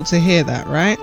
to hear that, right?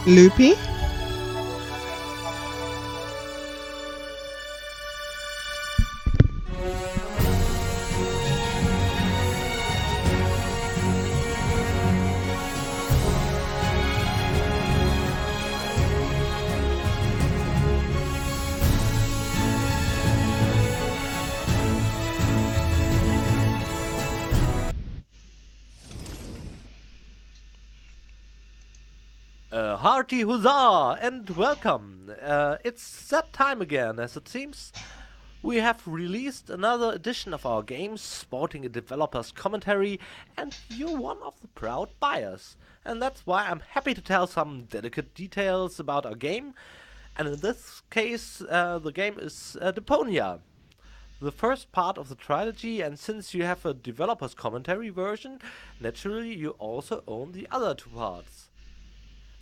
Loopy? Hearty huzzah and welcome! It's that time again, as it seems. We have released another edition of our game, sporting a developer's commentary, and you're one of the proud buyers. And that's why I'm happy to tell some delicate details about our game. And in this case, the game is Deponia, the first part of the trilogy, and since you have a developer's commentary version, naturally you also own the other two parts.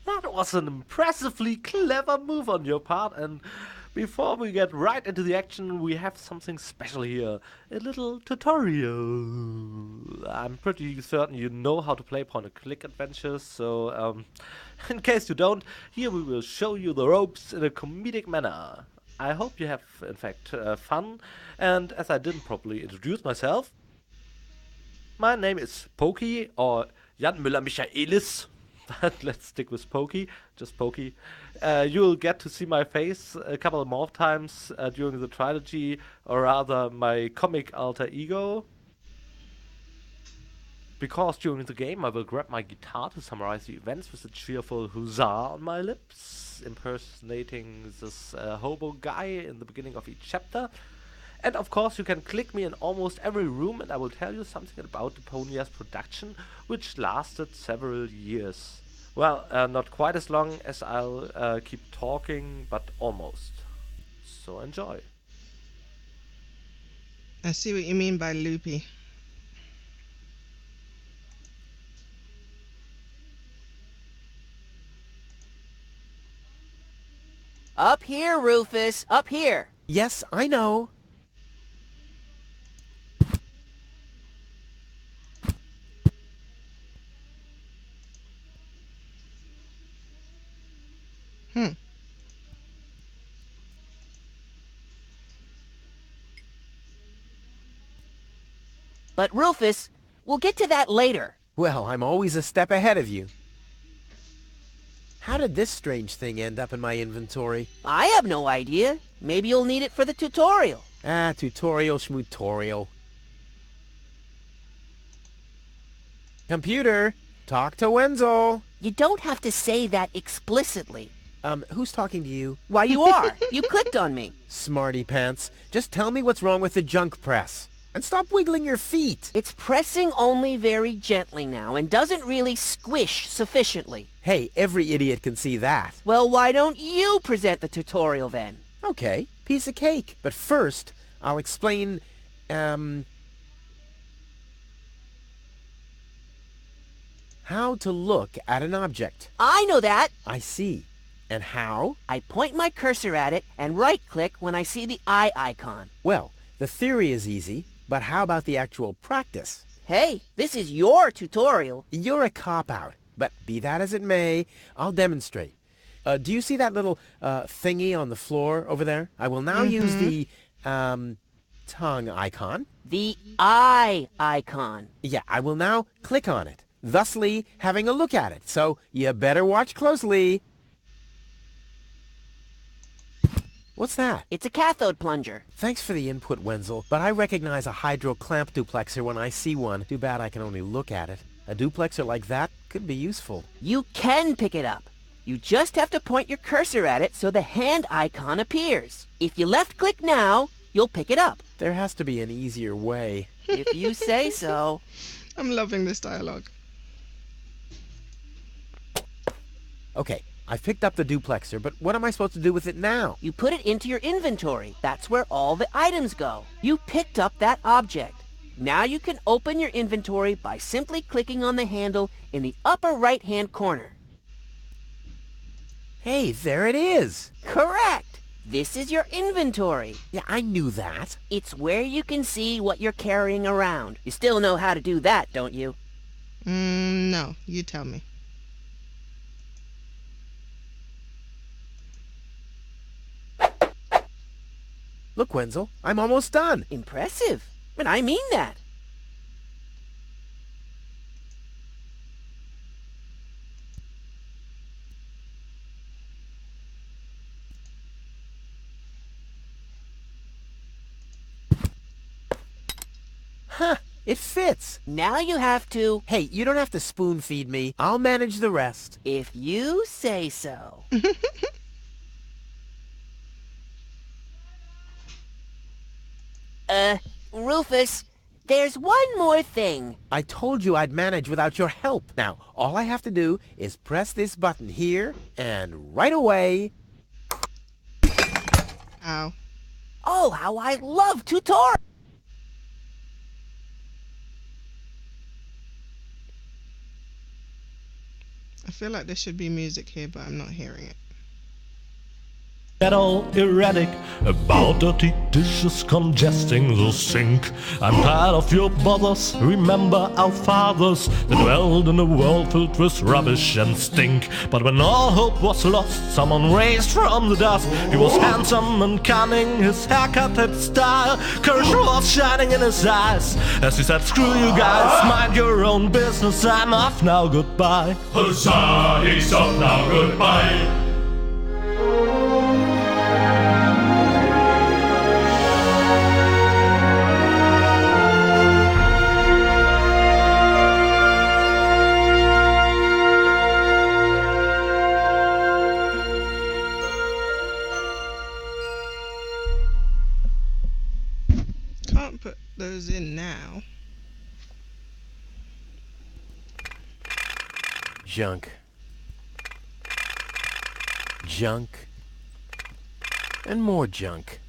That was an impressively clever move on your part, and before we get right into the action, we have something special here. A little tutorial. I'm pretty certain you know how to play point-and-click adventures, so in case you don't, here we will show you the ropes in a comedic manner. I hope you have, in fact, fun, and as I didn't properly introduce myself, my name is Pokey, or Jan Müller-Michaelis. But let's stick with Pokey, just Pokey. You'll get to see my face a couple more times during the trilogy, or rather my comic alter ego. Because during the game I will grab my guitar to summarize the events with a cheerful huzzah on my lips, impersonating this hobo guy in the beginning of each chapter. And of course you can click me in almost every room and I will tell you something about Deponia's production, which lasted several years. Well, not quite as long as I'll keep talking, but almost. So enjoy. I see what you mean by loopy. Up here, Rufus, up here. Yes, I know. But Rufus, we'll get to that later. Well, I'm always a step ahead of you. How did this strange thing end up in my inventory? I have no idea. Maybe you'll need it for the tutorial. Tutorial schmutorial. Computer, talk to Wenzel. You don't have to say that explicitly. Who's talking to you? Why, you are. You clicked on me. Smarty pants. Just tell me what's wrong with the junk press. And stop wiggling your feet. It's pressing only very gently now and doesn't really squish sufficiently. Hey, every idiot can see that. Well, why don't you present the tutorial then? Okay, piece of cake. But first, I'll explain, how to look at an object. I know that. I see. And how? I point my cursor at it and right-click when I see the eye icon. Well, the theory is easy, but how about the actual practice? Hey, this is your tutorial. You're a cop-out, but be that as it may, I'll demonstrate. Do you see that little thingy on the floor over there? I will now use the tongue icon. The eye icon. Yeah, I will now click on it, thusly having a look at it. So you better watch closely. What's that? It's a cathode plunger. Thanks for the input, Wenzel, but I recognize a hydro clamp duplexer when I see one. Too bad I can only look at it. A duplexer like that could be useful. You can pick it up. You just have to point your cursor at it so the hand icon appears. If you left-click now, you'll pick it up. There has to be an easier way. If you say so. I'm loving this dialogue. Okay, I've picked up the duplexer, but what am I supposed to do with it now? You put it into your inventory. That's where all the items go. You picked up that object. Now you can open your inventory by simply clicking on the handle in the upper right-hand corner. Hey, there it is! Correct! This is your inventory. Yeah, I knew that. It's where you can see what you're carrying around. You still know how to do that, don't you? No, you tell me. Look, Wenzel, I'm almost done. Impressive. But I mean that. Huh, it fits. Now you have to, Hey, you don't have to spoon feed me. I'll manage the rest. if you say so. Rufus, there's one more thing. I told you I'd manage without your help. Now, all I have to do is press this button here, and right away... Ow. Oh, how I love tutorials! I feel like there should be music here, but I'm not hearing it. Get all erratic about dirty dishes congesting the sink. I'm tired of your bothers. Remember our fathers that dwelled in a world filled with rubbish and stink. But when all hope was lost, someone raised from the dust. He was handsome and cunning, his haircut had style. Courage was shining in his eyes as he said, "Screw you guys, mind your own business. I'm off now, goodbye." Huzzah, he's off now, goodbye. Can't put those in now. Junk. Junk. And more junk.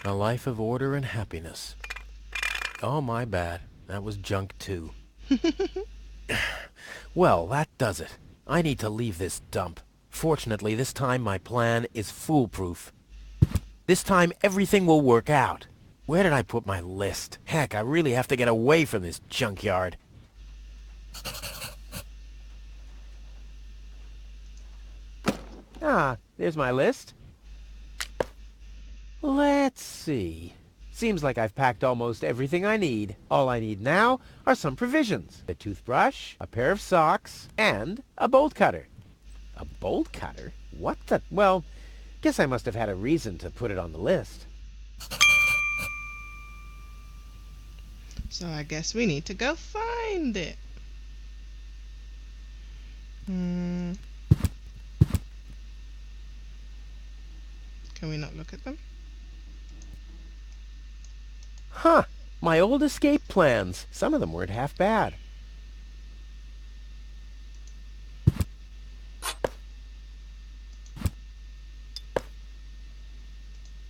A life of order and happiness. Oh, my bad. That was junk too. Well, that does it. I need to leave this dump. Fortunately, this time my plan is foolproof. This time everything will work out. Where did I put my list? Heck, I really have to get away from this junkyard. Ah, there's my list. Let's see. Seems like I've packed almost everything I need. All I need now are some provisions. A toothbrush, a pair of socks, and a bolt cutter. A bolt cutter? What the... Well, guess I must have had a reason to put it on the list. So I guess we need to go find it. Can we not look at them? Huh. My old escape plans. Some of them weren't half bad.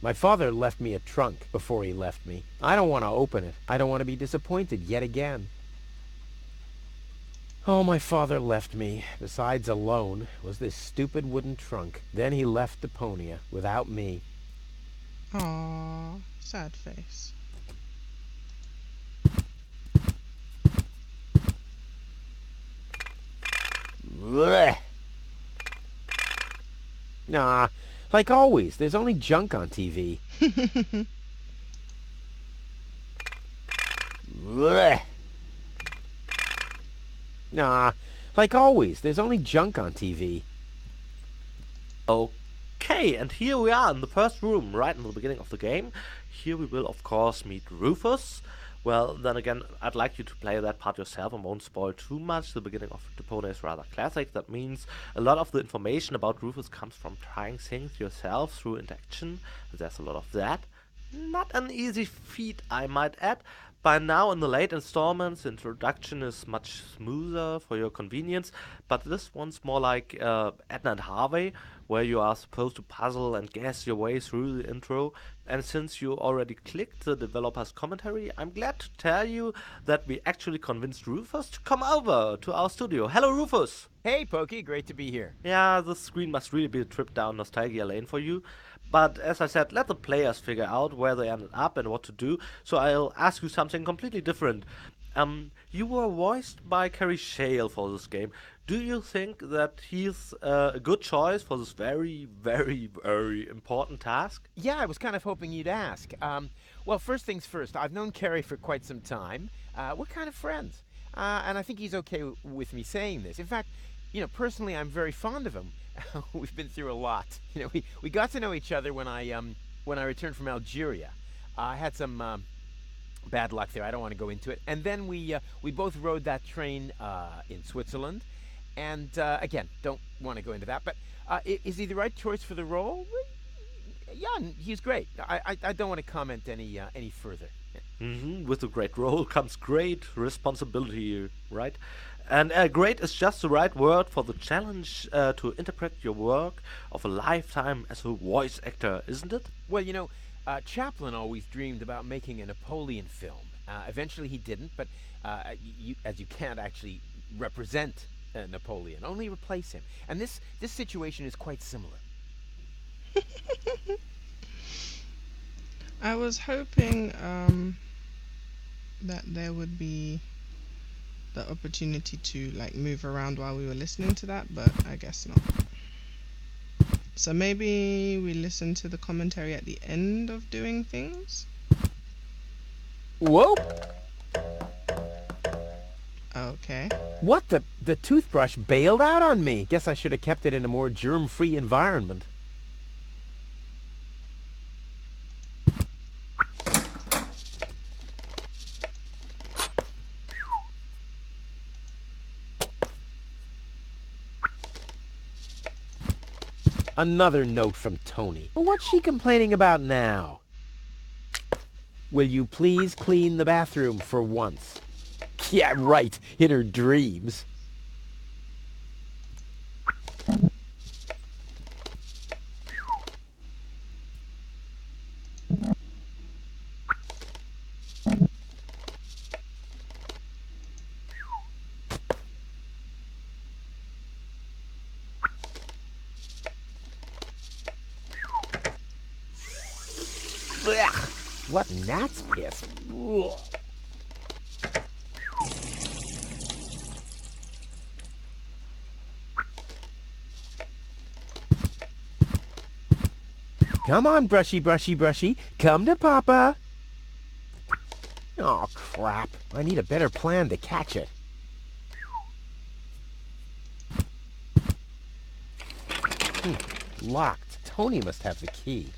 My father left me a trunk before he left me. I don't want to open it. I don't want to be disappointed yet again. Oh, my father left me, besides alone, was this stupid wooden trunk. Then he left Deponia without me. Aww, sad face. Blech. Nah, like always, there's only junk on TV. Blech. Nah, like always, there's only junk on TV. Okay, and here we are in the first room, right in the beginning of the game. Here we will, of course, meet Rufus. Well, then again, I'd like you to play that part yourself and won't spoil too much. The beginning of Deponia is rather classic. That means a lot of the information about Rufus comes from trying things yourself through interaction. There's a lot of that. Not an easy feat, I might add. By now, in the late installments, the introduction is much smoother for your convenience, but this one's more like Edna and Harvey, where you are supposed to puzzle and guess your way through the intro. And since you already clicked the developer's commentary, I'm glad to tell you that we actually convinced Rufus to come over to our studio. Hello, Rufus! Hey, Pokey, great to be here. Yeah, this screen must really be a trip down nostalgia lane for you. But as I said, let the players figure out where they ended up and what to do, so I'll ask you something completely different. You were voiced by Kerry Shale for this game. Do you think that he's a good choice for this very, very, very important task? Yeah, I was kind of hoping you'd ask. Well, first things first, I've known Kerry for quite some time. We're kind of friends. And I think he's okay with me saying this. In fact, personally, I'm very fond of him. We've been through a lot. We got to know each other when I returned from Algeria. I had some bad luck there. I don't want to go into it. And then we both rode that train in Switzerland. And again, don't want to go into that. But is he the right choice for the role? Yeah, he's great. I don't want to comment any further. With a great role comes great responsibility, right? And great is just the right word for the challenge to interpret your work of a lifetime as a voice actor, isn't it? Well, Chaplin always dreamed about making a Napoleon film. Eventually he didn't, but as you can't actually represent Napoleon, only replace him. And this situation is quite similar. I was hoping that there would be the opportunity to move around while we were listening to that, but I guess not. So maybe we listen to the commentary at the end of doing things? Whoa! Okay. What the toothbrush bailed out on me. Guess I should have kept it in a more germ-free environment. Another note from Tony. What's she complaining about now? Will you please clean the bathroom for once? Yeah, right, in her dreams. What gnat's piss? Ugh. Come on, brushy, brushy, brushy. Come to Papa. Oh, crap. I need a better plan to catch it. Locked. Tony must have the key.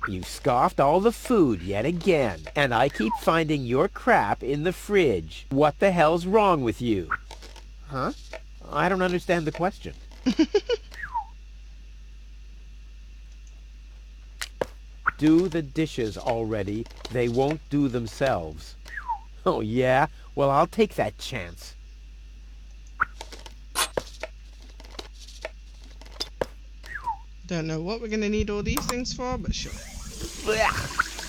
You scoffed all the food yet again, and I keep finding your crap in the fridge. What the hell's wrong with you? Huh? I don't understand the question. Do the dishes already. They won't do themselves. Oh, yeah? Well, I'll take that chance. Don't know what we're gonna need all these things for, but sure.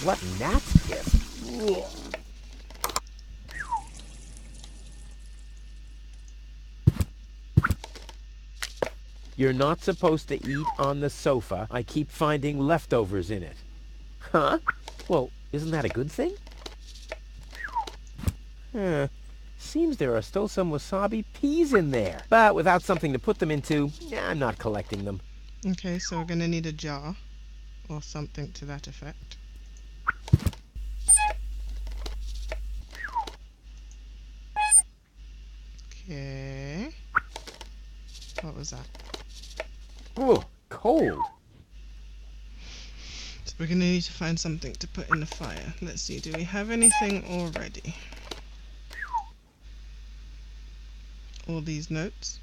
What gnat's piss? You're not supposed to eat on the sofa. I keep finding leftovers in it. Huh? Well, isn't that a good thing? Seems there are still some wasabi peas in there. But without something to put them into, I'm not collecting them. Okay, so we're gonna need a jar or something to that effect. Okay. What was that? Ooh, cold. So we're gonna need to find something to put in the fire. Let's see, do we have anything already? All these notes.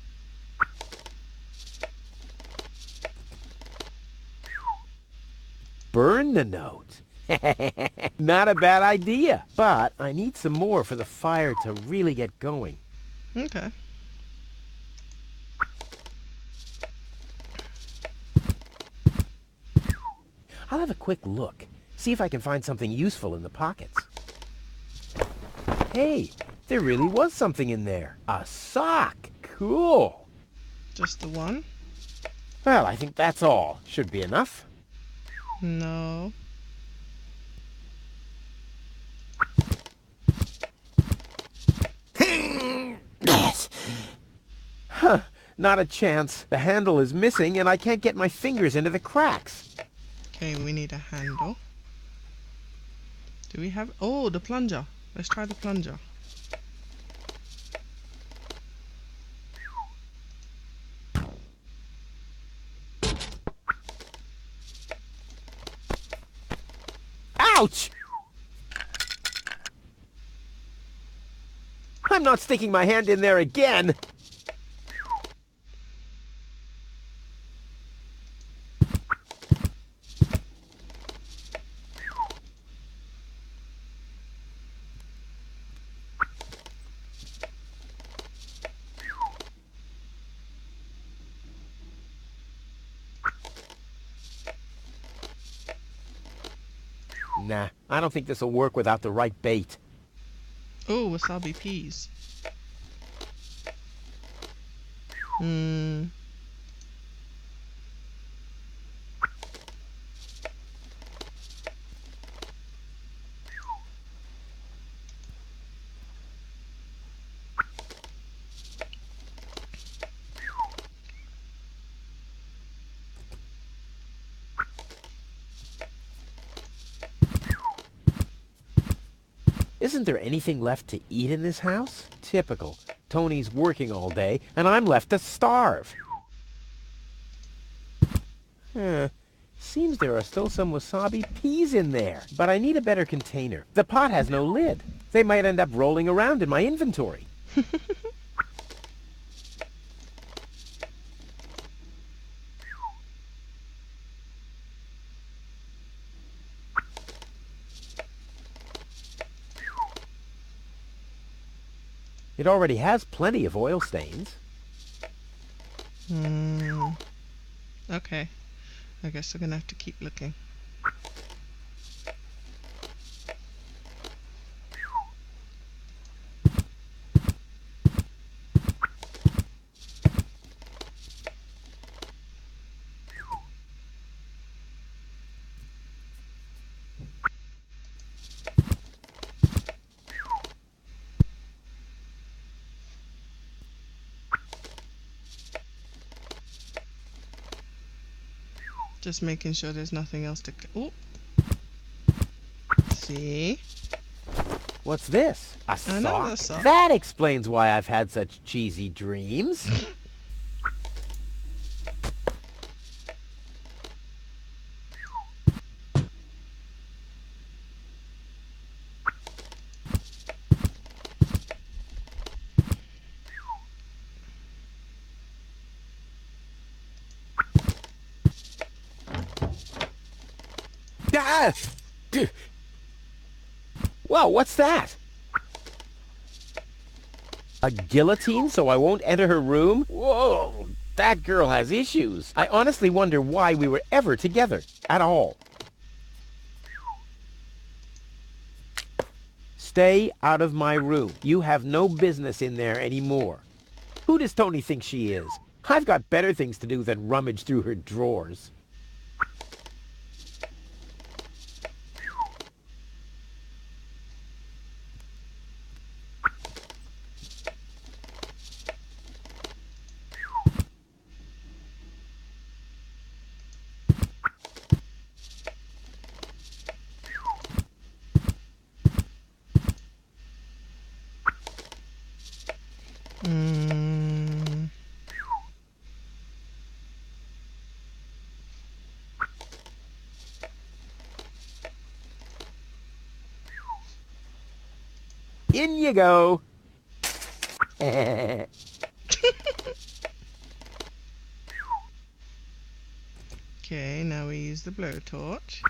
Burn the note. Not a bad idea. But I need some more for the fire to really get going. Okay. I'll have a quick look. See if I can find something useful in the pockets. Hey, there really was something in there. A sock. Cool. Just the one? Well, I think that's all. Should be enough. No. Yes. Huh. Not a chance. The handle is missing and I can't get my fingers into the cracks. Okay, we need a handle. Do we have... Oh, the plunger. Let's try the plunger. Ouch! I'm not sticking my hand in there again. Nah, I don't think this will work without the right bait. Oh, wasabi peas. Hmm. Isn't there anything left to eat in this house? Typical. Tony's working all day, and I'm left to starve. Seems there are still some wasabi peas in there, but I need a better container. The pot has no lid. They might end up rolling around in my inventory. It already has plenty of oil stains. Okay. I guess we're gonna have to keep looking. Just making sure there's nothing else to... Oh! See? What's this? A sock? Another sock. That explains why I've had such cheesy dreams. Ah! Whoa, what's that? A guillotine so I won't enter her room? Whoa, that girl has issues. I honestly wonder why we were ever together at all. Stay out of my room. You have no business in there anymore. Who does Tony think she is? I've got better things to do than rummage through her drawers. In you go. Okay, now we use the blowtorch.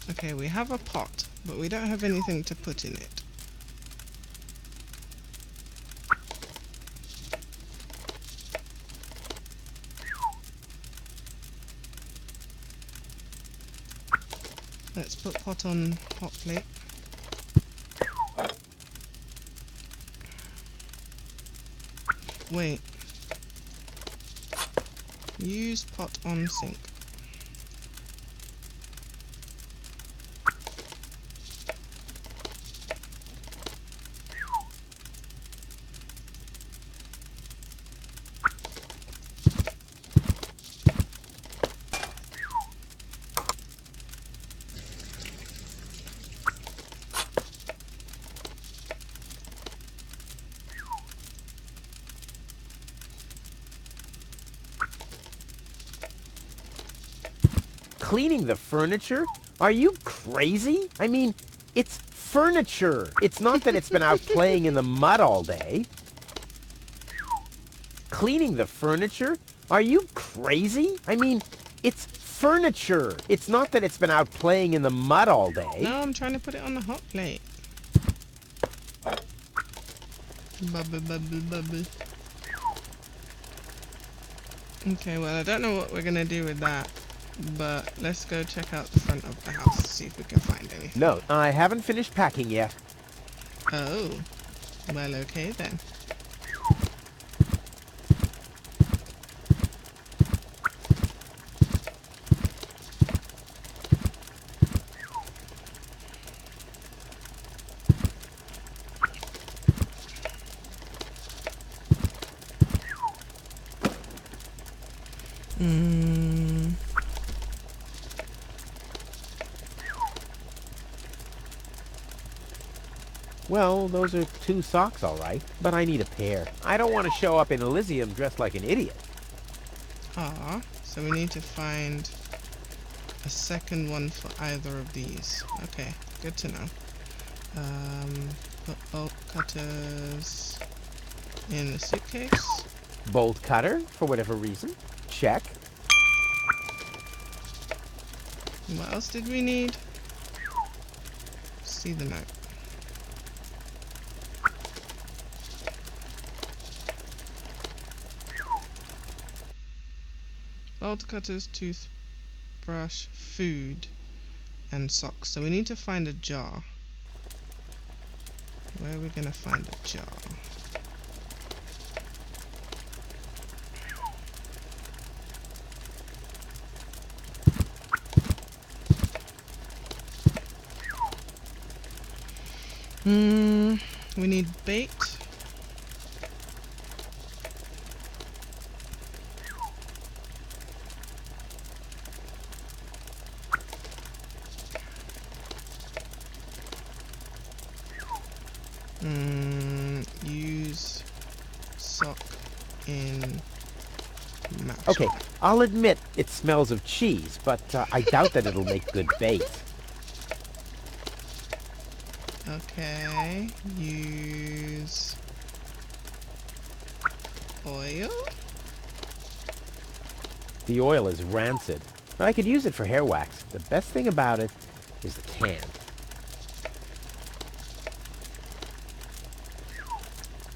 Okay, we have a pot, but we don't have anything to put in it. Let's put pot on hot plate. Wait. Use pot on sink. Cleaning the furniture? Are you crazy? I mean, it's furniture. It's not that it's been out playing in the mud all day. Cleaning the furniture? Are you crazy? I mean, it's furniture. It's not that it's been out playing in the mud all day. No, I'm trying to put it on the hot plate. Bubble, bubble, bubble. Okay, well, I don't know what we're gonna do with that, but let's go check out the front of the house, see if we can find anything. No, I haven't finished packing yet. Oh, well, okay then. Well, those are 2 socks, all right, but I need a pair. I don't want to show up in Elysium dressed like an idiot. Ah, so we need to find a second one for either of these. Okay, good to know. Put bolt cutters in the suitcase. Bolt cutter, for whatever reason. Check. What else did we need? See the note. Bolt cutters, toothbrush, food, and socks. So we need to find a jar. Where are we gonna find a jar? We need bait. Use sock in match. Okay, I'll admit it smells of cheese, but I doubt that it'll make good bait. Okay, use oil. The oil is rancid, but I could use it for hair wax. The best thing about it is the can.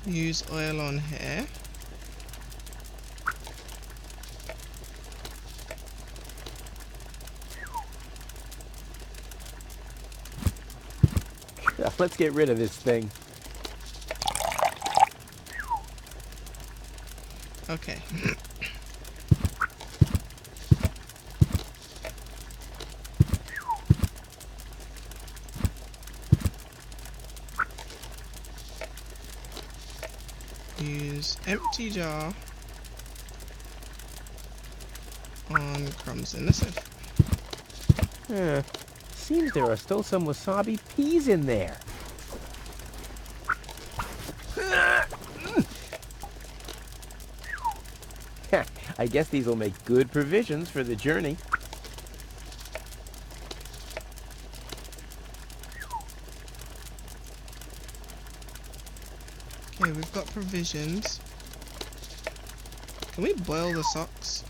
Use oil on hair. Let's get rid of this thing. Okay. Use empty jar on crumbs in the sofa. Seems there are still some wasabi peas in there. I guess these will make good provisions for the journey. Okay, we've got provisions. Can we boil the socks?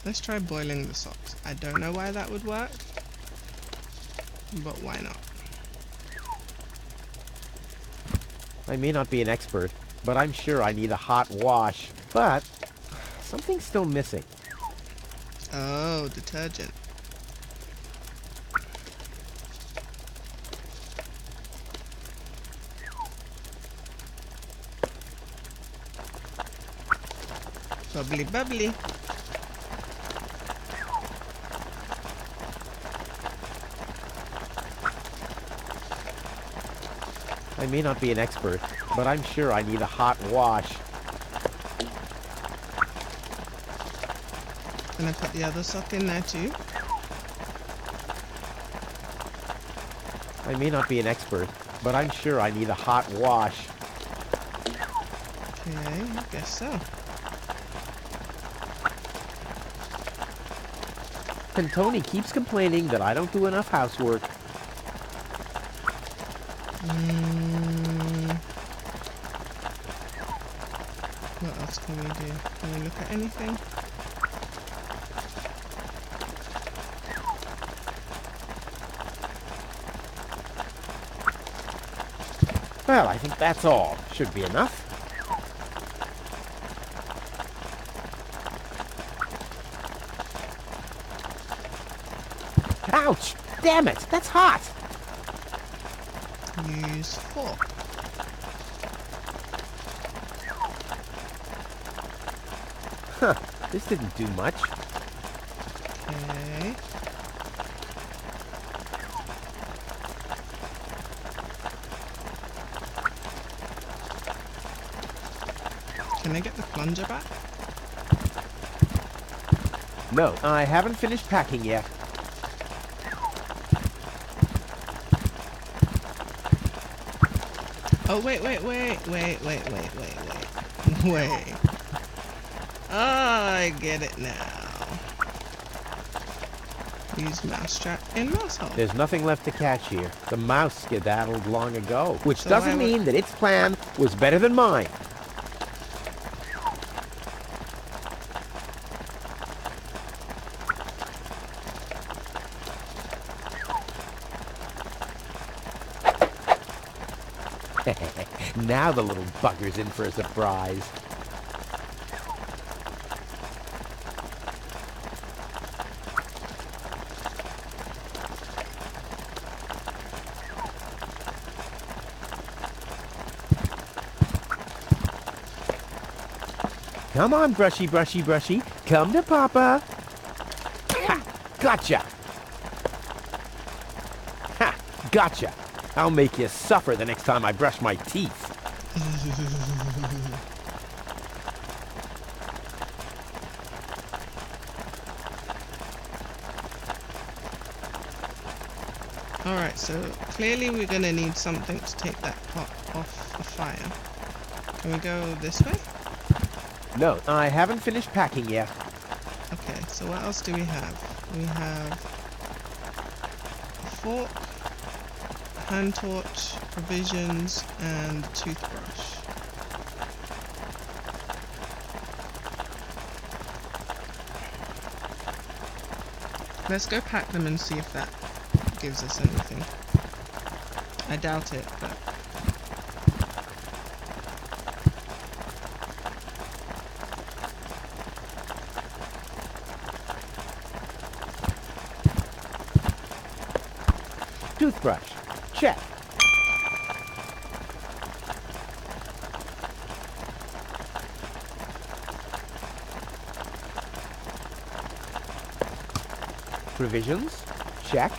Let's try boiling the socks. I don't know why that would work, but why not? I may not be an expert, but I'm sure I need a hot wash. But something's still missing. Oh, detergent. Bubbly, bubbly. I may not be an expert, but I'm sure I need a hot wash. Can I put the other sock in there too? I may not be an expert, but I'm sure I need a hot wash. Okay, I guess so. And Tony keeps complaining that I don't do enough housework. What else can we do? Can we look at anything? Well, I think that's all. Should be enough. Ouch! Damn it! That's hot! Use fork. Huh. This didn't do much. Okay. Can I get the plunger back? No, I haven't finished packing yet. Oh, wait. Wait. Oh, I get it now. Use mousetrap in mouse hole. There's nothing left to catch here. The mouse skedaddled long ago, which So doesn't why would- mean that its plan was better than mine. Now the little bugger's in for a surprise. Come on, brushy, brushy, brushy. Come to Papa. Ha! Gotcha! Ha! Gotcha! I'll make you suffer the next time I brush my teeth. Alright, so clearly we're going to need something to take that pot off the fire. Can we go this way? No, I haven't finished packing yet. Okay, so what else do we have? We have a fork, hand torch, provisions, and toothbrush. Let's go pack them and see if that gives us anything. I doubt it, but... Toothbrush. Check. Provisions. Check.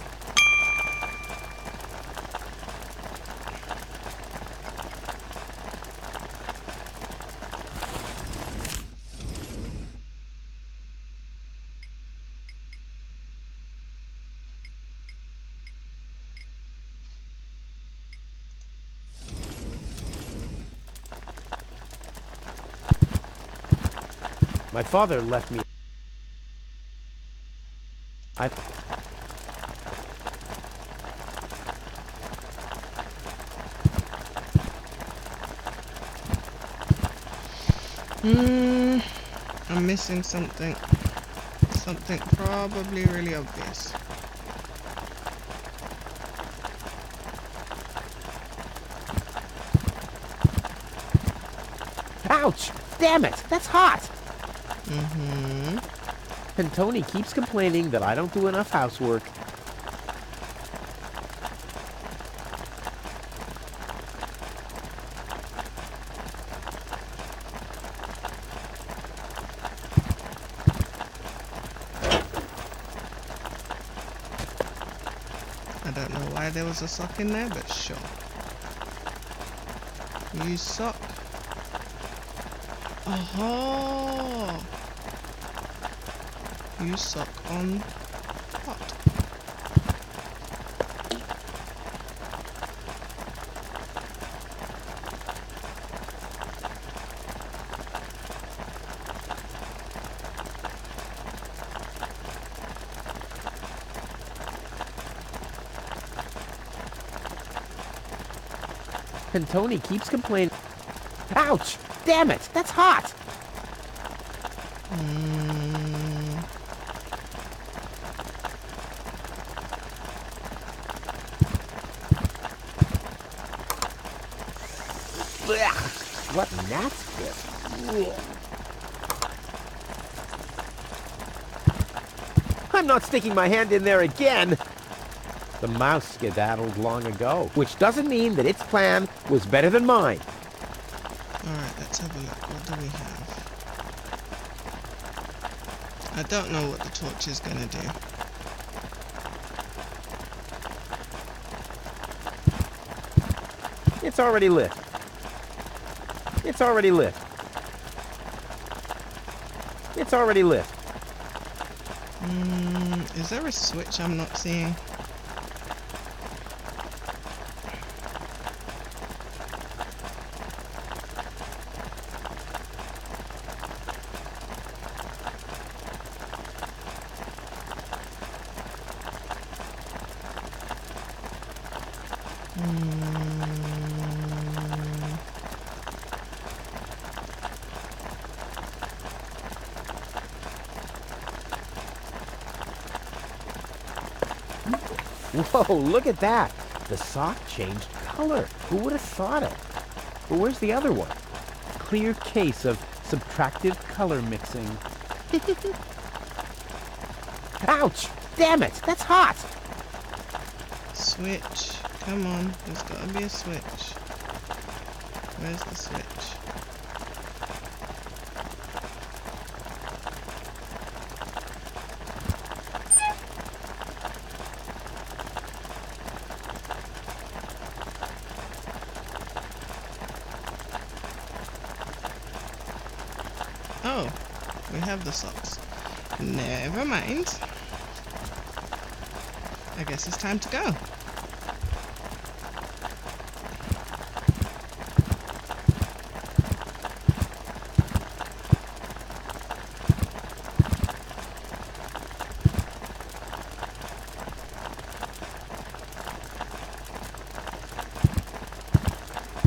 My father left me... I... I'm missing something. Something probably really obvious. Ouch! Damn it! That's hot! Mm-hmm. And Tony keeps complaining that I don't do enough housework. I don't know why there was a sock in there, but sure. Use sock. Oh. Use sock on pot. And Tony keeps complaining. Ouch! Damn it! That's hot! Blech. What gnat's this? I'm not sticking my hand in there again! The mouse skedaddled long ago, which doesn't mean that its plan was better than mine. Alright, let's have a look. What do we have? I don't know what the torch is gonna do. It's already lit. It's already lit. It's already lit. Is there a switch I'm not seeing? Whoa, look at that. The sock changed color. Who would have thought it? But where's the other one? Clear case of subtractive color mixing. Ouch! Damn it! That's hot! Switch. Come on. There's gotta be a switch. Where's the switch? Oh, we have the socks. Never mind. I guess it's time to go.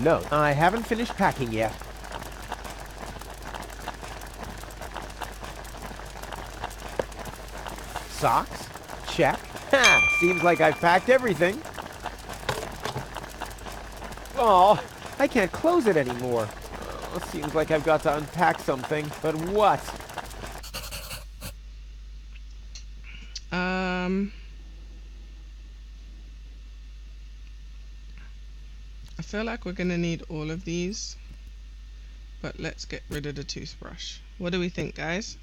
No, I haven't finished packing yet. Socks? Check. Ha! Seems like I've packed everything. Oh, I can't close it anymore. Oh, seems like I've got to unpack something. But what? I feel like we're gonna need all of these, but let's get rid of the toothbrush. What do we think, guys?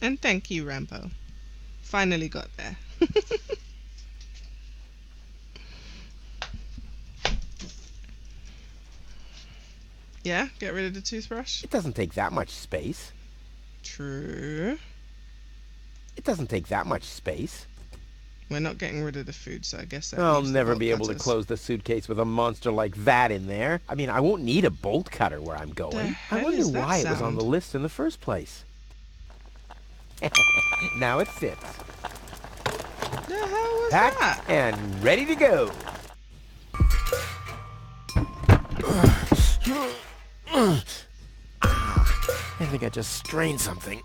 And thank you, Rampo. Finally got there. Yeah, get rid of the toothbrush. It doesn't take that much space. True. It doesn't take that much space. We're not getting rid of the food, so I guess that I'll leaves the never bolt be able to cutters. close the suitcase with a monster like that in there. I mean, I won't need a bolt cutter where I'm going. I hell wonder is that why it was on sound? the list in the first place. Now it fits. The hell was Packed that? and ready to go. I think I just strained something.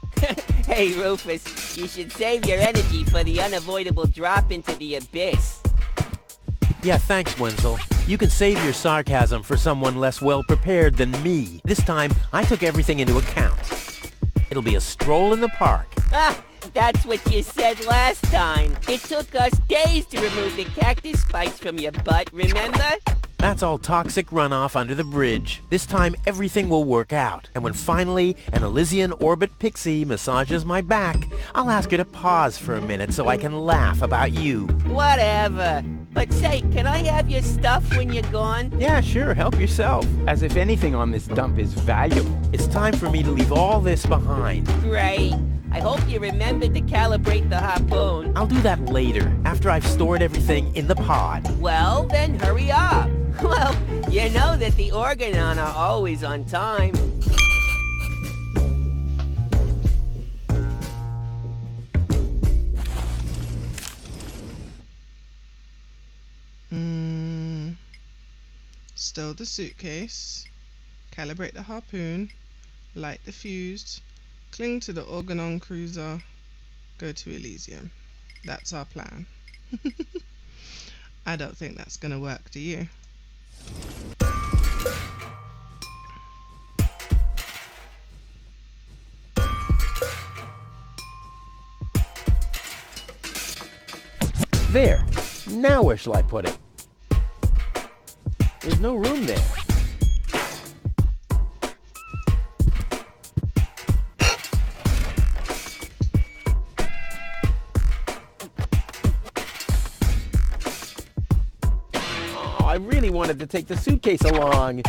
Hey, Rufus, you should save your energy for the unavoidable drop into the abyss. Yeah, thanks, Wenzel. You can save your sarcasm for someone less well-prepared than me. This time, I took everything into account. It'll be a stroll in the park. Ah, that's what you said last time. It took us days to remove the cactus spikes from your butt, remember? That's all toxic runoff under the bridge. This time, everything will work out. And when finally an Elysian orbit pixie massages my back, I'll ask her to pause for a minute so I can laugh about you. Whatever. But say, can I have your stuff when you're gone? Yeah, sure, help yourself. As if anything on this dump is valuable. It's time for me to leave all this behind. Great. I hope you remembered to calibrate the harpoon. I'll do that later, after I've stored everything in the pod. Well, then hurry up. Well, you know that the Organon are always on time. Stow the suitcase, calibrate the harpoon, light the fuse, cling to the Organon cruiser, go to Elysium. That's our plan. I don't think that's gonna work, do you? There. Now where shall I put it? There's no room there. Oh, I really wanted to take the suitcase along.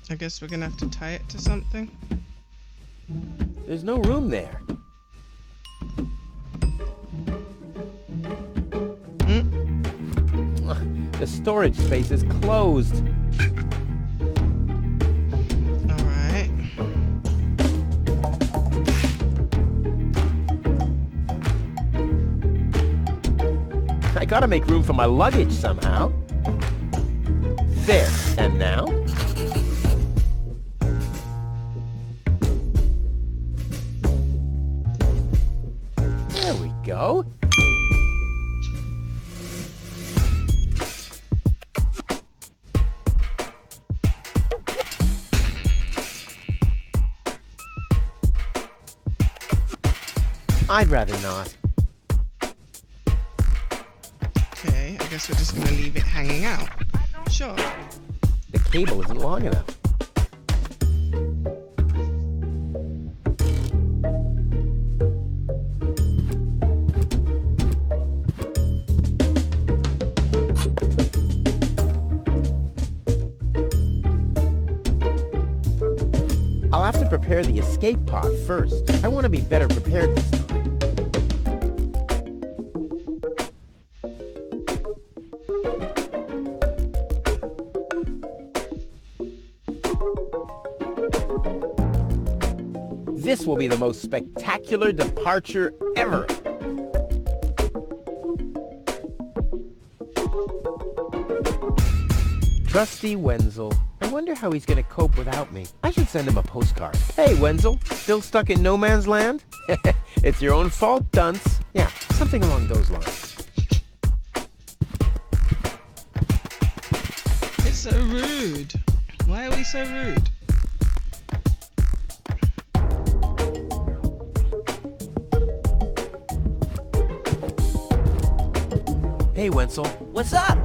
I guess we're gonna have to tie it to something. There's no room there. The storage space is closed. Alright. I gotta make room for my luggage somehow. There. And now? There we go. I'd rather not. Okay, I guess we're just gonna leave it hanging out. Sure. The cable isn't long enough. I'll have to prepare the escape pod first. I want to be better prepared this time. This will be the most spectacular departure ever. Trusty Wenzel. I wonder how he's gonna cope without me. I should send him a postcard. Hey, Wenzel, still stuck in no man's land? It's your own fault, dunce. Yeah, something along those lines. It's so rude. Why are we so rude? Hey, Wenzel. What's up?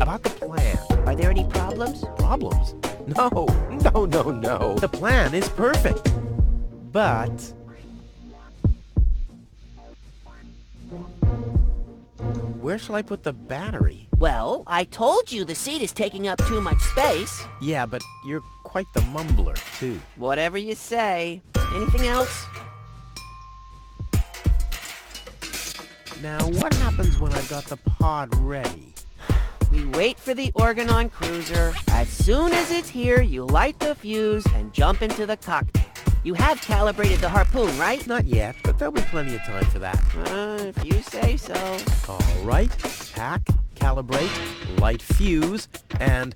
About the plan. Are there any problems? Problems? No. The plan is perfect. But... where shall I put the battery? Well, I told you the seat is taking up too much space. Yeah, but you're quite the mumbler, too. Whatever you say. Anything else? Now, what happens when I've got the pod ready? We wait for the Organon cruiser. As soon as it's here, you light the fuse and jump into the cockpit. You have calibrated the harpoon, right? Not yet, but there'll be plenty of time for that. If you say so. All right. Pack, calibrate, light fuse, and...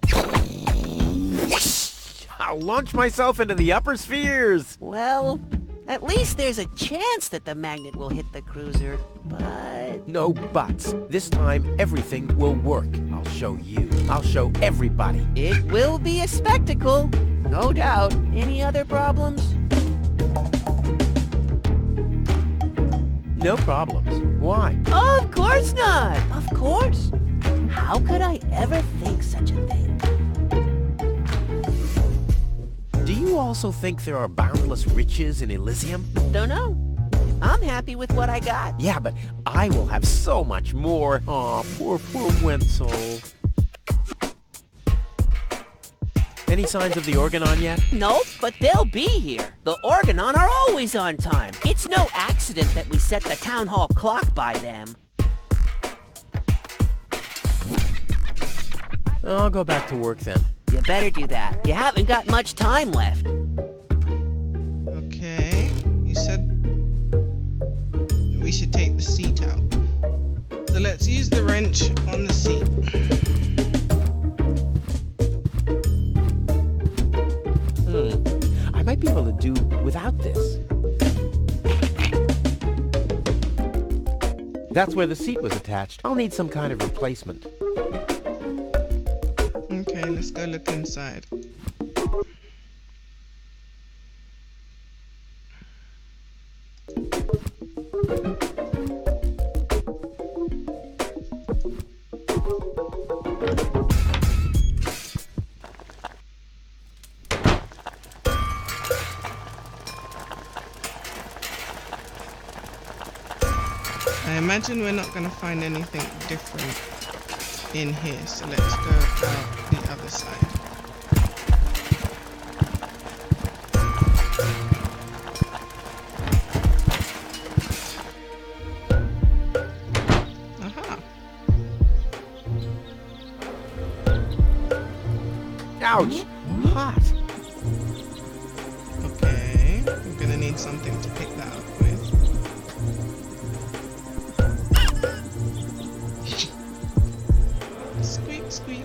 I'll launch myself into the upper spheres! Well, at least there's a chance that the magnet will hit the cruiser, but... No buts. This time, everything will work. I'll show you. I'll show everybody. It will be a spectacle, no doubt. Any other problems? No problems. Why? Of course not! Of course! How could I ever think such a thing? Do you also think there are boundless riches in Elysium? Don't know. I'm happy with what I got. Yeah, but I will have so much more. Aw, poor Wenzel. Any signs of the Organon yet? Nope, but they'll be here. The Organon are always on time. It's no accident that we set the town hall clock by them. I'll go back to work then. You better do that. You haven't got much time left. Okay. You said we should take the seat out. So let's use the wrench on the seat. I might be able to do without this. That's where the seat was attached. I'll need some kind of replacement. Okay, let's go look inside. I imagine we're not going to find anything different in here, so let's go out the other side. Aha! Ouch! Hot! Okay, I'm going to need something to pick that up with. Squeak, squeak.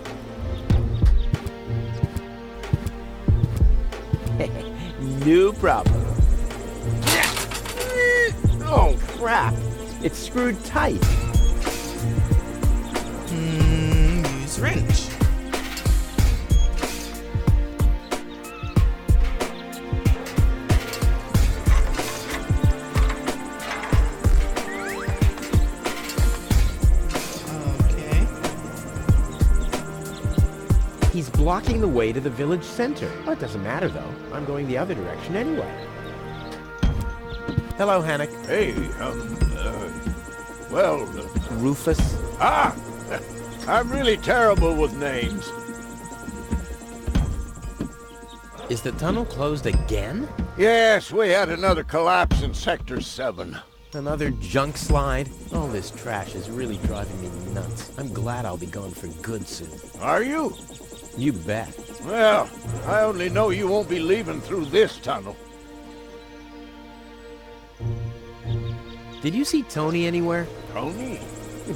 No problem. Oh, crap! It's screwed tight. Use wrench. Okay. He's blocking the way to the village center. Oh, it doesn't matter, though. I'm going the other direction anyway. Hello, Hannock. Hey, well, Rufus. I'm really terrible with names. Is the tunnel closed again? Yes, we had another collapse in Sector 7. Another junk slide? All this trash is really driving me nuts. I'm glad I'll be gone for good soon. Are you? You bet. Well, I only know you won't be leaving through this tunnel. Did you see Tony anywhere? Tony?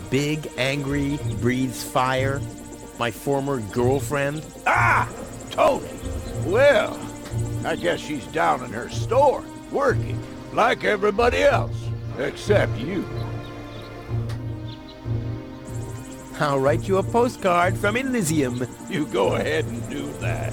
Big, angry, breathes fire. My former girlfriend. Tony! Well, I guess she's down in her store, working, like everybody else, except you. I'll write you a postcard from Elysium. You go ahead and do that.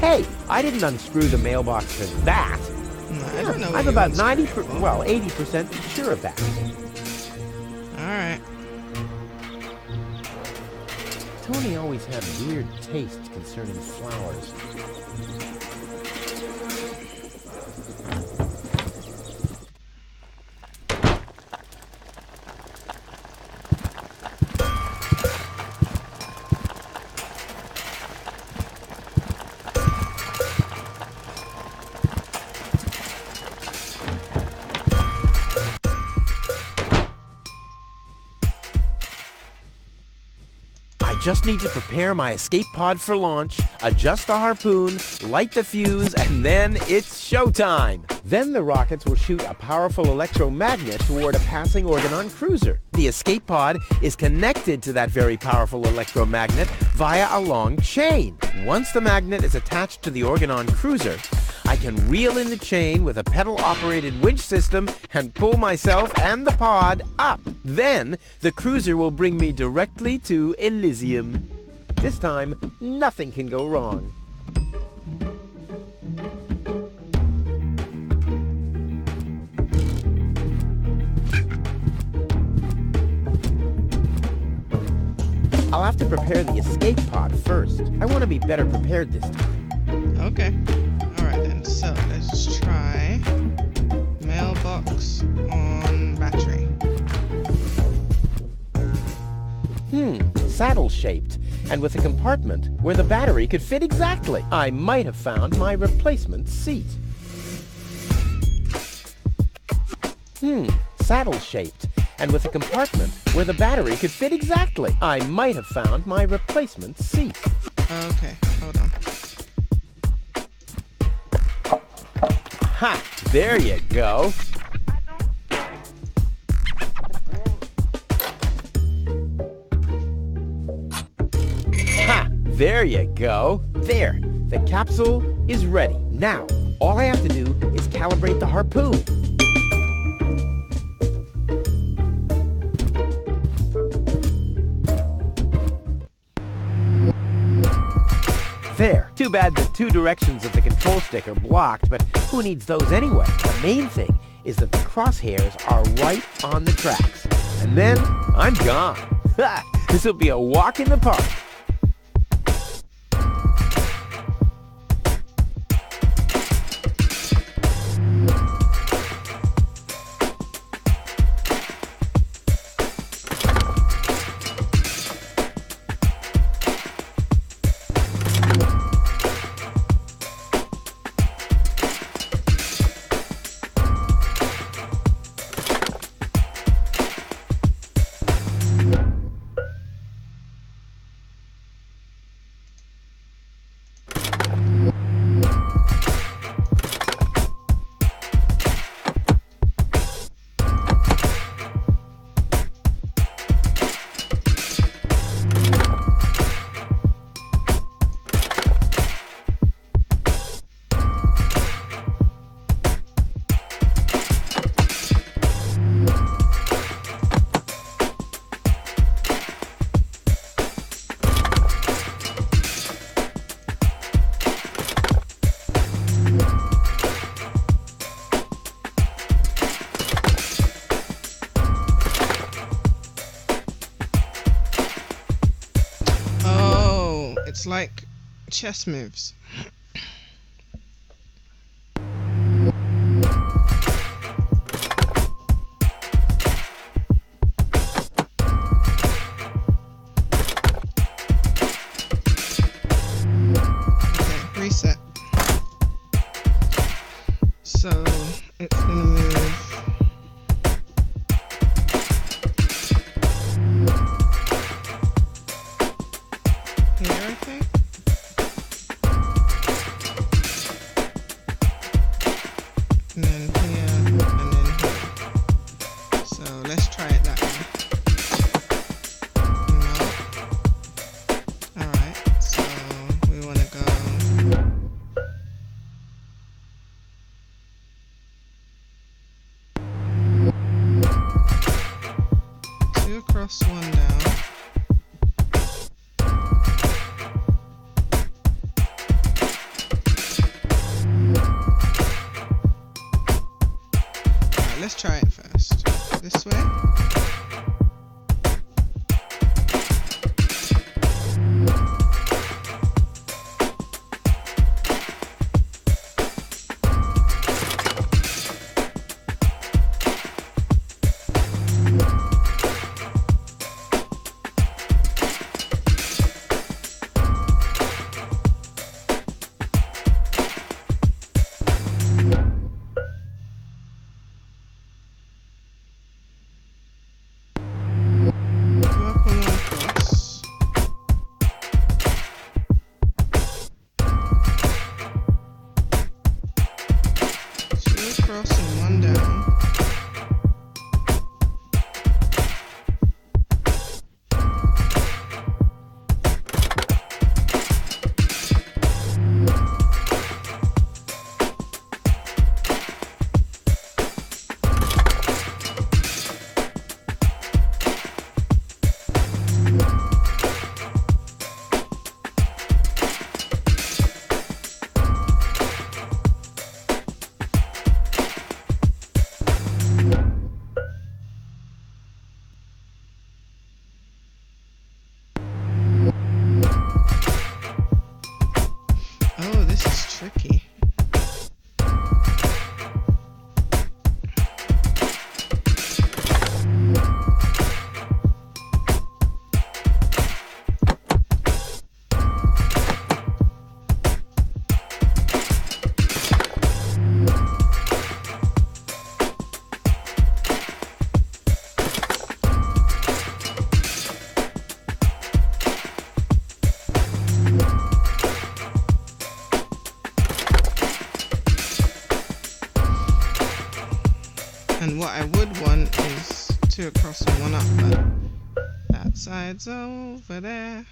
Hey, I didn't unscrew the mailbox for that. No, I don't know. I'm about 80% sure of that. Alright. Tony always had weird tastes concerning flowers. I just need to prepare my escape pod for launch, adjust the harpoon, light the fuse, and then it's showtime. Then the rockets will shoot a powerful electromagnet toward a passing Organon cruiser. The escape pod is connected to that very powerful electromagnet via a long chain. Once the magnet is attached to the Organon cruiser, I can reel in the chain with a pedal-operated winch system and pull myself and the pod up. Then, the cruiser will bring me directly to Elysium. This time, nothing can go wrong. I'll have to prepare the escape pod first. I want to be better prepared this time. Okay. Alright then, so let's try mailbox on battery. Saddle-shaped, and with a compartment where the battery could fit exactly. I might have found my replacement seat. Saddle-shaped, and with a compartment where the battery could fit exactly. I might have found my replacement seat. Okay, hold on. Ha! There you go. Ha! There you go. There. The capsule is ready. Now, all I have to do is calibrate the harpoon. There. Too bad the two directions of the control stick are blocked, but who needs those anyway? The main thing is that the crosshairs are right on the tracks. And then, I'm gone. Ha! This'll be a walk in the park. It's like chess moves. Okay, reset. So it's gonna move. Here, I think. And then here, and then here. So let's try it that way. No. Alright, so we want to go. Two across, one down. two across and one up, but that side's over there.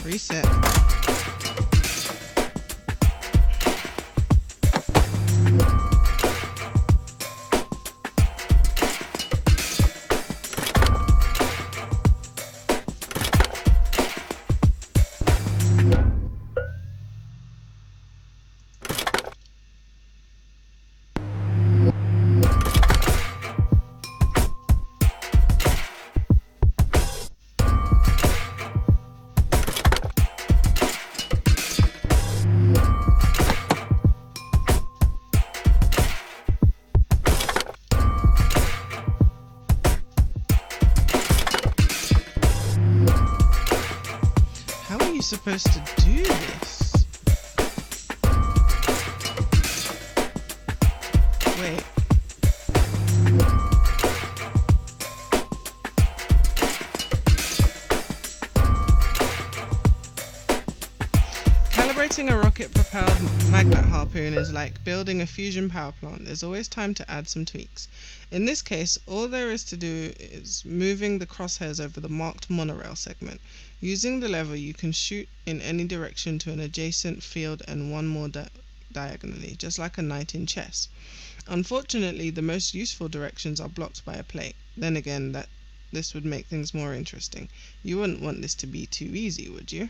Reset. How are you supposed to do this? Wait. Calibrating a rocket-propelled magnet harpoon is like building a fusion power plant. There's always time to add some tweaks. In this case, all there is to do is moving the crosshairs over the marked monorail segment. Using the lever, you can shoot in any direction to an adjacent field and one more diagonally, just like a knight in chess. Unfortunately, the most useful directions are blocked by a plate. Then again, this would make things more interesting. You wouldn't want this to be too easy, would you?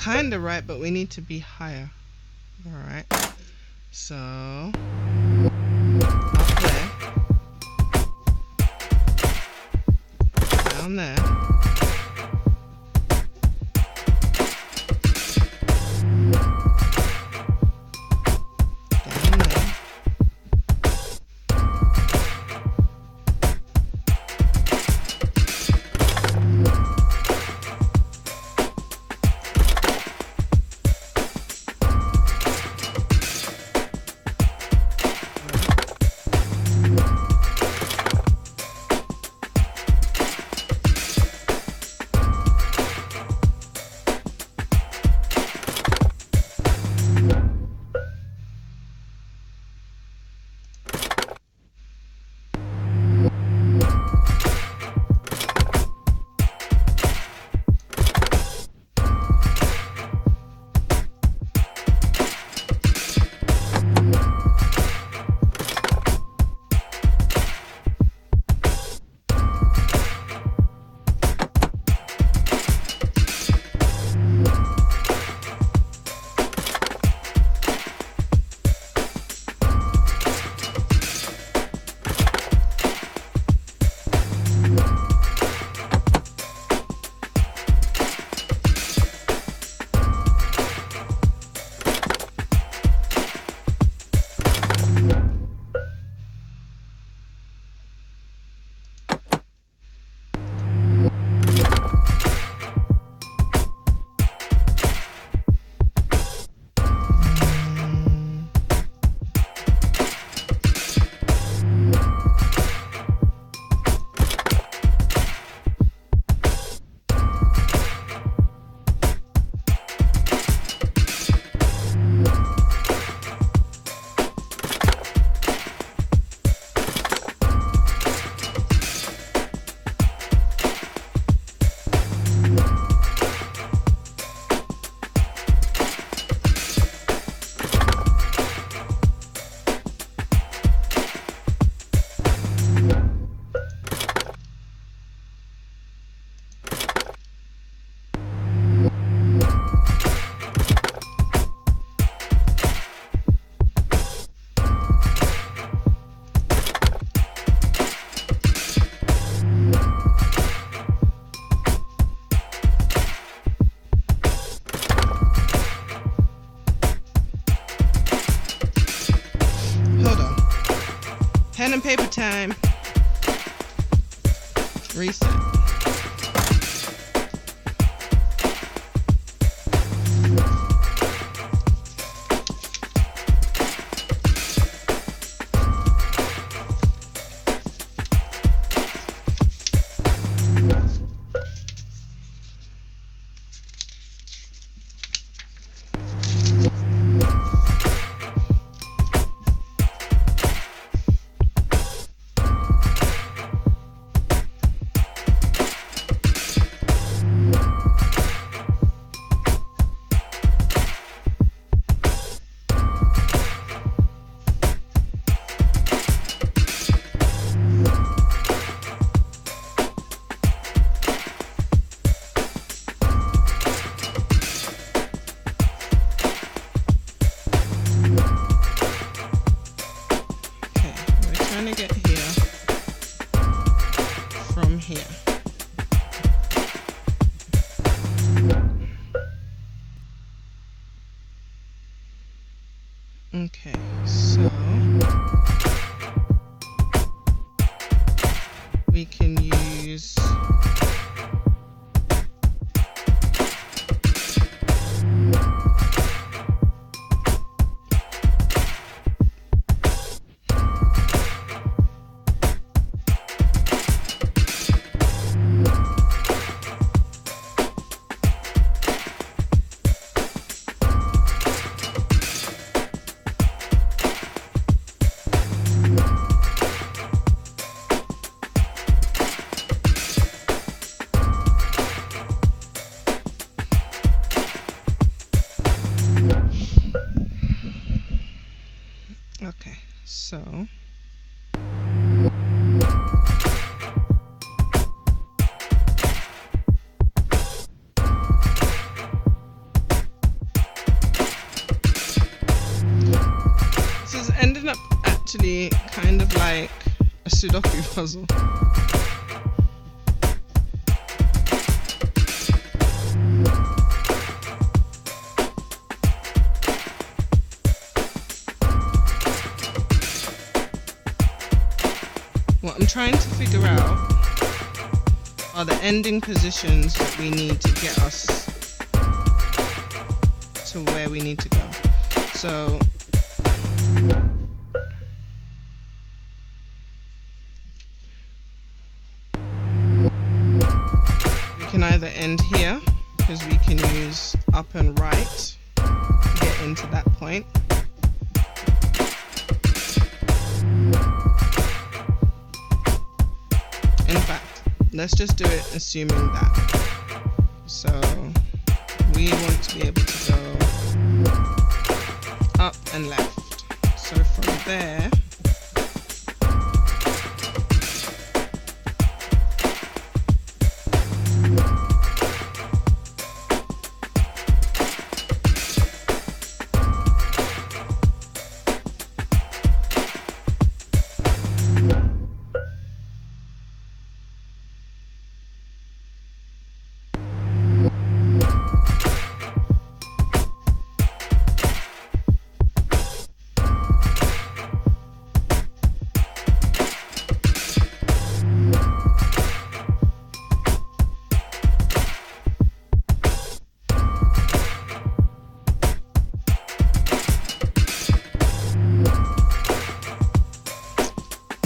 Kinda right, but we need to be higher. Alright. So up there. Down there. Down there. pen and paper time. Reset. Trying to get here from here. Okay, so we can use okay, so this is ending up actually kind of like a Sudoku puzzle. What I'm trying to figure out are the ending positions that we need to get us to where we need to go. So we can either end here, because we can use up and right to get into that point. In fact, let's just do it assuming that. So we want to be able to go up and left. So from there,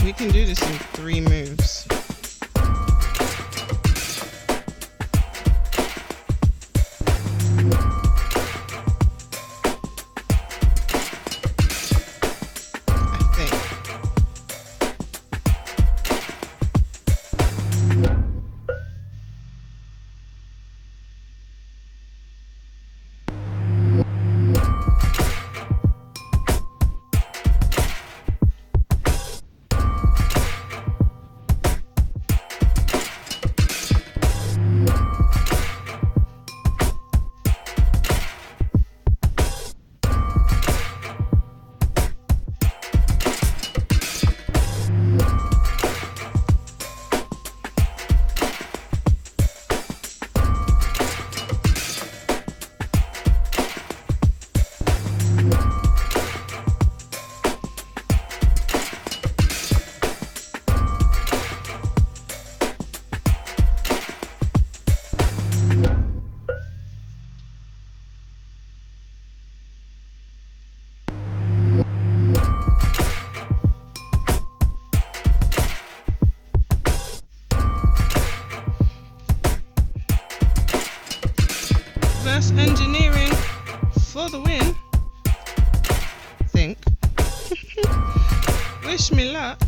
we can do this in 3 moves. I think. Wish me luck.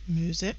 Music.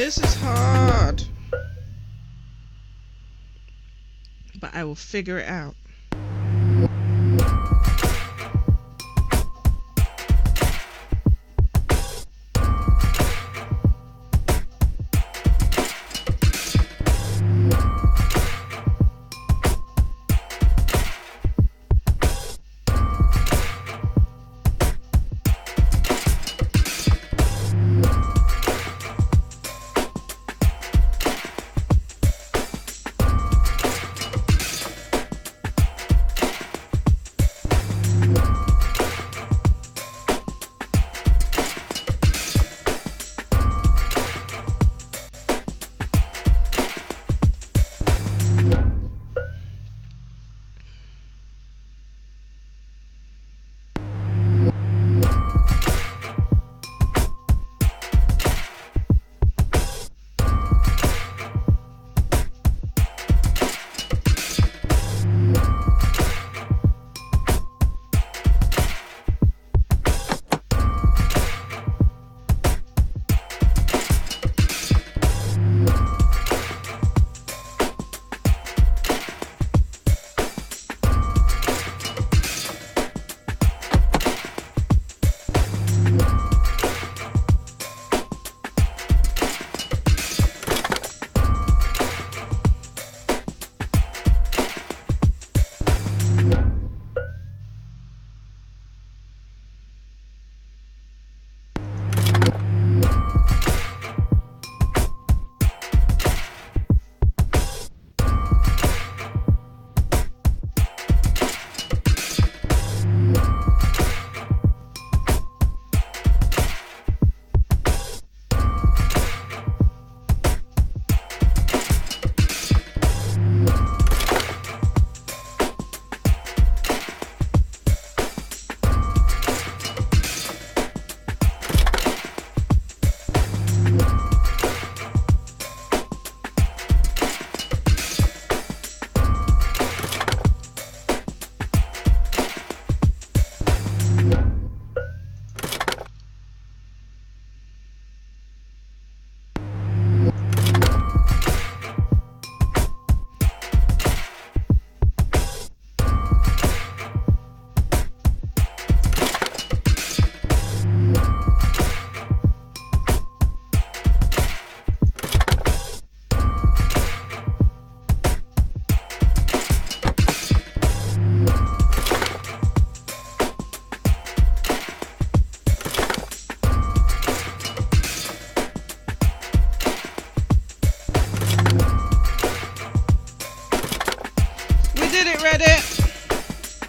This is hard. But I will figure it out.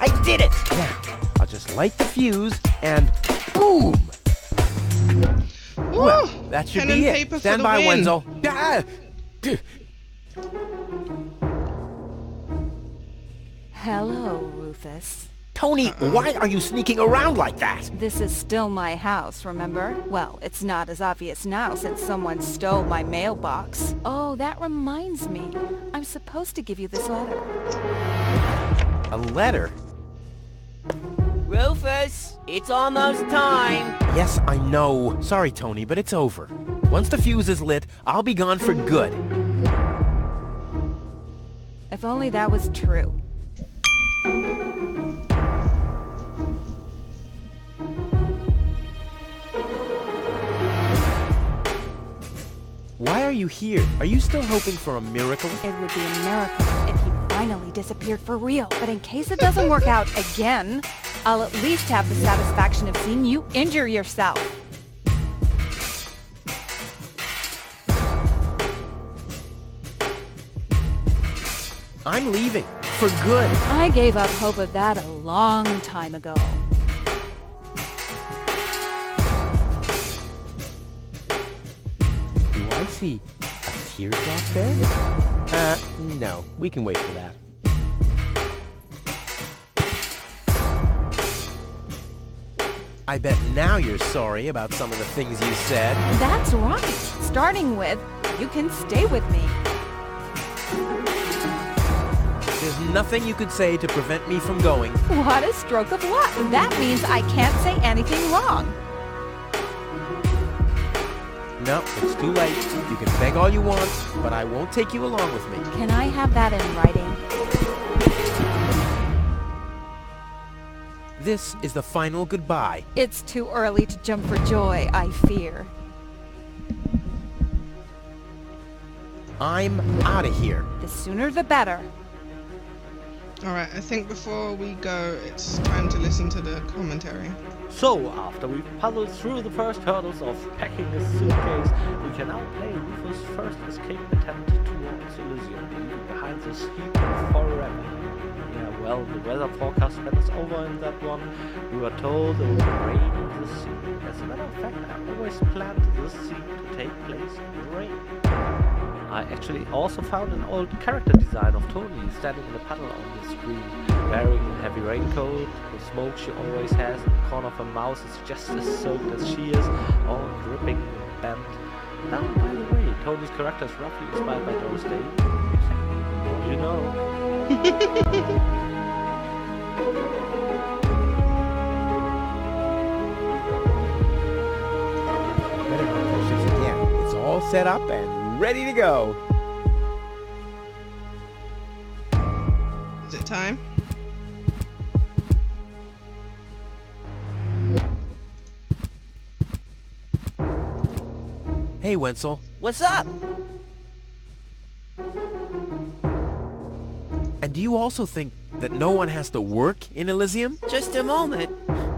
I did it! Now, I'll just light the fuse and boom! Woo! Well, that should Pen be and it. paper for Stand the by, win. Wenzel. Ah! Hello, Rufus. Tony, why are you sneaking around like that? This is still my house, remember? Well, it's not as obvious now since someone stole my mailbox. Oh, that reminds me. I'm supposed to give you this letter. A letter? Rufus, it's almost time. Yes, I know. Sorry, Tony, but it's over. Once the fuse is lit, I'll be gone for good. If only that was true. Why are you here? Are you still hoping for a miracle? It would be a miracle if he finally disappeared for real. But in case it doesn't work out again, I'll at least have the satisfaction of seeing you injure yourself. I'm leaving. For good. I gave up hope of that a long time ago. Do I see a teardrop there? No. We can wait for that. I bet now you're sorry about some of the things you said. That's right. Starting with, you can stay with me. There's nothing you could say to prevent me from going. What a stroke of luck. That means I can't say anything wrong. No, it's too late. You can beg all you want, but I won't take you along with me. Can I have that in writing? This is the final goodbye. It's too early to jump for joy, I fear. I'm out of here. The sooner the better. Alright, I think before we go, it's time to listen to the commentary. So, after we've puzzled through the first hurdles of packing his suitcase, we can now play Rufus' first escape attempt towards Elysium, leaving behind this heap forever. Yeah, well, the weather forecast spent us over in that one. We were told there would be rain in this scene. As a matter of fact, I always planned this scene to take place in the rain. I actually also found an old character design of Tony standing in a puddle on the screen, wearing a heavy raincoat. The smoke she always has in the corner of her mouth is just as soaked as she is, all dripping and bent. Now, by the way, Tony's character is roughly inspired by Doris Day. The more you know. Better not touch this again. It's all set up and ready to go. Is it time? Hey, Wenzel. What's up? And do you also think that no one has to work in Elysium? Just a moment.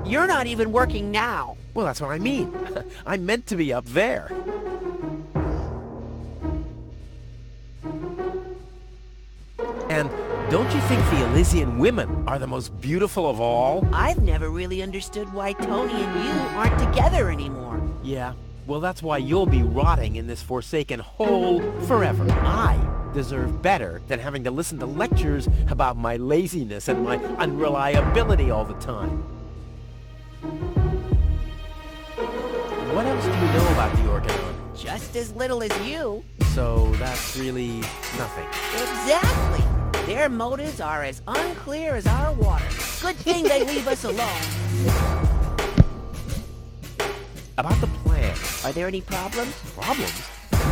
You're not even working now. Well, that's what I mean. I'm meant to be up there. And don't you think the Elysian women are the most beautiful of all? I've never really understood why Tony and you aren't together anymore. Yeah, well, that's why you'll be rotting in this forsaken hole forever. I deserve better than having to listen to lectures about my laziness and my unreliability all the time. What else do you know about the Organon? Just as little as you. So that's really nothing. Exactly. Their motives are as unclear as our water. Good thing they leave us alone. About the plan. Are there any problems? Problems?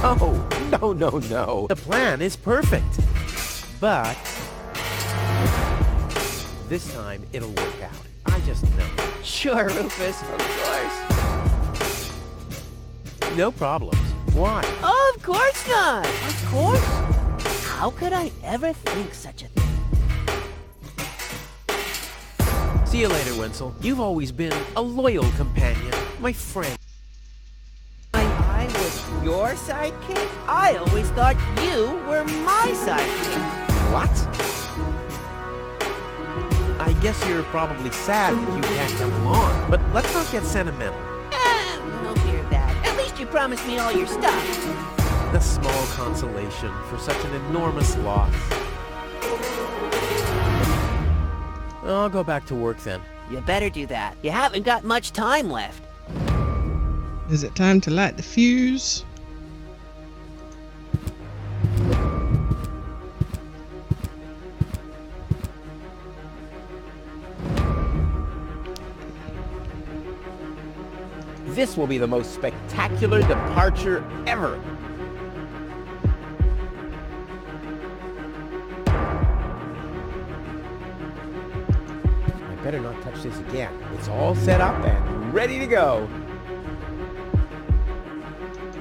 Oh, no. The plan is perfect. But this time it'll work out. I just know. Sure, Rufus, of course. No problems. Why? Of course not. Of course. How could I ever think such a thing? See you later, Wenzel. You've always been a loyal companion, my friend. I was your sidekick? I always thought you were my sidekick. What? I guess you're probably sad that you can't come along, but let's not get sentimental. No fear of that. At least you promised me all your stuff. A small consolation for such an enormous loss. I'll go back to work then. You better do that. You haven't got much time left. Is it time to light the fuse? This will be the most spectacular departure ever. I better not touch this again. It's all set up and ready to go.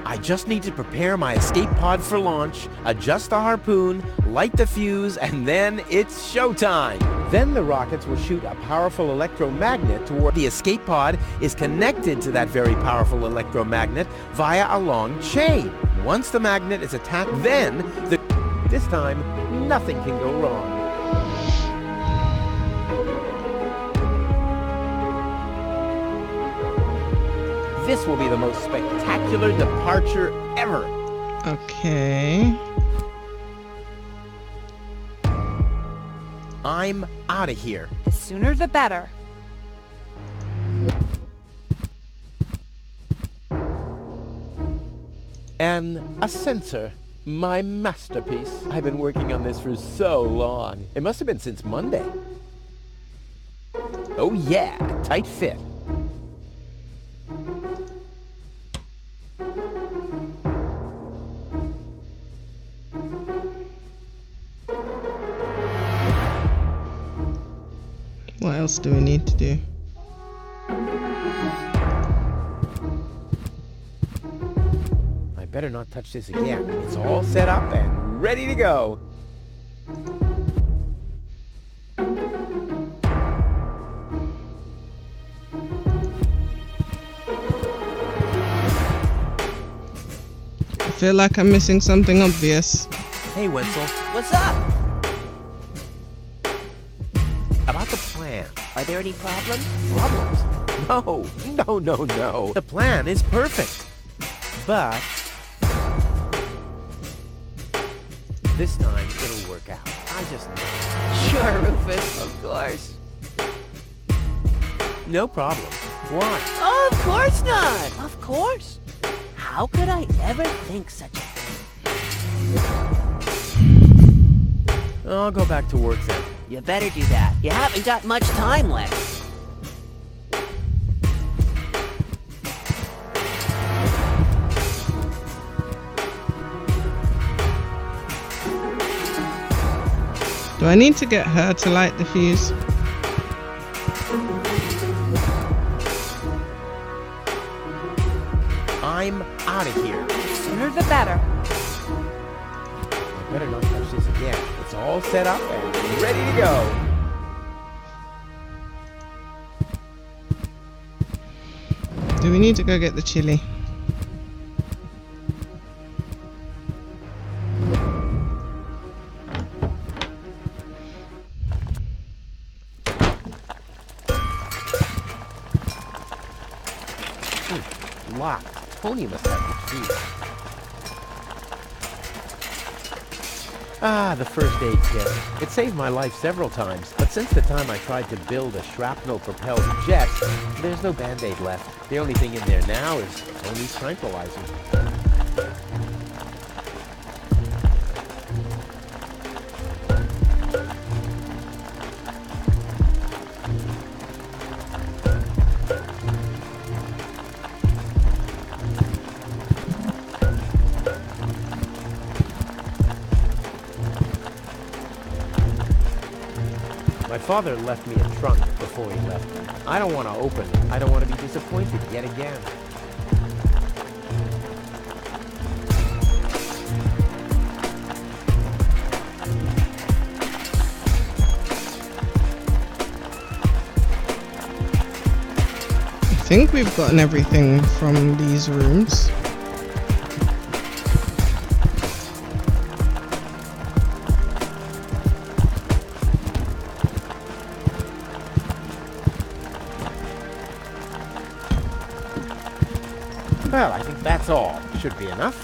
I just need to prepare my escape pod for launch, adjust the harpoon, light the fuse, and then it's showtime. Then the rockets will shoot a powerful electromagnet toward the escape pod is connected to that very powerful electromagnet via a long chain. Once the magnet is attacked, then this time nothing can go wrong. This will be the most spectacular departure ever. Okay. I'm out of here. The sooner the better. And a sensor. My masterpiece. I've been working on this for so long. It must have been since Monday. Oh yeah, tight fit. What else do we need to do? I better not touch this again. It's all set up and ready to go. I feel like I'm missing something obvious. Hey, Wenzel. What's up? About the plan. Are there any problems? Problems? No. The plan is perfect. But this time it'll work out. I just know. Sure, Rufus. Of course. No problem. Why? Of course not. Of course. How could I ever think such a thing? I'll go back to work then. You better do that. You haven't got much time left. Do I need to get her to light the fuse? I'm out of here. Sooner the better. I better not touch this again. It's all set up and ready to go. Do we need to go get the chili? Locked. Tony must have the key. Ah, the first aid kit. It saved my life several times, but since the time I tried to build a shrapnel-propelled jet, there's no Band-Aid left. The only thing in there now is Tony's tranquilizer. My father left me a trunk before he left. I don't want to open it. I don't want to be disappointed yet again. I think we've gotten everything from these rooms. Well, I think that's all. Should be enough.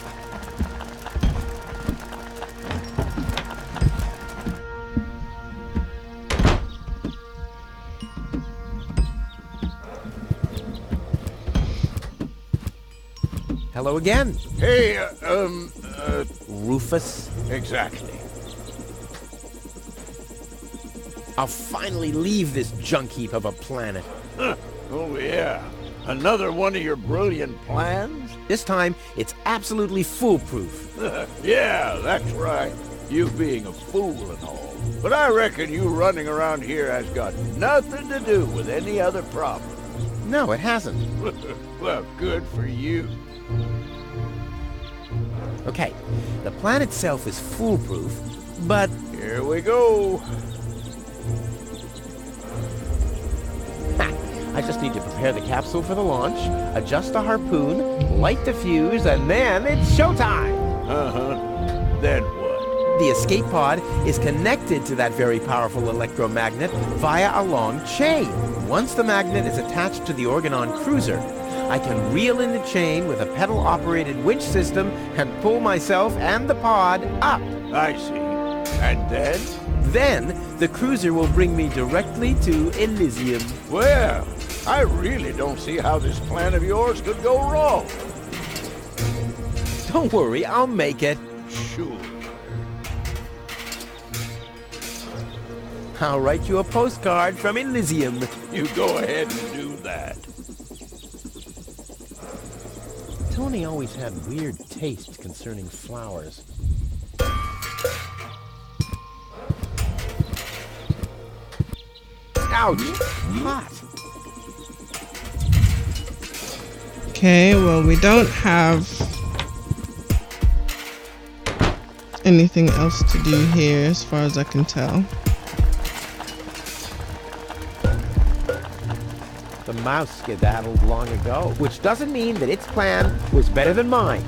Hello again. Hey, Rufus. exactly. I'll finally leave this junk heap of a planet. Oh, yeah. Another one of your brilliant plans? This time, it's absolutely foolproof. Yeah, that's right. You being a fool and all. But I reckon you running around here has got nothing to do with any other problem. No, it hasn't. Well, good for you. Okay, the plan itself is foolproof, but Here we go. I just need to prepare the capsule for the launch, adjust the harpoon, light the fuse, and then it's showtime! Uh-huh. Then what? The escape pod is connected to that very powerful electromagnet via a long chain. Once the magnet is attached to the Organon cruiser, I can reel in the chain with a pedal-operated winch system and pull myself and the pod up. I see. And then? Then, the cruiser will bring me directly to Elysium. Well, I really don't see how this plan of yours could go wrong. Don't worry, I'll make it. Sure. I'll write you a postcard from Elysium. You go ahead and do that. Tony always had weird taste concerning flowers. Ouch! Hot. Okay, well, we don't have anything else to do here as far as I can tell. The mouse skedaddled long ago, which doesn't mean that its plan was better than mine.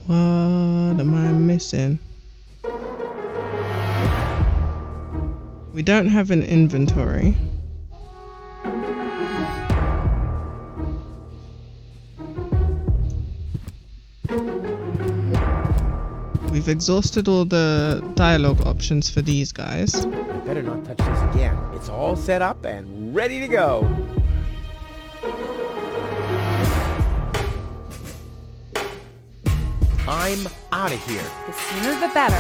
What am I missing? We don't have an inventory. We've exhausted all the dialogue options for these guys. I better not touch this again. It's all set up and ready to go. I'm out of here. The sooner the better.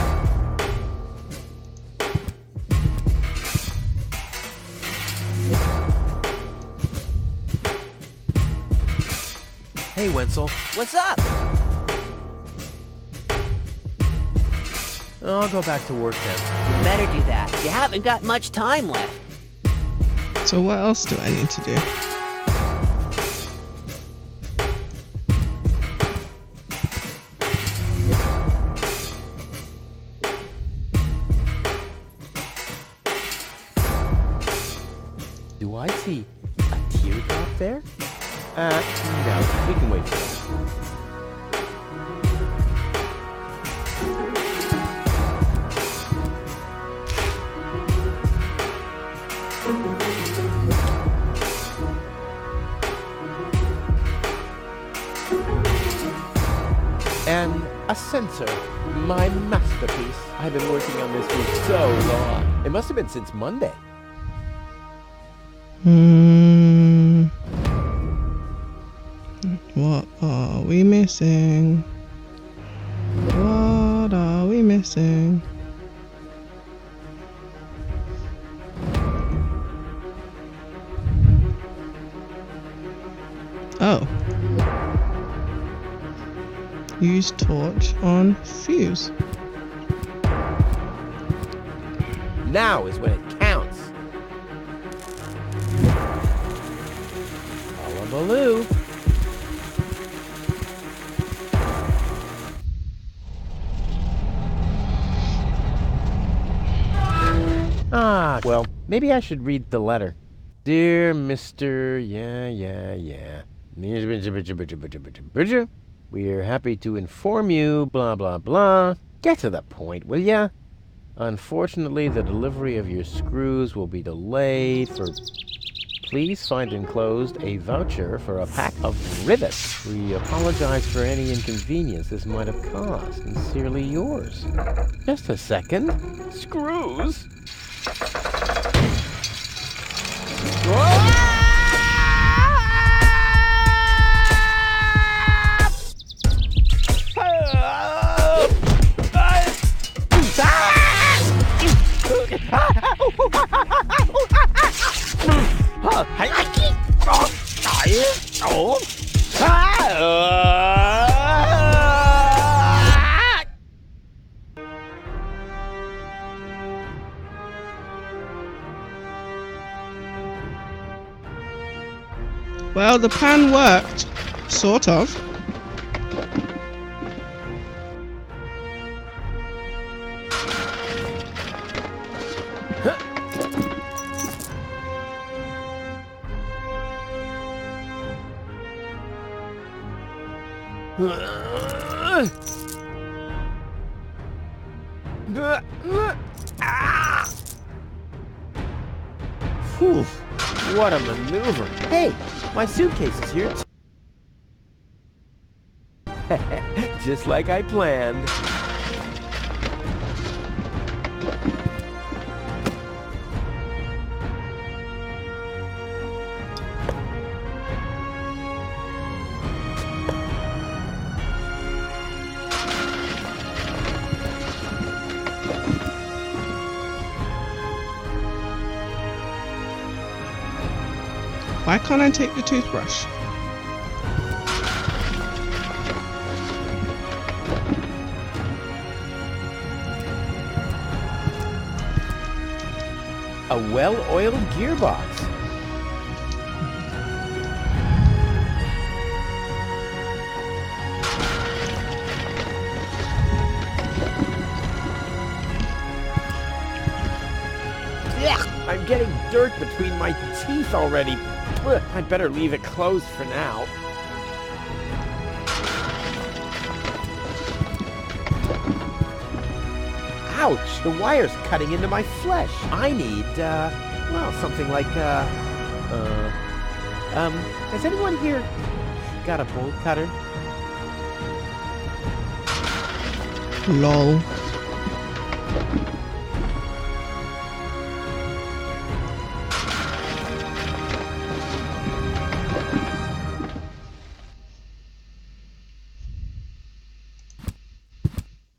Hey, Wenzel. What's up? I'll go back to work then. You better do that. You haven't got much time left. So what else do I need to do? Do I see a teardrop there? No. We can wait for it. And a sensor. My masterpiece. I've been working on this for so long. It must have been since Monday. What are we missing? What are we missing? Oh. Use torch on fuse. Now is when it counts. Hullabaloo. Well, maybe I should read the letter. Dear Mr. We're happy to inform you, blah, blah, blah. Get to the point, will ya? Unfortunately, the delivery of your screws will be delayed for... Please find enclosed a voucher for a pack of rivets. We apologize for any inconvenience this might have caused. Sincerely yours. Just a second. Screws? Well, the plan worked. Sort of. Whew, what a maneuver. Hey, my suitcase is here. Just like I planned. Why can't I take the toothbrush? A well-oiled gearbox. Ugh, I'm getting dirt between my teeth already. Ugh, I'd better leave it closed for now. Ouch! The wire's cutting into my flesh. I need, well, something like, has anyone here got a bolt cutter? Lol.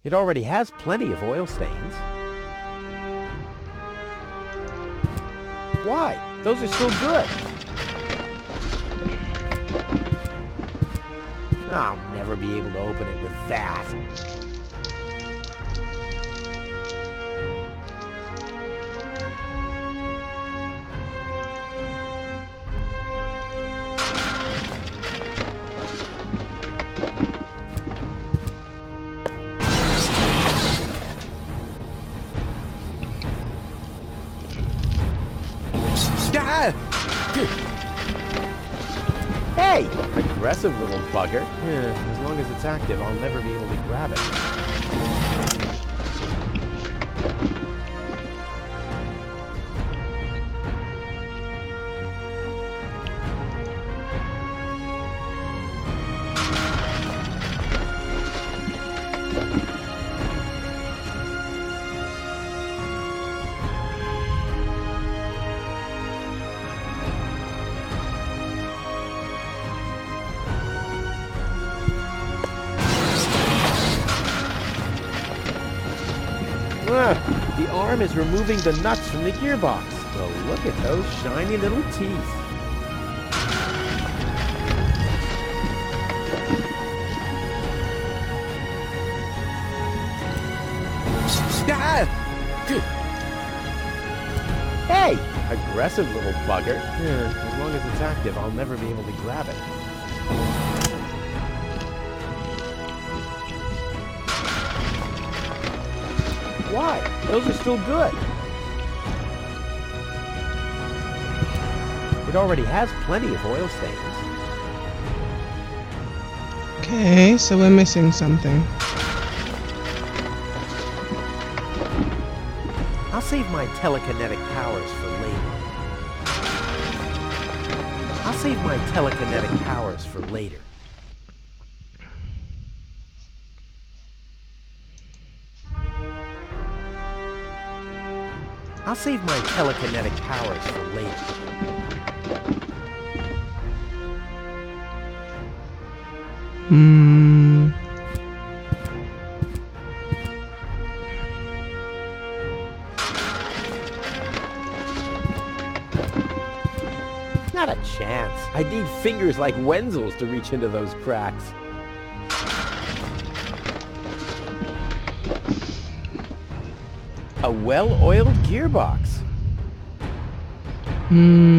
It already has plenty of oil stains. Why? Those are still good. I'll never be able to open it with that. Hey! Aggressive little bugger. Yeah, as long as it's active, I'll never be able to grab it. The arm is removing the nuts from the gearbox. Well, look at those shiny little teeth. Hey! Aggressive little bugger. Yeah, as long as it's active, I'll never be able to grab it. Why? Those are still good. It already has plenty of oil stains. Okay, so we're missing something. I'll save my telekinetic powers for later. I'll save my telekinetic powers for later. I'll save my telekinetic powers for later. Not a chance. I'd need fingers like Wenzel's to reach into those cracks. A well-oiled gearbox. The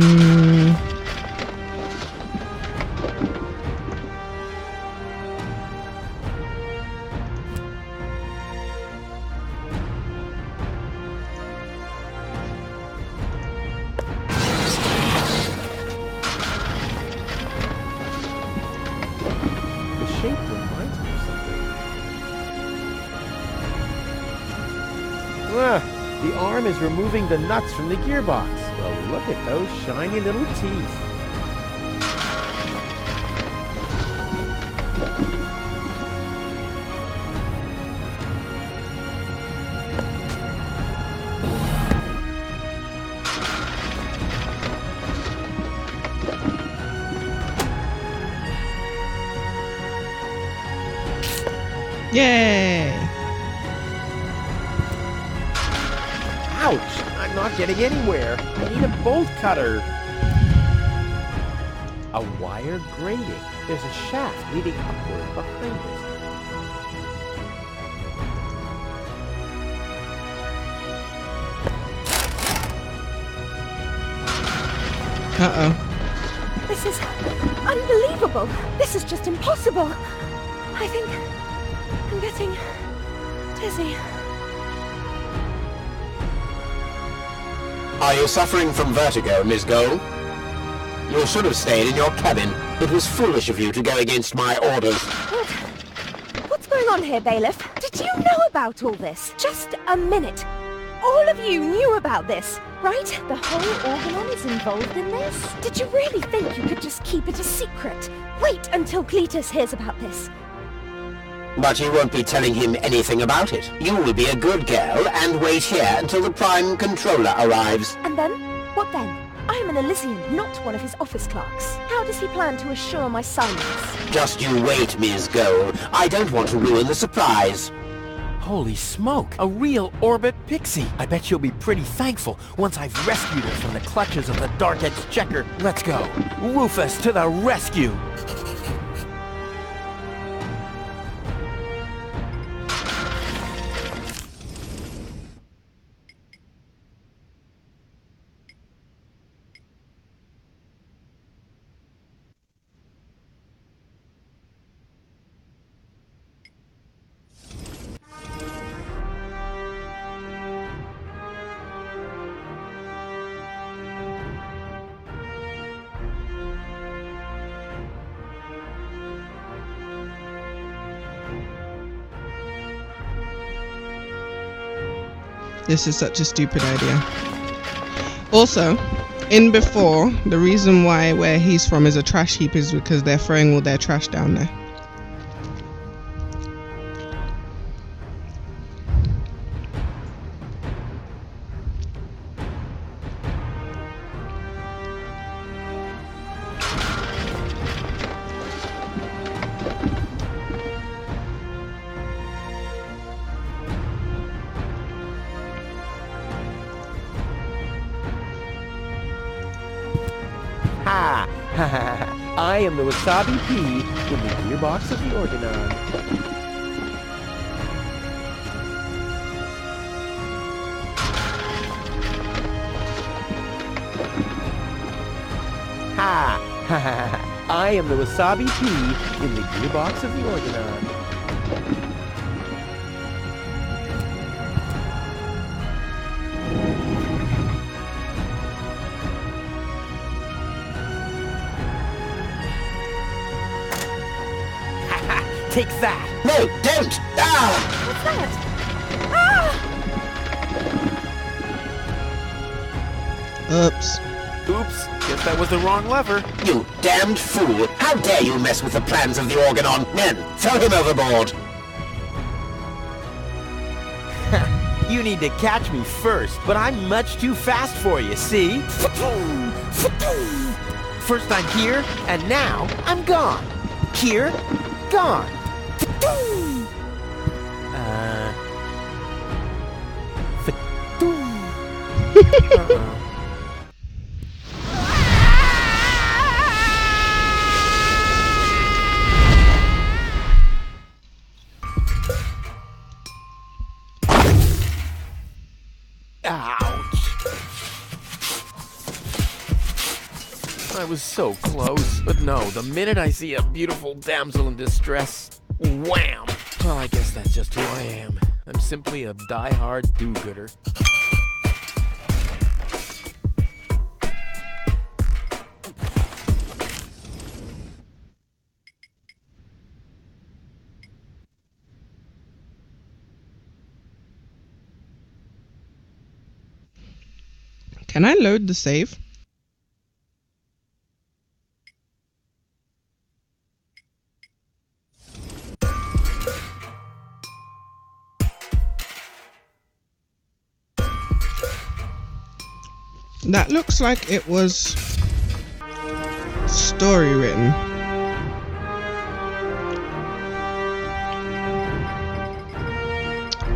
shape reminds me of something. The arm is removing the nuts from the gearbox. Well, look at those shiny little teeth. Yay! Ouch! I'm not getting anywhere. I need a bolt cutter. A wire grating. There's a shaft leading upward behind it. Uh-oh. This is unbelievable. This is just impossible. I think I'm getting dizzy. Are you suffering from vertigo, Miss Gold? You should have stayed in your cabin. It was foolish of you to go against my orders. What's going on here, Bailiff? Did you know about all this? Just a minute. All of you knew about this, right? The whole Organon is involved in this? Did you really think you could just keep it a secret? Wait until Cletus hears about this. But you won't be telling him anything about it. You will be a good girl and wait here until the Prime Controller arrives. And then? What then? I am an Elysian, not one of his office clerks. How does he plan to assure my silence? Just you wait, Ms. Gold. I don't want to ruin the surprise. Holy smoke! A real orbit pixie! I bet you'll be pretty thankful once I've rescued her from the clutches of the Dark Exchequer. Let's go! Rufus to the rescue! This is such a stupid idea. Also, in Before, the reason why where he's from is a trash heap is because they're throwing all their trash down there. Ha! I am the Wasabi Pea in the gearbox of the Organon. Ha! I am the Wasabi Pea in the gearbox of the Organon. Take that! No, don't! Ah! What's that? Ah! Oops. Oops, guess that was the wrong lever. You damned fool! How dare you mess with the plans of the Organon? Men, throw him overboard! You need to catch me first, but I'm much too fast for you, see? First I'm here, and now I'm gone. Here, gone. Ouch. I was so close, but no, the minute I see a beautiful damsel in distress, wham! Well, I guess that's just who I am. I'm simply a die-hard do-gooder. Can I load the save? That looks like it was story written.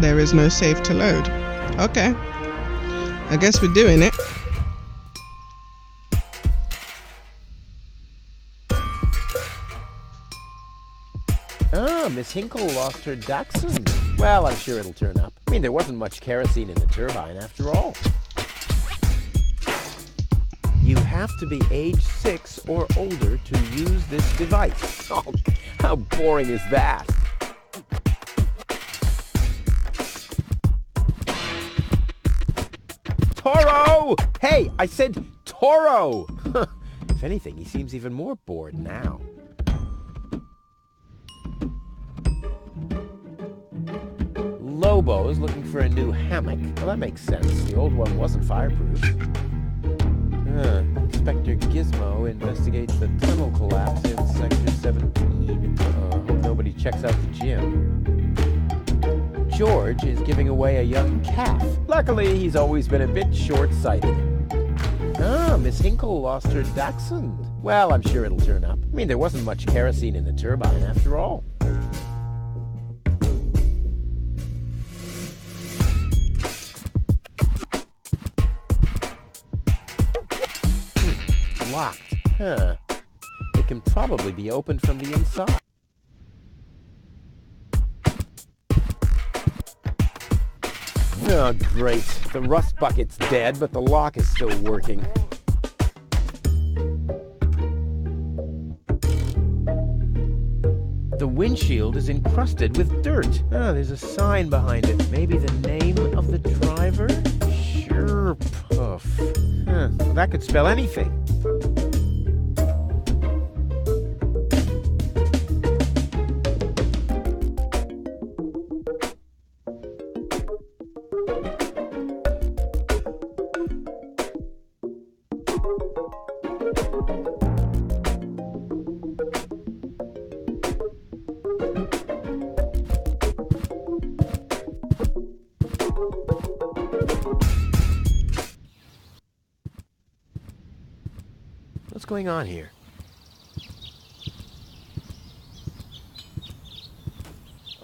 There is no save to load. Okay. I guess we're doing it. Miss Hinkle lost her dachshund. Well, I'm sure it'll turn up. I mean, there wasn't much kerosene in the turbine after all. You have to be age 6 or older to use this device. Oh, how boring is that? Toro! Hey, I said Toro! If anything, he seems even more bored now. Lobo's looking for a new hammock. Well, that makes sense. The old one wasn't fireproof. Inspector Gizmo investigates the tunnel collapse in Sector 17. Hope nobody checks out the gym. George is giving away a young calf. Luckily, he's always been a bit short-sighted. Miss Hinkle lost her dachshund. Well, I'm sure it'll turn up. I mean, there wasn't much kerosene in the turbine after all. Locked. It can probably be opened from the inside. Oh, great. The rust bucket's dead, but the lock is still working. The windshield is encrusted with dirt. There's a sign behind it. Maybe the name of the driver? Sure, Puff. Well, that could spell anything. What's going on here?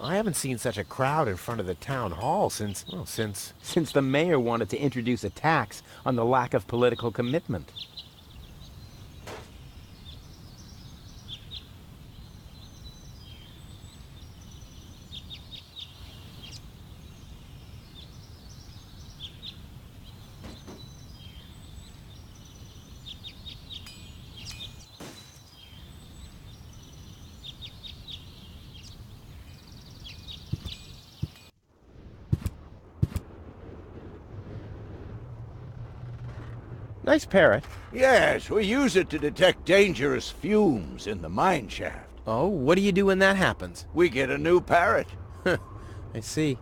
I haven't seen such a crowd in front of the town hall since the mayor wanted to introduce a tax on the lack of political commitment. Nice parrot. Yes, we use it to detect dangerous fumes in the mine shaft. Oh, what do you do when that happens? We get a new parrot. I see.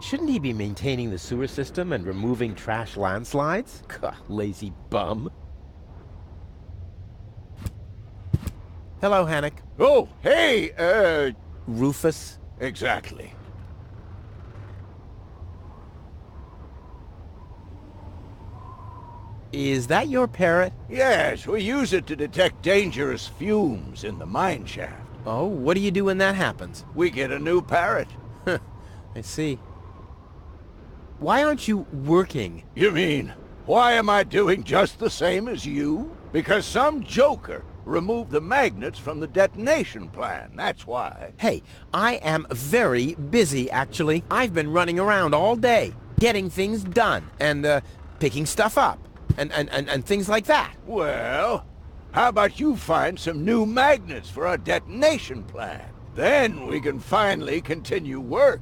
Shouldn't he be maintaining the sewer system and removing trash landslides? Lazy bum. Hello, Hannock. Oh, hey, Rufus? Exactly. Is that your parrot? Yes, we use it to detect dangerous fumes in the mine shaft. Oh, what do you do when that happens? We get a new parrot. I see. Why aren't you working? You mean, why am I doing just the same as you? Because some joker removed the magnets from the detonation plan, that's why. Hey, I am very busy, actually. I've been running around all day, getting things done, and, picking stuff up. And things like that. Well, how about you find some new magnets for our detonation plan? Then we can finally continue work.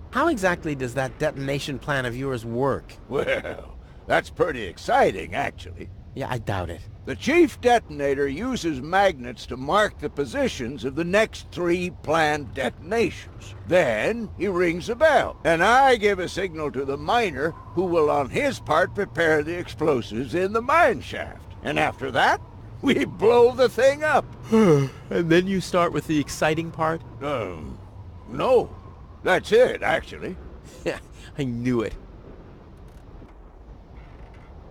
How exactly does that detonation plan of yours work? Well, that's pretty exciting, actually. Yeah, I doubt it. The chief detonator uses magnets to mark the positions of the next 3 planned detonations. Then he rings a bell, and I give a signal to the miner who will on his part prepare the explosives in the mine shaft. And after that, we blow the thing up. And then you start with the exciting part? No. That's it, actually. Yeah, I knew it.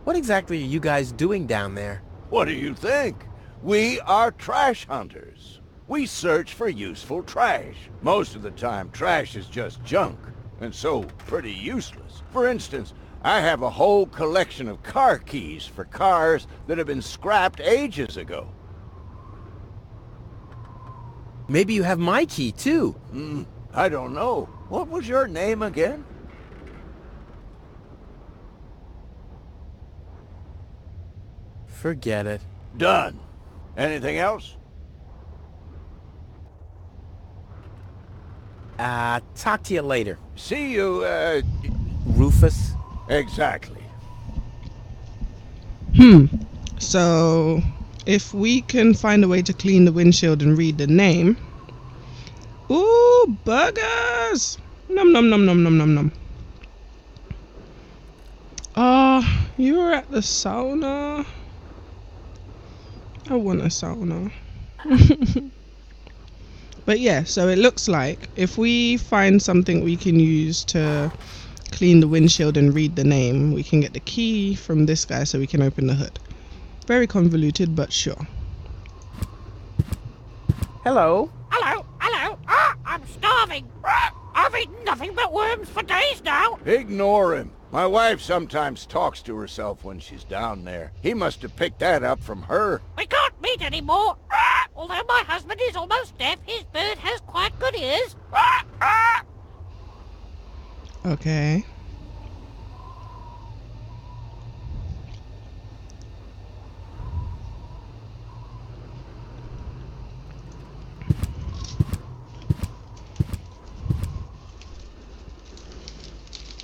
What exactly are you guys doing down there? What do you think? We are trash hunters. We search for useful trash. Most of the time, trash is just junk, and so pretty useless. For instance, I have a whole collection of car keys for cars that have been scrapped ages ago. Maybe you have my key, too. I don't know. What was your name again? Forget it. Done. Anything else? Talk to you later. See you, Rufus? Exactly. So, if we can find a way to clean the windshield and read the name... Ooh, burgers! Nom nom nom nom nom nom nom. You were at the sauna. I want a sauna. But yeah, so it looks like if we find something we can use to clean the windshield and read the name, we can get the key from this guy so we can open the hood. Very convoluted, but sure. Hello? Hello, hello. I'm starving. I've eaten nothing but worms for days now. Ignore him. My wife sometimes talks to herself when she's down there. He must have picked that up from her. We can't meet anymore. Although my husband is almost deaf, his bird has quite good ears. Okay.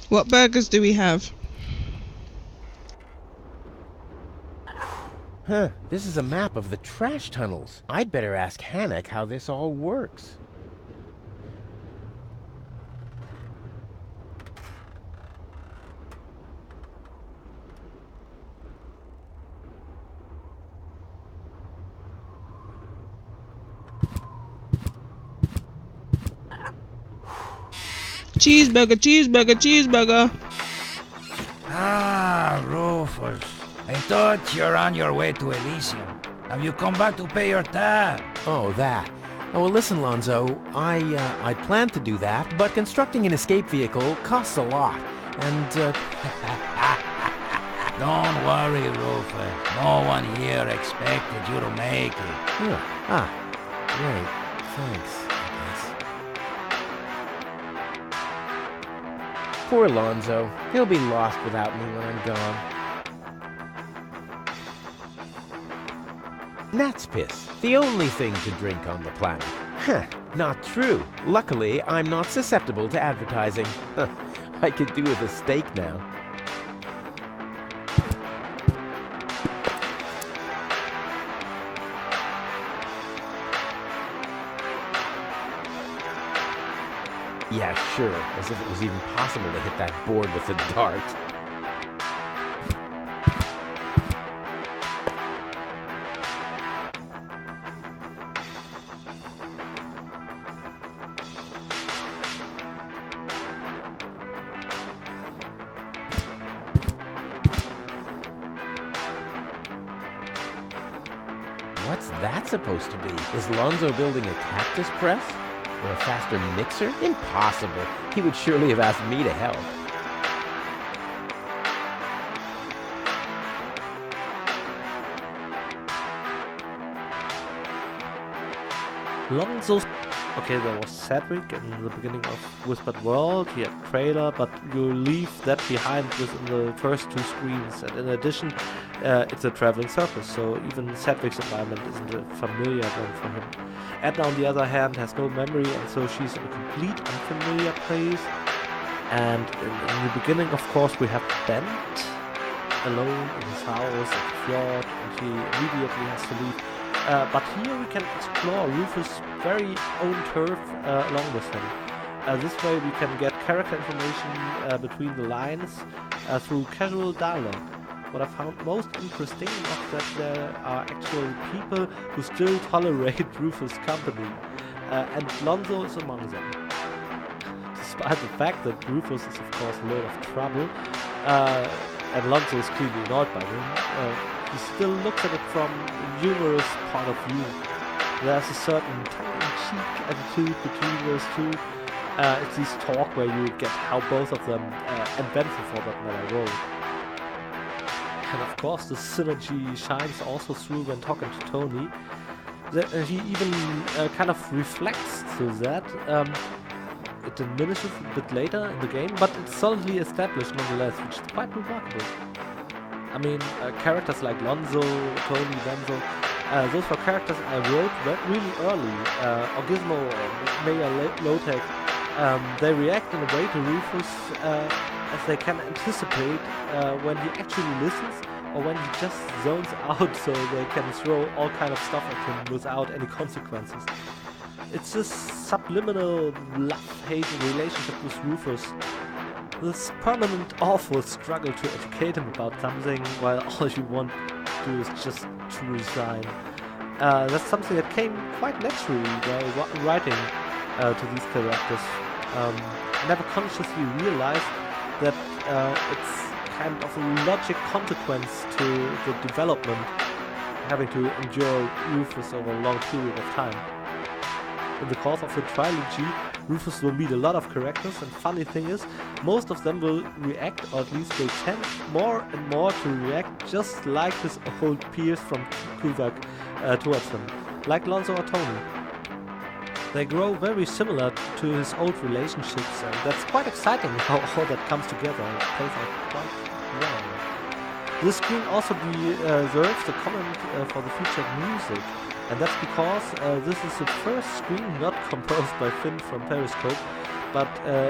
What burgers do we have? This is a map of the trash tunnels. I'd better ask Hannock how this all works. Cheeseburger, cheeseburger, cheeseburger. Ah, Rufus. I thought you're on your way to Elysium. Have you come back to pay your tab? Oh, that. Oh, well, listen, Lonzo. I planned to do that, but constructing an escape vehicle costs a lot. And, Don't worry, Rufus. No one here expected you to make it. Great. Thanks, I guess. Poor Lonzo. He'll be lost without me when I'm gone. Gnat's piss, the only thing to drink on the planet. Not true. Luckily, I'm not susceptible to advertising. I could do with a steak now. Yeah, sure, as if it was even possible to hit that board with a dart. What's that supposed to be? Is Lonzo building a cactus press? Or a faster mixer? Impossible. He would surely have asked me to help. Lonzo's... Okay, there was Cedric in the beginning of Whispered World, he had Trailer, but you leave that behind within the first two screens, and in addition, it's a traveling circus, so even Cedric's environment isn't a familiar one for him. Edna, on the other hand, has no memory, and so she's in a complete unfamiliar place. And in the beginning, of course, we have Bent alone in his house at the fjord, and he immediately has to leave. But here we can explore Rufus' very own turf along with him. This way we can get character information between the lines through casual dialogue. What I found most interesting was that there are actually people who still tolerate Rufus' company, and Lonzo is among them. Despite the fact that Rufus is of course a lot of trouble, and Lonzo is clearly annoyed by him, he still looks at it from a humorous point of view. There's a certain tongue-in-cheek attitude between those two, It's this talk where you get how both of them, and Benson for that matter, roll. And of course, the synergy shines also through when talking to Tony. He even kind of reflects to that. It diminishes a bit later in the game, but it's solidly established nonetheless, which is quite remarkable. I mean, characters like Lonzo, Tony, Benzo, those were characters I wrote really early. Or Gizmo, or Mayor Lotek, they react in a way to Rufus as they can anticipate when he actually listens or when he just zones out, so they can throw all kind of stuff at him without any consequences. It's this subliminal love-hate relationship with Rufus. This permanent awful struggle to educate him about something while all you want to do is just to resign. That's something that came quite naturally while writing to these characters. I never consciously realized that it's kind of a logic consequence to the development, having to endure Rufus over a long period of time. In the course of the trilogy, Rufus will meet a lot of characters, and funny thing is, most of them will react, or at least will tend more and more to react just like his old peers from Kuvak towards him, like Lonzo or Tony. They grow very similar to his old relationships, and that's quite exciting how all that comes together and plays out quite well. This screen also deserves a comment for the featured music. And that's because this is the first screen not composed by Finn from Periscope, but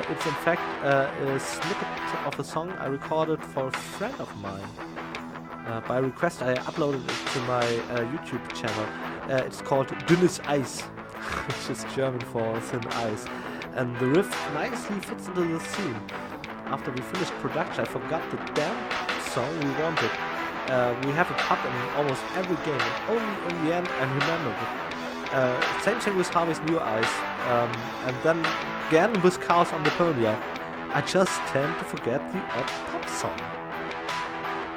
it's in fact a snippet of a song I recorded for a friend of mine. By request I uploaded it to my YouTube channel. It's called Dünnes Eis, which is German for thin ice. And the riff nicely fits into the scene. After we finished production, I forgot the damn song we wanted. We have a pub in almost every game, and only in the end I remembered it. Same thing with Harvey's New Eyes, and then again with Chaos on Deponia. I just tend to forget the odd pub song.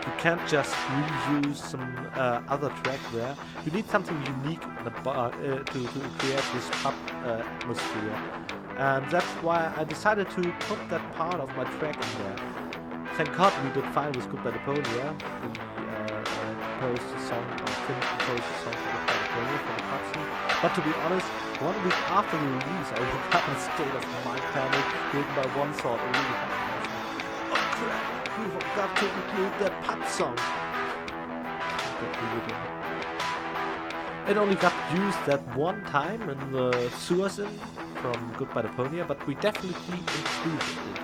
You can't just reuse some other track there. You need something unique in the to create this pub atmosphere. And that's why I decided to put that part of my track in there. Thank God we did fine with Goodbye Deponia. We composed a song, or Finn composed a song for Goodbye Deponia for the pub scene. But to be honest, 1 week after the release, I woke up in a state of mind panic, driven by one thought, I really had to oh crap, we forgot to include that pub song. But we didn't. It only got used that one time in the sewer scene from Goodbye Deponia, but we definitely included it.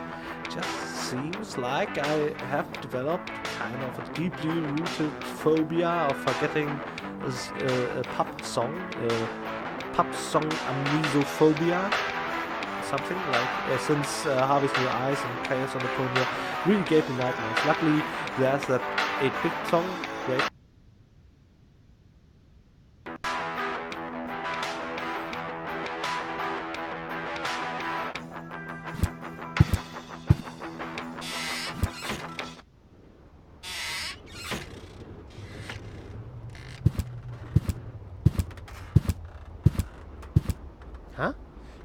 Just seems like I have developed kind of a deeply rooted phobia of forgetting a pub song amnesophobia, something like since Harvey's New Eyes and Chaos on Deponia really gave me nightmares. Luckily, there's that 8-bit song. Great. Huh?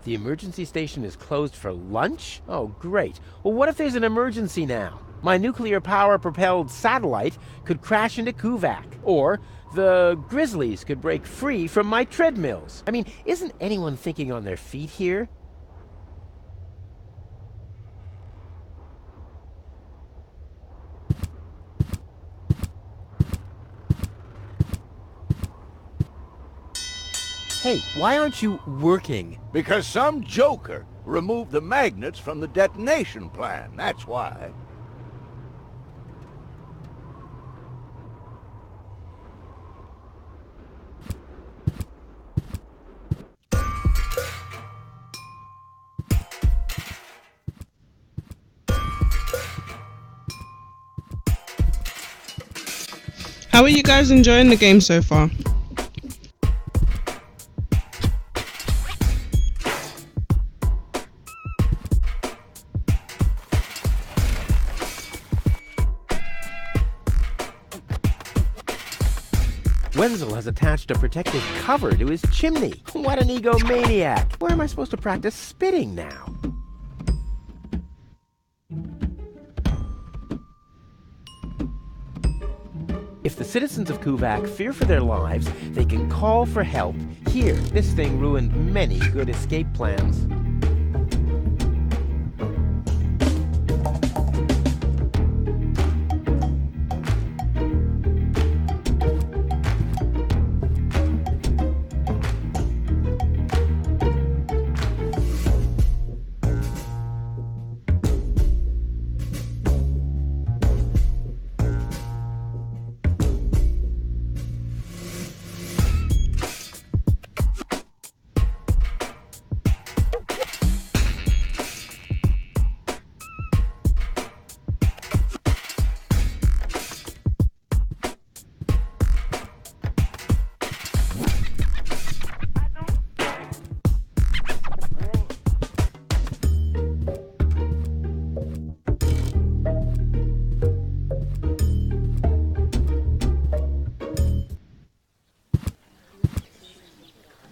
The emergency station is closed for lunch? Oh, great. Well, what if there's an emergency now? My nuclear power-propelled satellite could crash into Kuvak. Or the Grizzlies could break free from my treadmills. I mean, isn't anyone thinking on their feet here? Hey, why aren't you working? Because some joker removed the magnets from the detonation plan, that's why. How are you guys enjoying the game so far? Wenzel has attached a protective cover to his chimney. What an egomaniac! Where am I supposed to practice spitting now? If the citizens of Kuvak fear for their lives, they can call for help here. This thing ruined many good escape plans.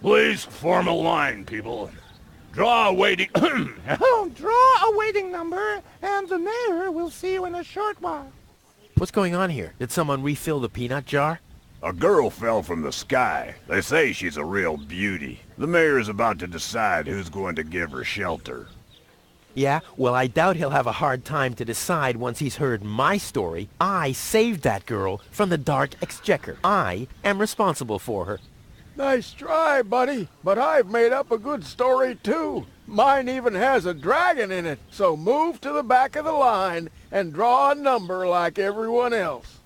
Please form a line, people. Draw a waiting... Draw a waiting number, and the mayor will see you in a short while. What's going on here? Did someone refill the peanut jar? A girl fell from the sky. They say she's a real beauty. The mayor's about to decide who's going to give her shelter. Yeah? Well, I doubt he'll have a hard time to decide once he's heard my story. I saved that girl from the Dark Exchequer. I am responsible for her. Nice try, buddy. But I've made up a good story, too. Mine even has a dragon in it. So move to the back of the line and draw a number like everyone else.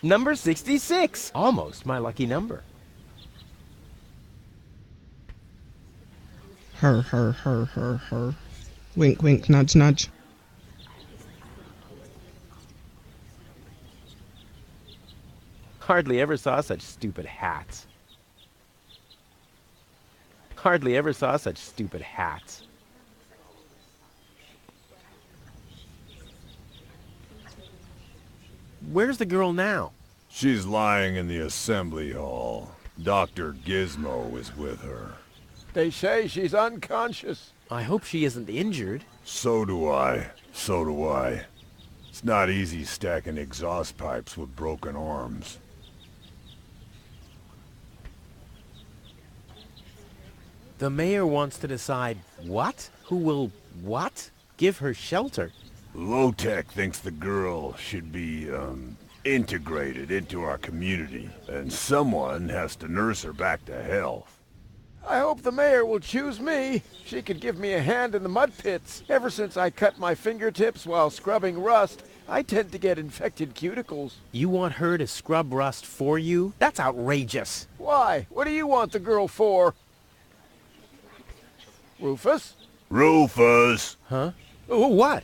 Number 66. Almost my lucky number. Her. Wink, wink, nudge, nudge. Hardly ever saw such stupid hats. Hardly ever saw such stupid hats. Where's the girl now? She's lying in the assembly hall. Dr. Gizmo is with her. They say she's unconscious. I hope she isn't injured. So do I. So do I. It's not easy stacking exhaust pipes with broken arms. The mayor wants to decide what? Who will what? Give her shelter. Low-Tech thinks the girl should be, integrated into our community, and someone has to nurse her back to health. I hope the mayor will choose me. She could give me a hand in the mud pits. Ever since I cut my fingertips while scrubbing rust, I tend to get infected cuticles. You want her to scrub rust for you? That's outrageous. Why? What do you want the girl for? Rufus? Rufus! Huh? Oh, what?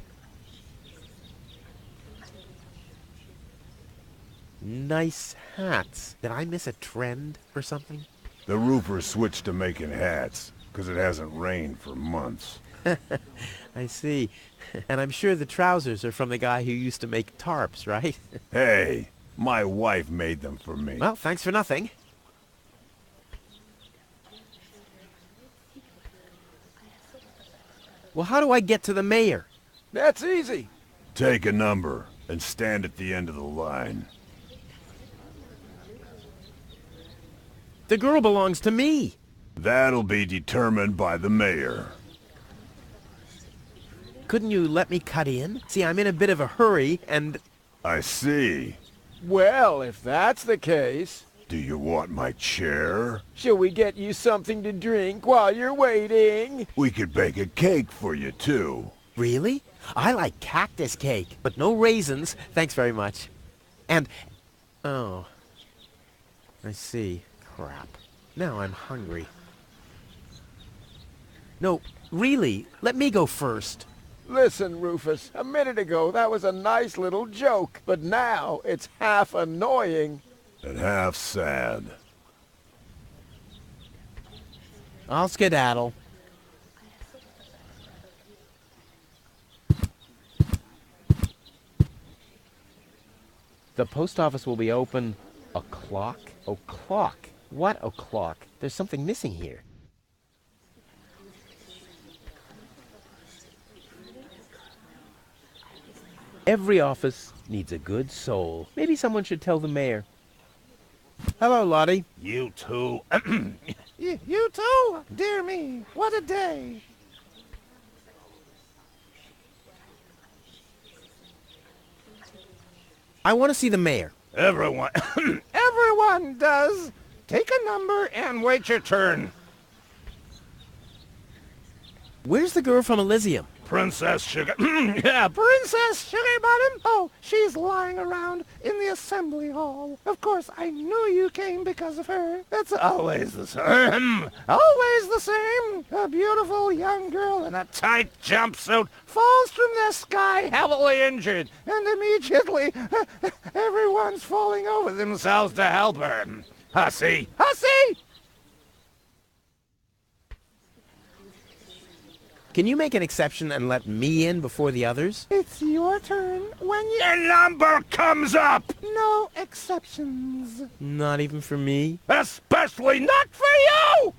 Nice hats. Did I miss a trend or something? The roofer switched to making hats, because it hasn't rained for months. I see. And I'm sure the trousers are from the guy who used to make tarps, right? Hey, my wife made them for me. Well, thanks for nothing. Well, how do I get to the mayor? That's easy. Take a number and stand at the end of the line. The girl belongs to me. That'll be determined by the mayor. Couldn't you let me cut in? See, I'm in a bit of a hurry, and... I see. Well, if that's the case... Do you want my chair? Shall we get you something to drink while you're waiting? We could bake a cake for you, too. Really? I like cactus cake, but no raisins. Thanks very much. And... Oh. I see. Crap. Now I'm hungry. No, really, let me go first. Listen, Rufus, a minute ago that was a nice little joke, but now it's half annoying. And half sad. I'll skedaddle. The post office will be open o'clock? O'clock. What o'clock? There's something missing here. Every office needs a good soul. Maybe someone should tell the mayor. Hello, Lottie. You too. You too? Dear me, what a day. I want to see the mayor. Everyone. Everyone does. Take a number and wait your turn. Where's the girl from Elysium? Princess Sugar. Yeah, Princess Sugar Bottom. Oh, she's lying around in the assembly hall. Of course, I knew you came because of her. That's always the same. Always the same. A beautiful young girl in a tight jumpsuit falls from the sky heavily injured, and immediately everyone's falling over themselves to help her. Hussy! Hussy! Can you make an exception and let me in before the others? It's your turn when you... Your number comes up! No exceptions. Not even for me? Especially not for you!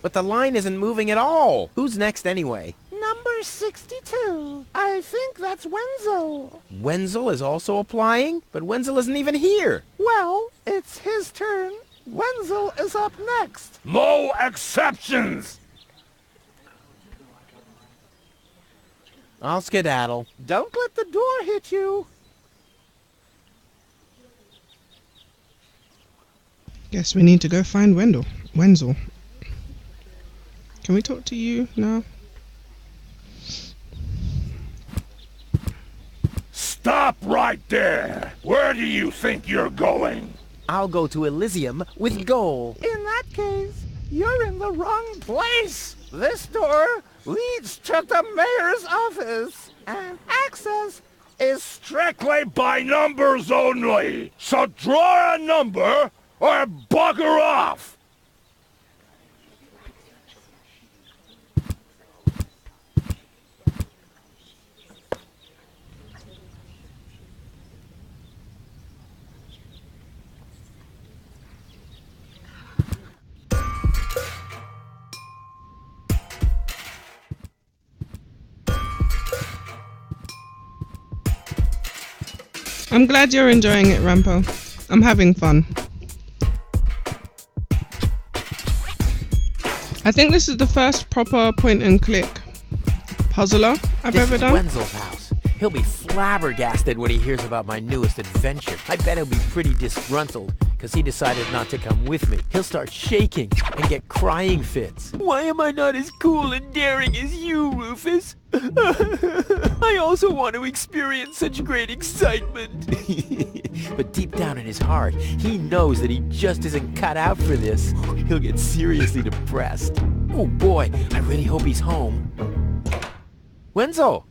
But the line isn't moving at all. Who's next anyway? Number 62. I think that's Wenzel. Wenzel is also applying? But Wenzel isn't even here. Well, it's his turn. Wenzel is up next. No exceptions! I'll skedaddle. Don't let the door hit you. Guess we need to go find Wenzel. Can we talk to you now? Stop right there! Where do you think you're going? I'll go to Elysium with Goal. In that case, you're in the wrong place. This door leads to the mayor's office, and access is Strictly by numbers only! So draw a number or bugger off! I'm glad you're enjoying it, Rampo. I'm having fun. I think this is the first proper point-and-click puzzler I've ever done. This is Wenzel's house. He'll be flabbergasted when he hears about my newest adventure. I bet he'll be pretty disgruntled because he decided not to come with me. He'll start shaking and get crying fits. Why am I not as cool and daring as you, Rufus? I also want to experience such great excitement. But deep down in his heart, he knows that he just isn't cut out for this. He'll get seriously depressed. Oh boy, I really hope he's home. Wenzel!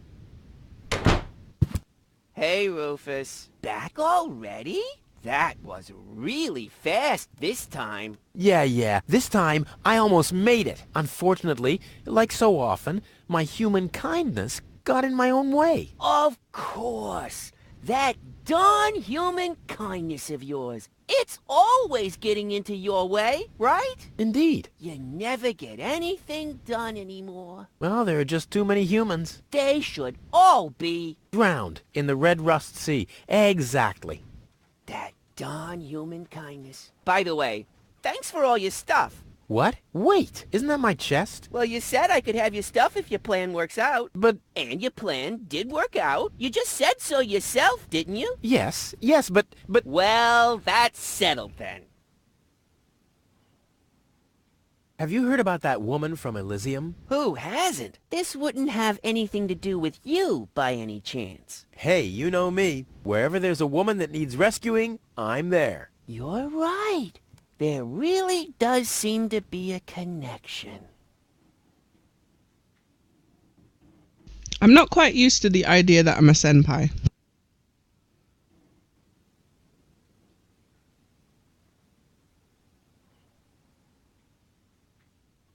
Hey, Rufus. Back already? That was really fast this time. Yeah. This time, I almost made it. Unfortunately, like so often, my human kindness got in my own way. Of course. That darn human kindness of yours. It's always getting into your way, right? Indeed. You never get anything done anymore. Well, there are just too many humans. They should all be... drowned in the Red Rust Sea. Exactly. That darn human kindness. By the way, thanks for all your stuff. What? Wait, isn't that my chest? Well, you said I could have your stuff if your plan works out. But... And your plan did work out. You just said so yourself, didn't you? Yes, but... Well, that's settled then. Have you heard about that woman from Elysium? Who hasn't? This wouldn't have anything to do with you, by any chance. Hey, you know me. Wherever there's a woman that needs rescuing, I'm there. You're right. There really does seem to be a connection. I'm not quite used to the idea that I'm a senpai.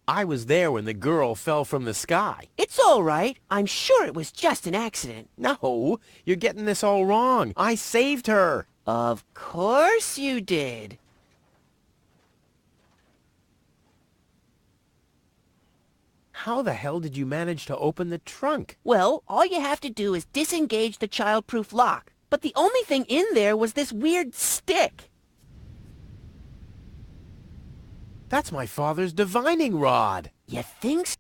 I was there when the girl fell from the sky. It's all right. I'm sure it was just an accident. No, you're getting this all wrong. I saved her. Of course you did. How the hell did you manage to open the trunk? Well, all you have to do is disengage the child-proof lock. But the only thing in there was this weird stick. That's my father's divining rod. You think so?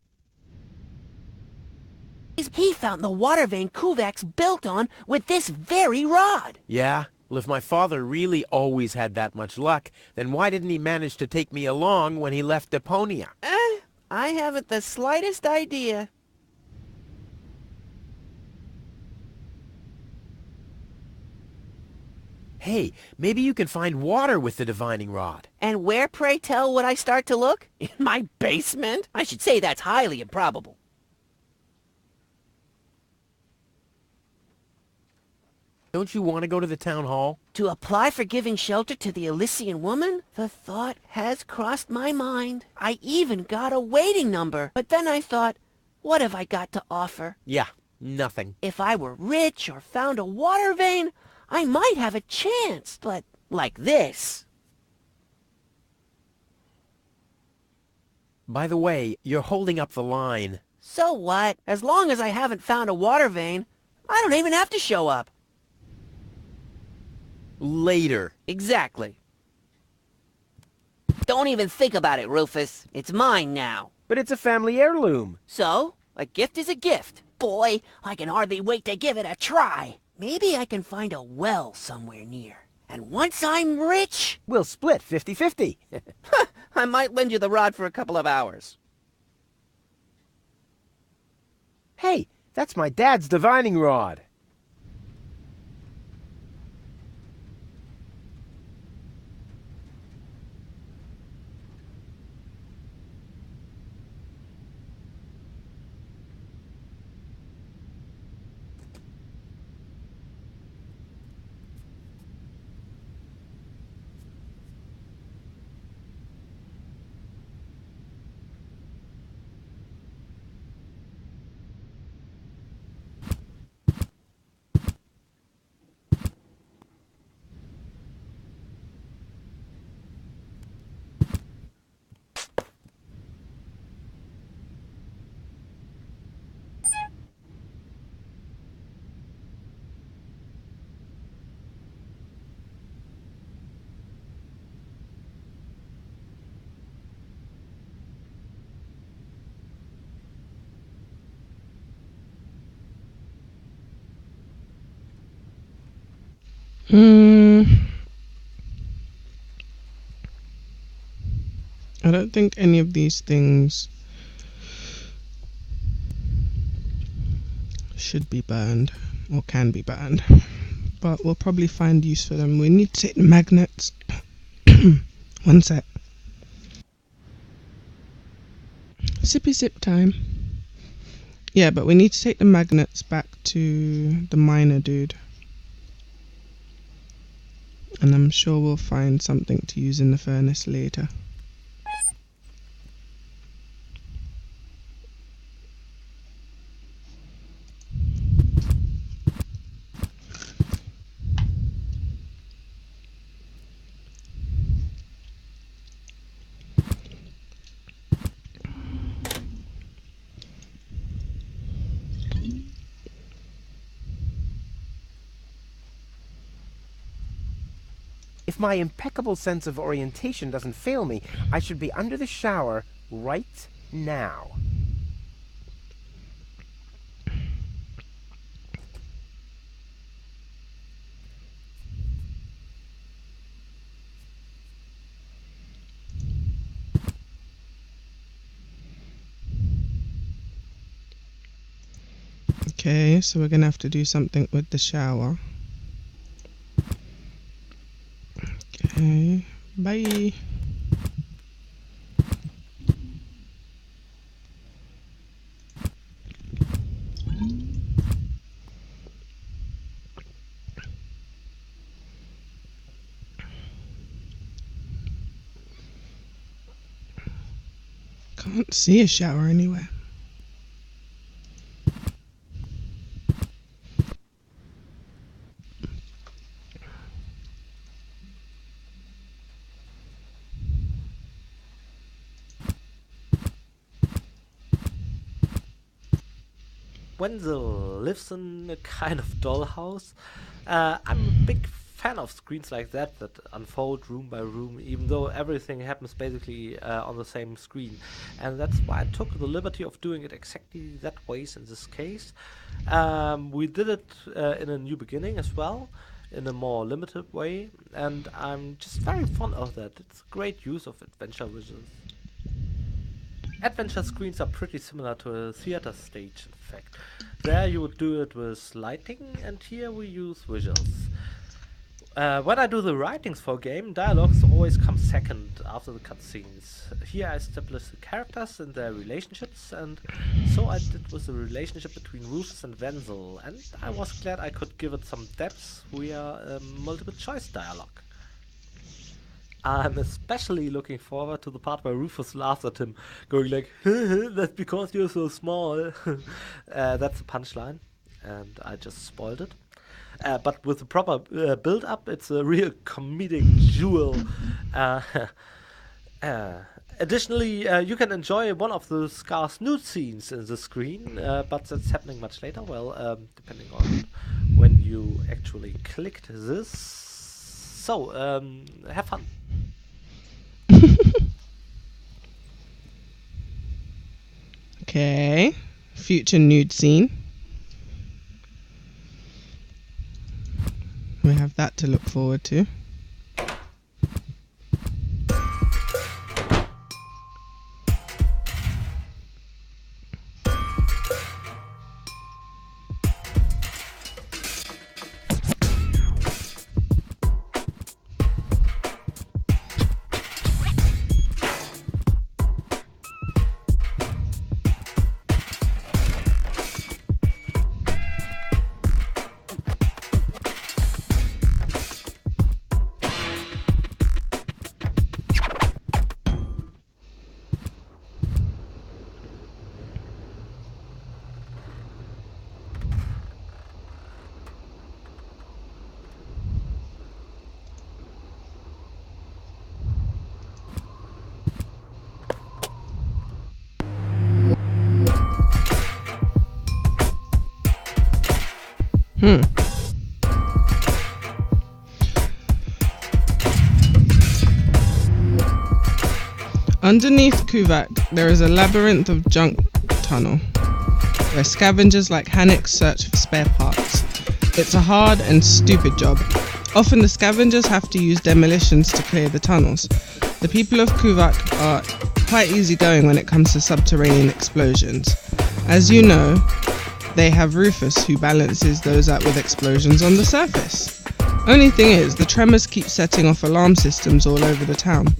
He found the water vein Kuvak's built on with this very rod. Yeah? Well, if my father really always had that much luck, then why didn't he manage to take me along when he left Deponia? I haven't the slightest idea. Hey, maybe you can find water with the divining rod. And where, pray tell, would I start to look? In my basement? I should say that's highly improbable. Don't you want to go to the town hall? To apply for giving shelter to the Elysian woman? The thought has crossed my mind. I even got a waiting number. But then I thought, what have I got to offer? Yeah, nothing. If I were rich or found a water vein, I might have a chance. But like this. By the way, you're holding up the line. So what? As long as I haven't found a water vein, I don't even have to show up. Later. Exactly. Don't even think about it, Rufus. It's mine now. But it's a family heirloom. So, a gift is a gift. Boy, I can hardly wait to give it a try. Maybe I can find a well somewhere near. And once I'm rich... We'll split 50-50. I might lend you the rod for a couple of hours. Hey, that's my dad's divining rod. I don't think any of these things should be burned or can be burned, but we'll probably find use for them. We need to take the magnets. One sec. Sippy sip time. Yeah, but we need to take the magnets back to the miner dude. And I'm sure we'll find something to use in the furnace later. If my impeccable sense of orientation doesn't fail me, I should be under the shower right now. Okay, so we're gonna have to do something with the shower. Okay, bye. Can't see a shower anywhere. Wenzel lives in a kind of dollhouse. I'm a big fan of screens like that unfold room by room, even though everything happens basically on the same screen. And that's why I took the liberty of doing it exactly that way in this case. We did it in a new beginning as well, in a more limited way, and I'm just very fond of that. It's a great use of adventure visuals. Adventure screens are pretty similar to a theater stage, in fact. There you would do it with lighting, and here we use visuals. When I do the writings for a game, dialogues always come second after the cutscenes. Here I establish the characters and their relationships, and so I did with the relationship between Rufus and Wenzel, and I was glad I could give it some depth via multiple choice dialogue. I'm especially looking forward to the part where Rufus laughs at him, going like, "That's because you're so small." That's the punchline, and I just spoiled it. But with the proper build-up, it's a real comedic jewel. Additionally, you can enjoy one of the scarce nude scenes in the screen, but that's happening much later, well, depending on when you actually clicked this. So, have fun. Okay, future nude scene. We have that to look forward to. Underneath Kuvak, there is a labyrinth of junk tunnel, where scavengers like Hannik search for spare parts. It's a hard and stupid job. Often the scavengers have to use demolitions to clear the tunnels. The people of Kuvak are quite easygoing when it comes to subterranean explosions. As you know, they have Rufus, who balances those out with explosions on the surface. Only thing is, the tremors keep setting off alarm systems all over the town.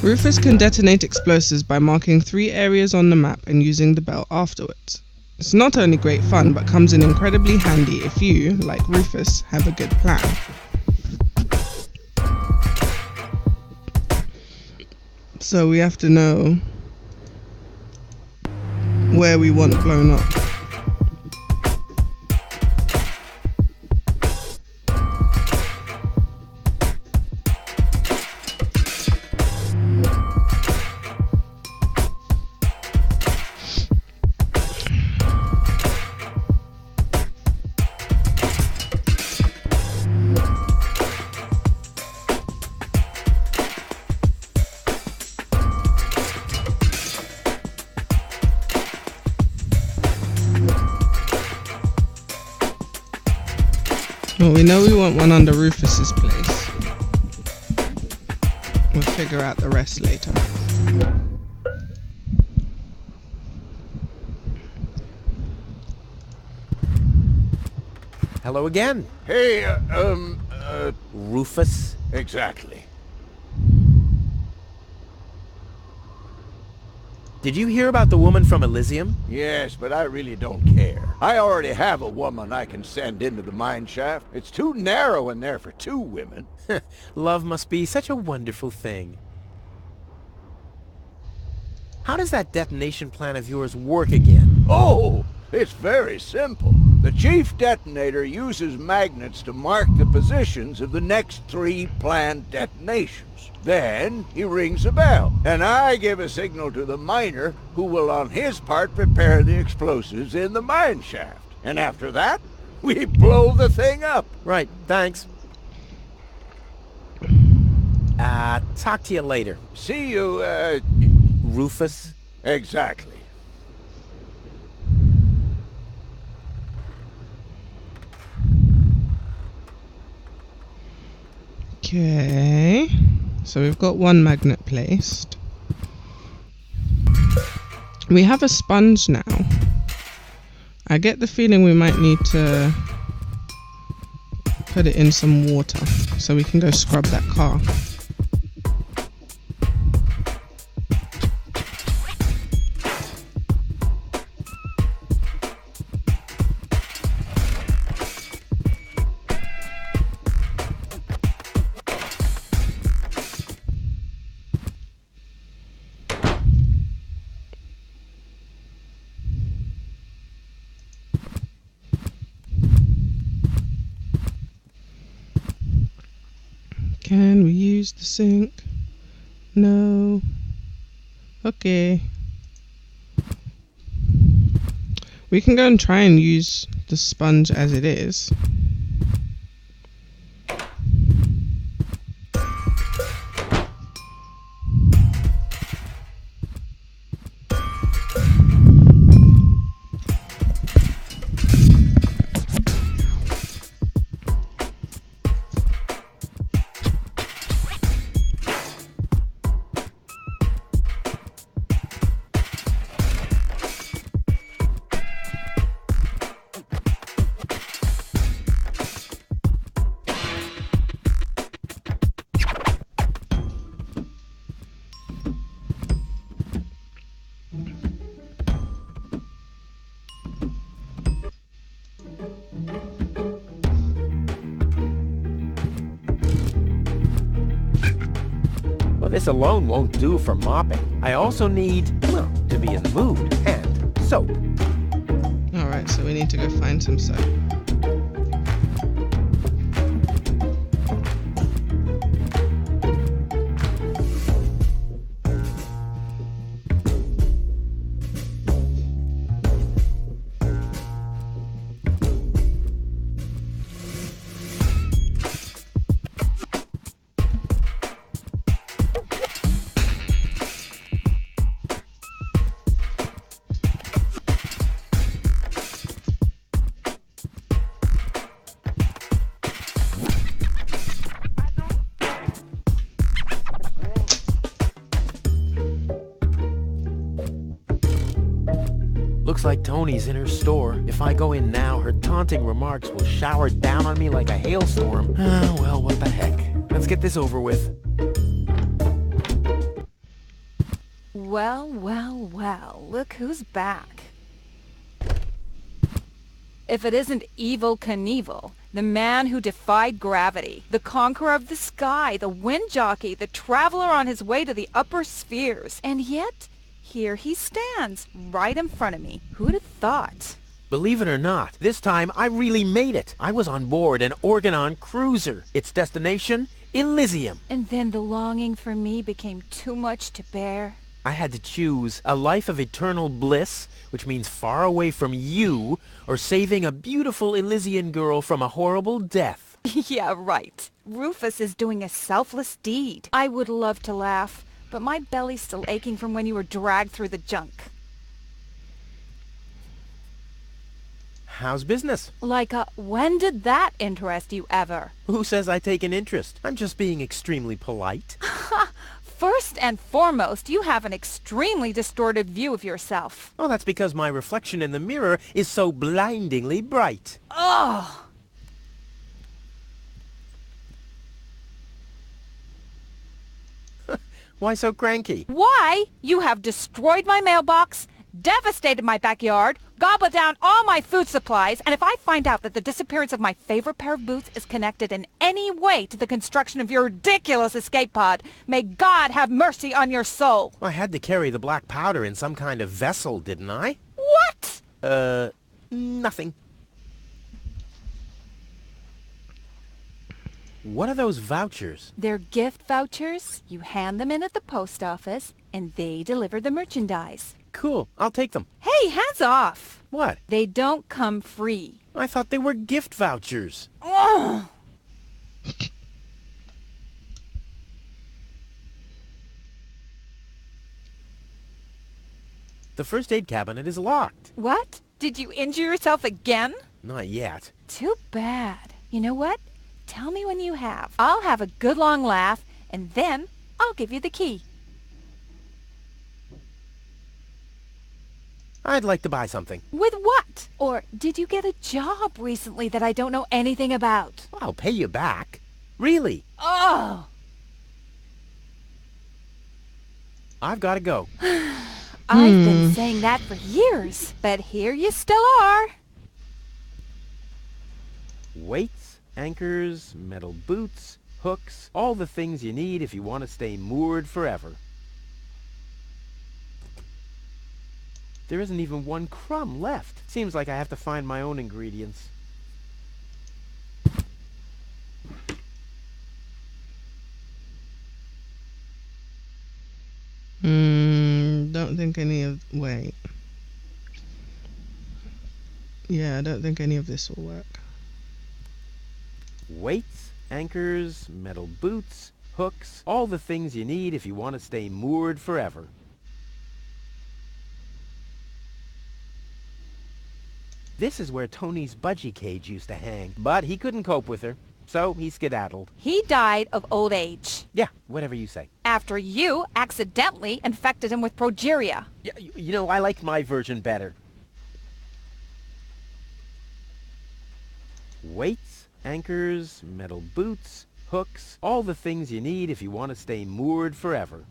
Rufus can detonate explosives by marking 3 areas on the map and using the bell afterwards. It's not only great fun, but comes in incredibly handy if you, like Rufus, have a good plan. So we have to know where we want blown up. Well, we know we want one under Rufus's place. We'll figure out the rest later. Hello again. Hey, Rufus? Exactly. Did you hear about the woman from Elysium? Yes, but I really don't care. I already have a woman I can send into the mine shaft. It's too narrow in there for 2 women. Love must be such a wonderful thing. How does that detonation plan of yours work again? Oh, it's very simple. The chief detonator uses magnets to mark the positions of the next 3 planned detonations. Then he rings a bell, and I give a signal to the miner who will on his part prepare the explosives in the mine shaft. And after that, we blow the thing up. Right, thanks. Talk to you later. See you, Rufus? Exactly. Okay. So we've got one magnet placed. We have a sponge now. I get the feeling we might need to put it in some water so we can go scrub that car. Can we use the sink? No. Okay. We can go and try and use the sponge as it is. Well, this alone won't do for mopping. I also need, well, to be in the mood, and soap. Alright, so we need to go find some soap. Looks like Tony's in her store. If I go in now, her taunting remarks will shower down on me like a hailstorm. Well, what the heck. Let's get this over with. Well, well, well, look who's back. If it isn't Evel Knievel, the man who defied gravity, the conqueror of the sky, the wind jockey, the traveler on his way to the upper spheres, and yet here he stands, right in front of me. Who'd have thought? Believe it or not, this time I really made it. I was on board an Organon cruiser. Its destination, Elysium. And then the longing for me became too much to bear. I had to choose a life of eternal bliss, which means far away from you, or saving a beautiful Elysian girl from a horrible death. Yeah, right. Rufus is doing a selfless deed. I would love to laugh, but my belly's still aching from when you were dragged through the junk. How's business? Like, when did that interest you ever? Who says I take an interest? I'm just being extremely polite. First and foremost, you have an extremely distorted view of yourself. Oh, that's because my reflection in the mirror is so blindingly bright. Ugh! Why so cranky? Why? You have destroyed my mailbox, devastated my backyard, gobbled down all my food supplies, and if I find out that the disappearance of my favorite pair of boots is connected in any way to the construction of your ridiculous escape pod, may God have mercy on your soul. I had to carry the black powder in some kind of vessel, didn't I? What? Nothing. What are those vouchers? They're gift vouchers. You hand them in at the post office, and they deliver the merchandise. Cool, I'll take them. Hey, hands off! What? They don't come free. I thought they were gift vouchers. Ugh. The first aid cabinet is locked. What? Did you injure yourself again? Not yet. Too bad. You know what? Tell me when you have. I'll have a good long laugh, and then I'll give you the key. I'd like to buy something. With what? Or did you get a job recently that I don't know anything about? I'll pay you back. Really? Oh! I've got to go. I've been saying that for years, but here you still are. Weights, anchors, metal boots, hooks, all the things you need if you want to stay moored forever. There isn't even one crumb left. Seems like I have to find my own ingredients. Don't think any of... Wait. Yeah, I don't think any of this will work. Weights, anchors, metal boots, hooks, all the things you need if you want to stay moored forever. This is where Tony's budgie cage used to hang, but he couldn't cope with her, so he skedaddled. He died of old age. Yeah, whatever you say. After you accidentally infected him with progeria. Yeah, you know, I like my version better. Weights, anchors, metal boots, hooks, all the things you need if you want to stay moored forever.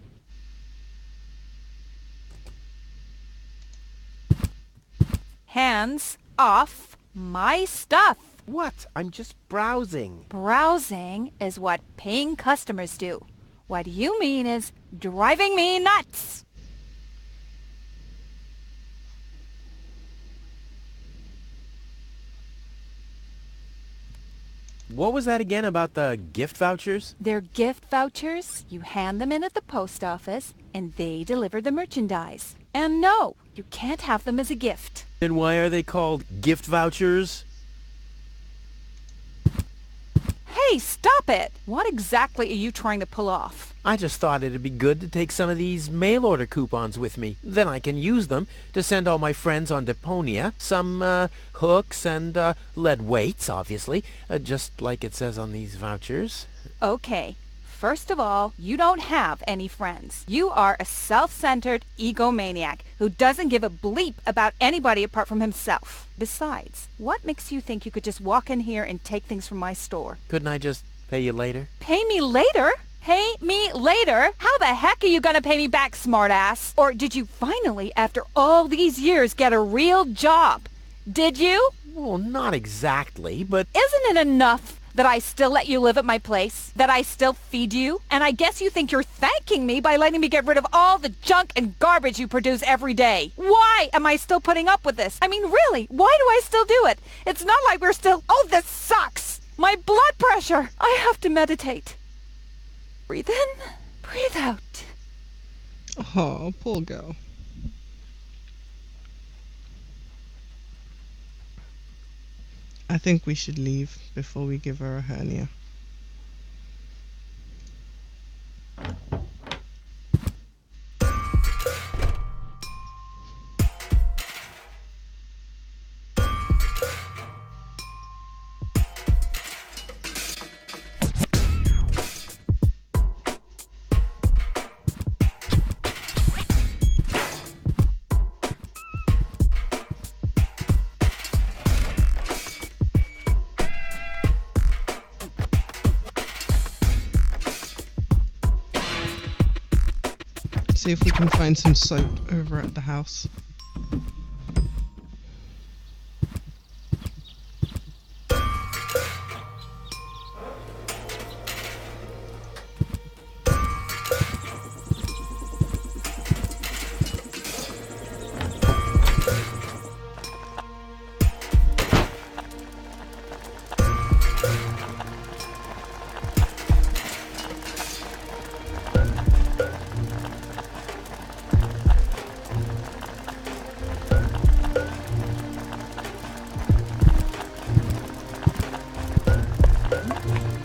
Hands off my stuff. What? I'm just browsing. Browsing is what paying customers do. What you mean is driving me nuts. What was that again about the gift vouchers? They're gift vouchers. You hand them in at the post office, and they deliver the merchandise. And no, you can't have them as a gift. Then why are they called gift vouchers? Hey, stop it! What exactly are you trying to pull off? I just thought it'd be good to take some of these mail order coupons with me. Then I can use them to send all my friends on Deponia some hooks and lead weights, obviously, just like it says on these vouchers. Okay. First of all, you don't have any friends. You are a self-centered egomaniac who doesn't give a bleep about anybody apart from himself. Besides, what makes you think you could just walk in here and take things from my store? Couldn't I just pay you later? Pay me later? Pay me later? How the heck are you gonna pay me back, smartass? Or did you finally, after all these years, get a real job? Did you? Well, not exactly, but... Isn't it enough that I still let you live at my place? That I still feed you? And I guess you think you're thanking me by letting me get rid of all the junk and garbage you produce every day. Why am I still putting up with this? I mean, really, why do I still do it? It's not like we're still... Oh, this sucks! My blood pressure! I have to meditate. Breathe in, breathe out. Oh, poor girl. I think we should leave before we give her a hernia. See if we can find some soap over at the house.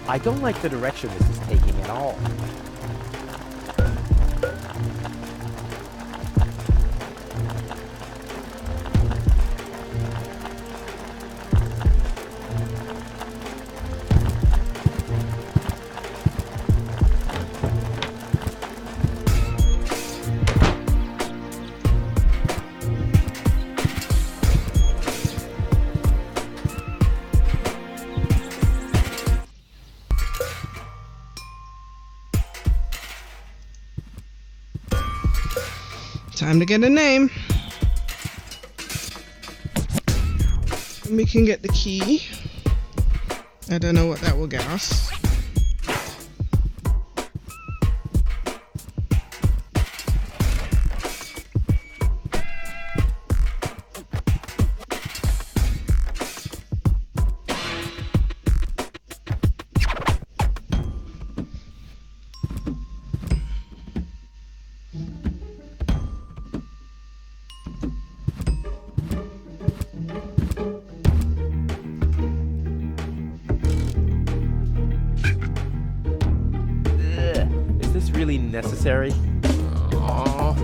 I don't like the direction this is taking at all. Time to get a name. And we can get the key. I don't know what that will get us. Really necessary? Aww.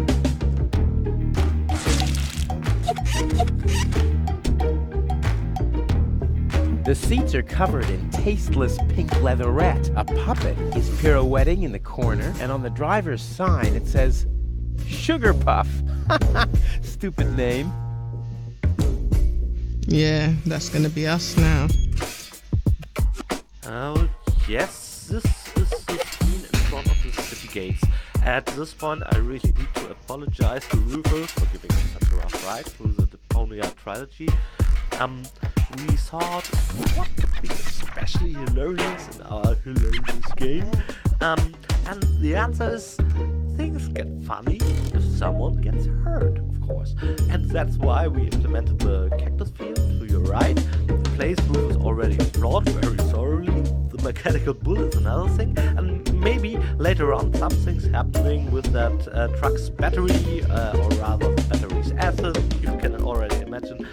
The seats are covered in tasteless pink leatherette. A puppet is pirouetting in the corner, and on the driver's sign it says, Sugar Puff. Stupid name. Yeah, that's gonna be us now. Oh, yes, this is the scene in front of the city gates. At this point, I really need to apologize to Rufus for giving me such a rough ride through the Deponia trilogy. We thought, what could be especially hilarious in our hilarious game? And the answer is, things get funny if someone gets hurt, of course. And that's why we implemented the cactus field to your right. The playthrough is already explored very thoroughly. The mechanical bull is another thing. And maybe later on something's happening with that truck's battery, or rather the battery's acid, you can already imagine.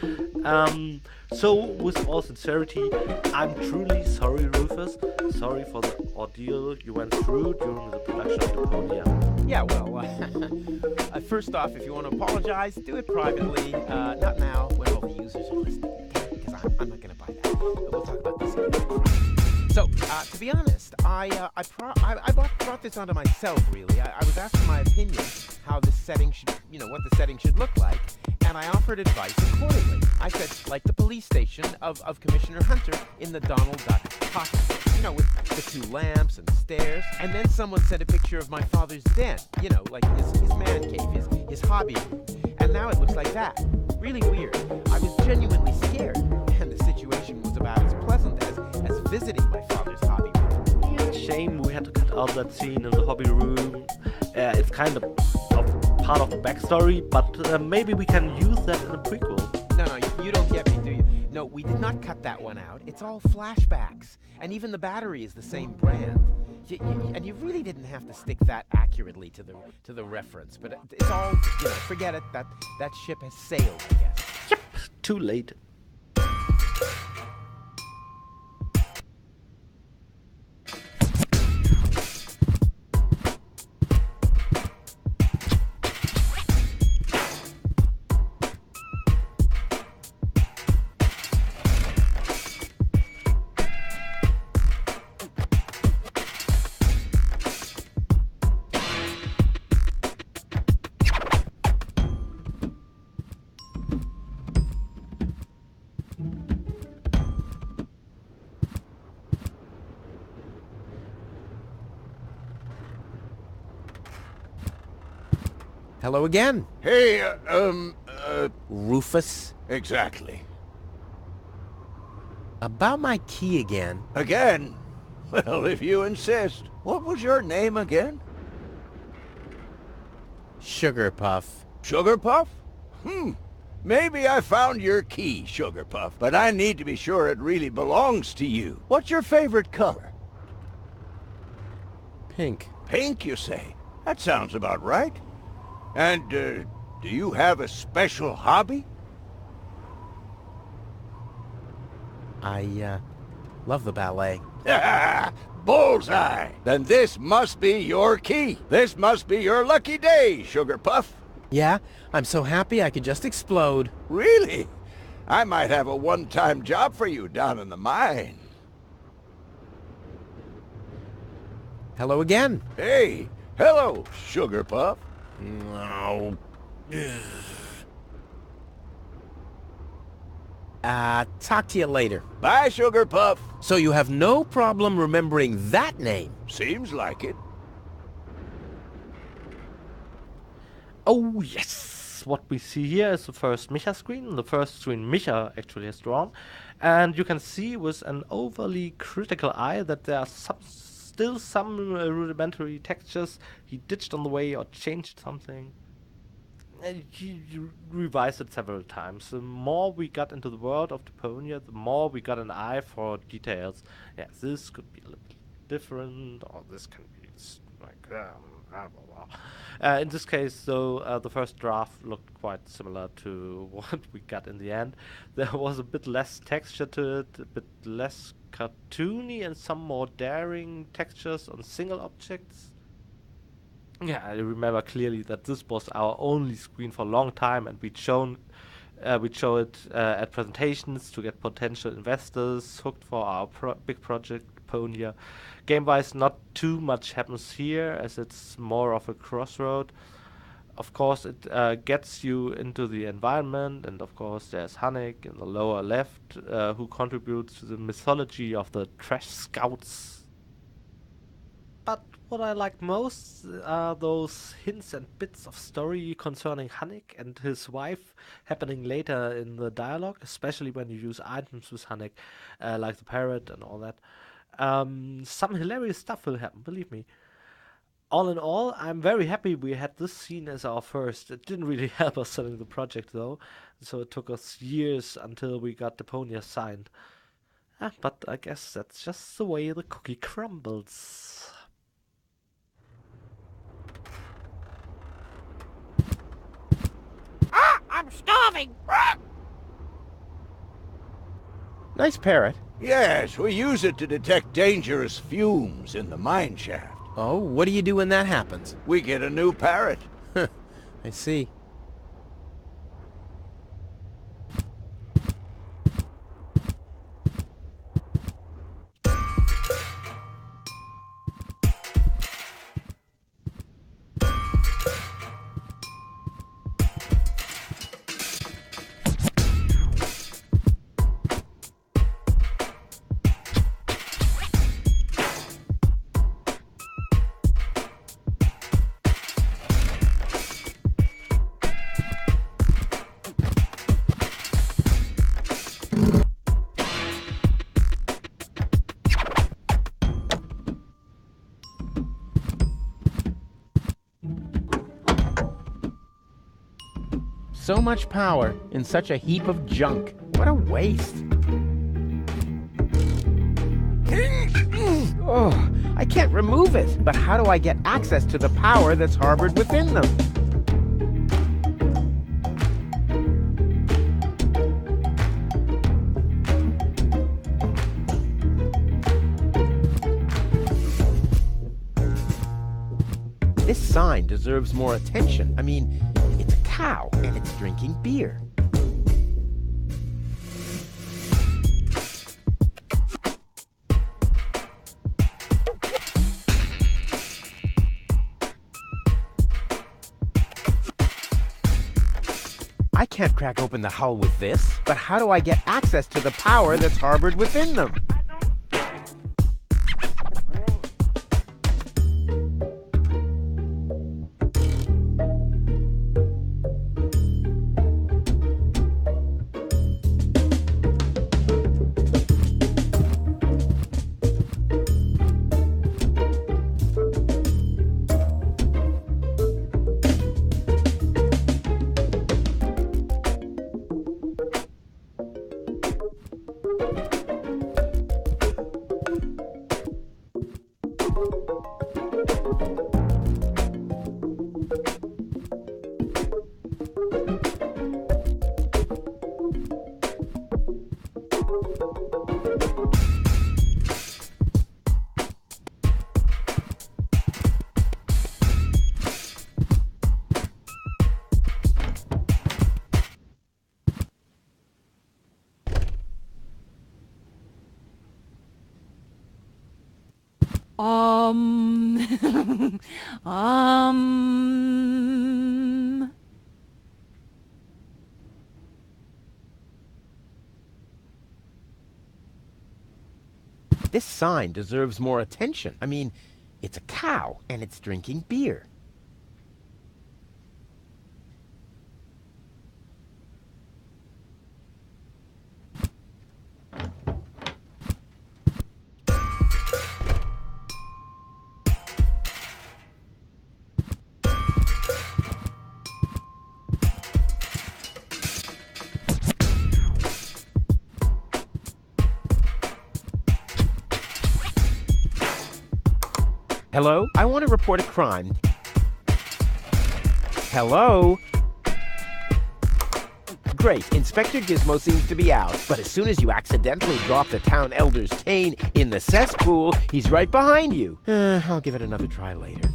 So, with all sincerity, I'm truly sorry, Rufus. Sorry for the ordeal you went through during the production of Deponia. Yeah, well, first off, if you want to apologize, do it privately. Not now, when all the users are listening. Because I'm not going to buy that. We'll talk about this again. So, to be honest, I brought this onto myself, really. I was asking my opinion how this setting should, what the setting should look like, and I offered advice accordingly. I said, like the police station of Commissioner Hunter in the Donald Duck pocket, with the two lamps and the stairs. And then someone sent a picture of my father's den, like his man cave, his hobby room. And now it looks like that. Really weird. I was genuinely scared, and the situation was about as pleasant as visiting my father's hobby room. Yeah, shame we had to cut out that scene in the hobby room. It's kind of part of the backstory, but maybe we can use that in a prequel. No, you don't get me, do you? No, we did not cut that one out. It's all flashbacks, and even the battery is the same brand. And you really didn't have to stick that accurately to the reference, but it's all, forget it. That ship has sailed, I guess. Yep, too late. Hello again. Hey, Rufus. Exactly. About my key again. Again? Well, if you insist. What was your name again? Sugar Puff. Sugar Puff? Maybe I found your key, Sugar Puff, but I need to be sure it really belongs to you. What's your favorite color? Pink. Pink, you say? That sounds about right. And, do you have a special hobby? I Love the ballet. Bullseye! Then this must be your key. This must be your lucky day, Sugar Puff. Yeah, I'm so happy I could just explode. Really? I might have a one-time job for you down in the mine. Hello again. Hey, hello, Sugar Puff. No. Talk to you later. Bye, Sugar Puff. So you have no problem remembering that name? Seems like it. Oh yes! What we see here is the first Micha screen, the first screen Micha actually has drawn. And you can see with an overly critical eye that there are still some rudimentary textures he ditched on the way or changed something. And he revised it several times. The more we got into the world of Deponia, the more we got an eye for details. Yeah, this could be a little bit different, or this can be like blah, blah, blah. In this case, though, the first draft looked quite similar to what we got in the end. There was a bit less texture to it, a bit less cartoony, and some more daring textures on single objects. Yeah, I remember clearly that this was our only screen for a long time, and we'd show it at presentations to get potential investors hooked for our big project, Deponia. Game-wise, not too much happens here, as it's more of a crossroad. Of course, it gets you into the environment, and of course there's Hanek in the lower left, who contributes to the mythology of the trash scouts. But what I like most are those hints and bits of story concerning Hanek and his wife happening later in the dialogue, especially when you use items with Hanek, like the parrot and all that. Some hilarious stuff will happen, believe me. All in all, I'm very happy we had this scene as our first. It didn't really help us selling the project though, so it took us years until we got Deponia signed. But I guess that's just the way the cookie crumbles. I'm starving! Nice parrot. Yes, we use it to detect dangerous fumes in the mine shaft. Oh, what do you do when that happens? We get a new parrot. I see. So much power in such a heap of junk. What a waste. Oh, I can't remove it. But how do I get access to the power that's harbored within them? This sign deserves more attention. I mean, it's a cow, and it's drinking beer. I can't crack open the hull with this, but how do I get access to the power that's harbored within them? This sign deserves more attention. I mean, it's a cow, and it's drinking beer. Hello? I want to report a crime. Hello? Great, Inspector Gizmo seems to be out, but as soon as you accidentally drop the town elder's cane in the cesspool, he's right behind you. I'll give it another try later.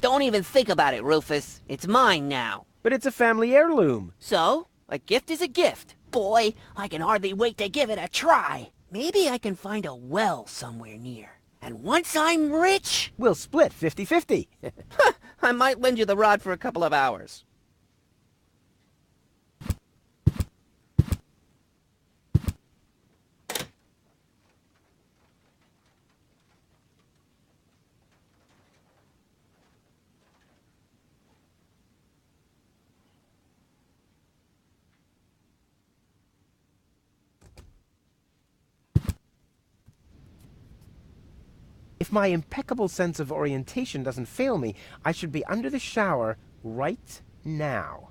Don't even think about it, Rufus. It's mine now. But it's a family heirloom. So, a gift is a gift. Boy, I can hardly wait to give it a try. Maybe I can find a well somewhere near. And once I'm rich... We'll split 50-50. I might lend you the rod for a couple of hours. If my impeccable sense of orientation doesn't fail me, I should be under the shower right now.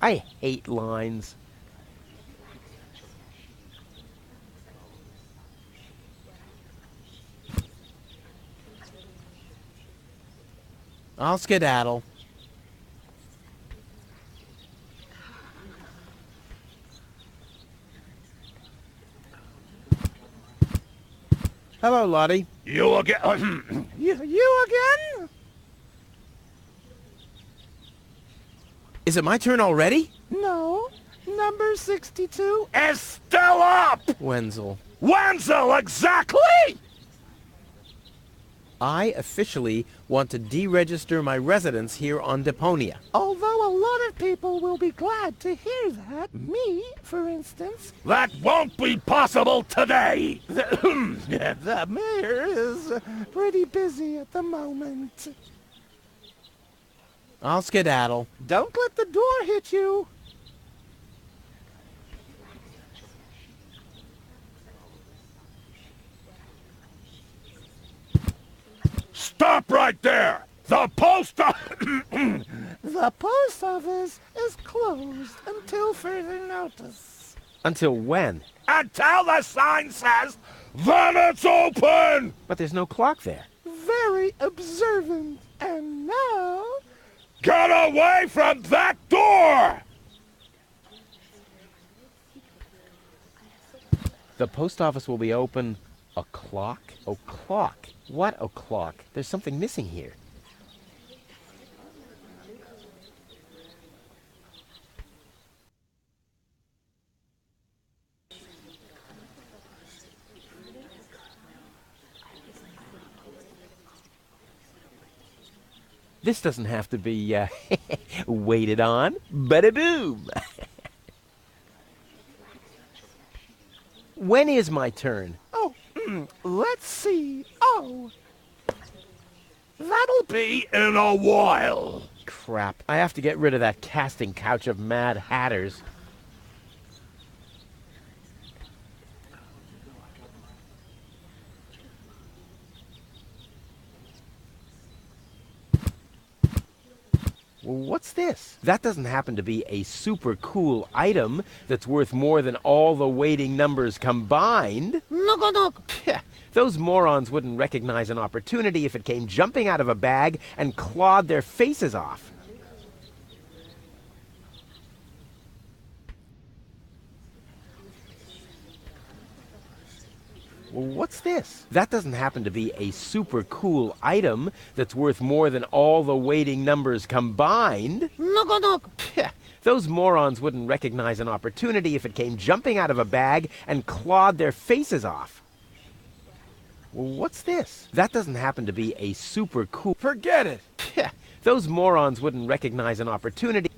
I hate lines. I'll skedaddle. Hello, Lottie. You again? You again? Is it my turn already? No. Number 62. Is still up! Wenzel. Wenzel, exactly! I officially want to deregister my residence here on Deponia. Although a lot of people will be glad to hear that. Me, for instance. That won't be possible today! The mayor is pretty busy at the moment. I'll skedaddle. Don't let the door hit you. Stop right there! The post The post office is closed until further notice. Until when? Until the sign says, then it's open! But there's no clock there. Very observant. And now... Get away from that door! The post office will be open. O'clock? O'clock? What o'clock? There's something missing here. This doesn't have to be, waited on. Bada-boom! When is my turn? Oh, let's see. Oh. That'll Be in a while. Crap. I have to get rid of that casting couch of Mad Hatters. What's this? That doesn't happen to be a super cool item that's worth more than all the waiting numbers combined. Those morons wouldn't recognize an opportunity if it came jumping out of a bag and clawed their faces off. What's this? That doesn't happen to be a super cool item that's worth more than all the waiting numbers combined. Those morons wouldn't recognize an opportunity if it came jumping out of a bag and clawed their faces off. What's this? That doesn't happen to be a super cool... Forget it! Those morons wouldn't recognize an opportunity...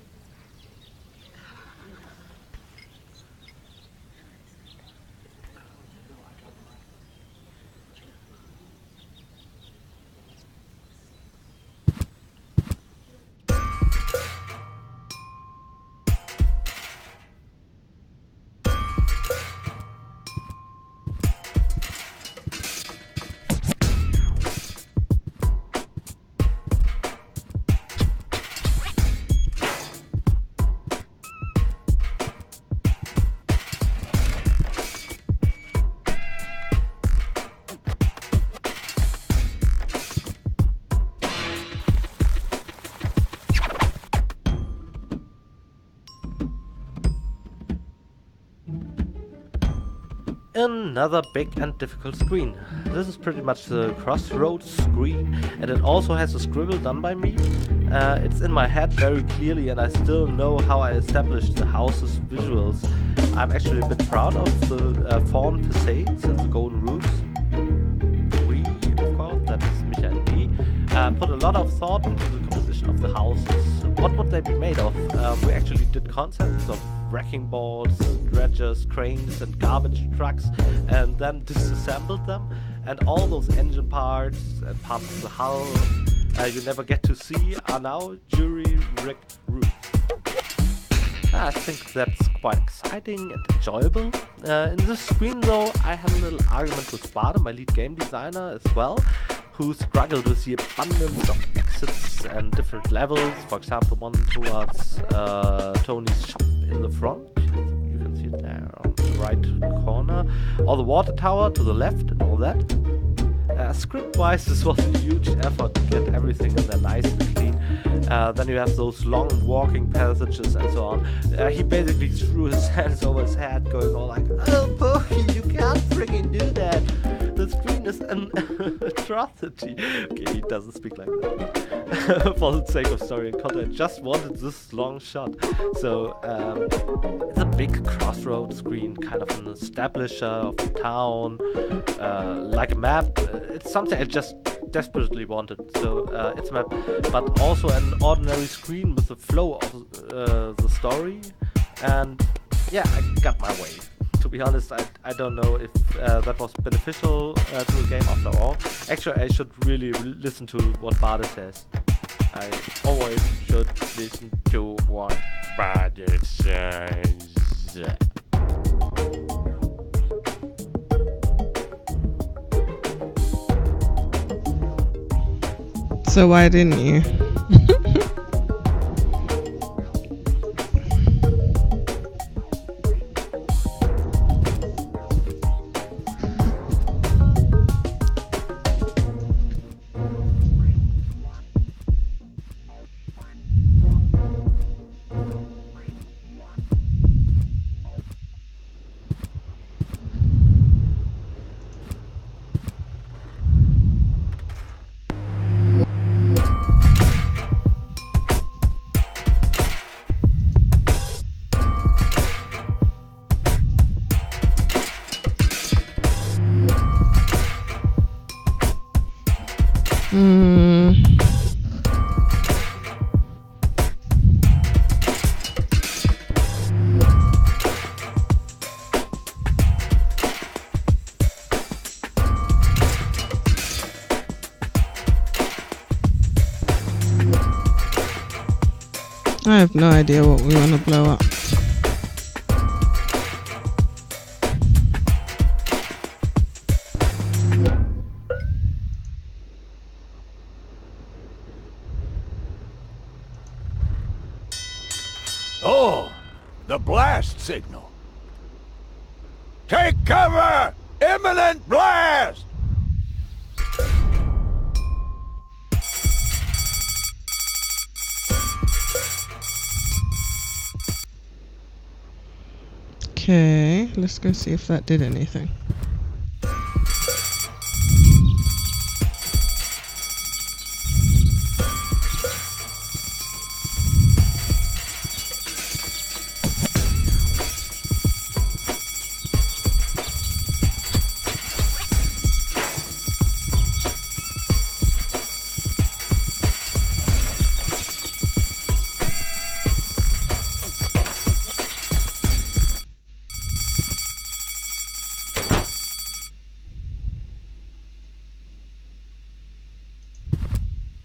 Another big and difficult screen. This is pretty much the crossroads screen, and it also has a scribble done by me. It's in my head very clearly, and I still know how I established the house's visuals. I'm actually a bit proud of the fawn facades and the golden roofs. We, of course, that is Micha and me, put a lot of thought into the composition of the houses. What would they be made of? We actually did concepts of wrecking balls, dredgers, cranes and garbage trucks, and then disassembled them, and all those engine parts and parts of the hull you never get to see are now jury-rigged roofs. I think that's quite exciting and enjoyable. In this screen though, I had a little argument with Sparta, my lead game designer as well, who struggled with the abundance of exits and different levels. For example, one towards Tony's shop in the front. You can see it there on the right corner. Or the water tower to the left and all that. Script-wise, this was a huge effort to get everything in there nice and clean. Then you have those long walking passages and so on. He basically threw his hands over his head, going all like, "Oh, Pokey, you can't freaking do that. The screen is an atrocity." Okay, he doesn't speak like that. For the sake of story and content, I just wanted this long shot. So, it's a big crossroad screen, kind of an establisher of the town, like a map. It's something I just desperately wanted. So, it's a map, but also an ordinary screen with the flow of the story. And yeah, I got my way. To be honest, I don't know if that was beneficial to the game after all. Actually, I should really listen to what Bade says. I always should listen to what Bade says. So why didn't you? I have no idea what we want to blow up. Oh, the blast signal. Take cover! Imminent blast! Okay, let's go see if that did anything.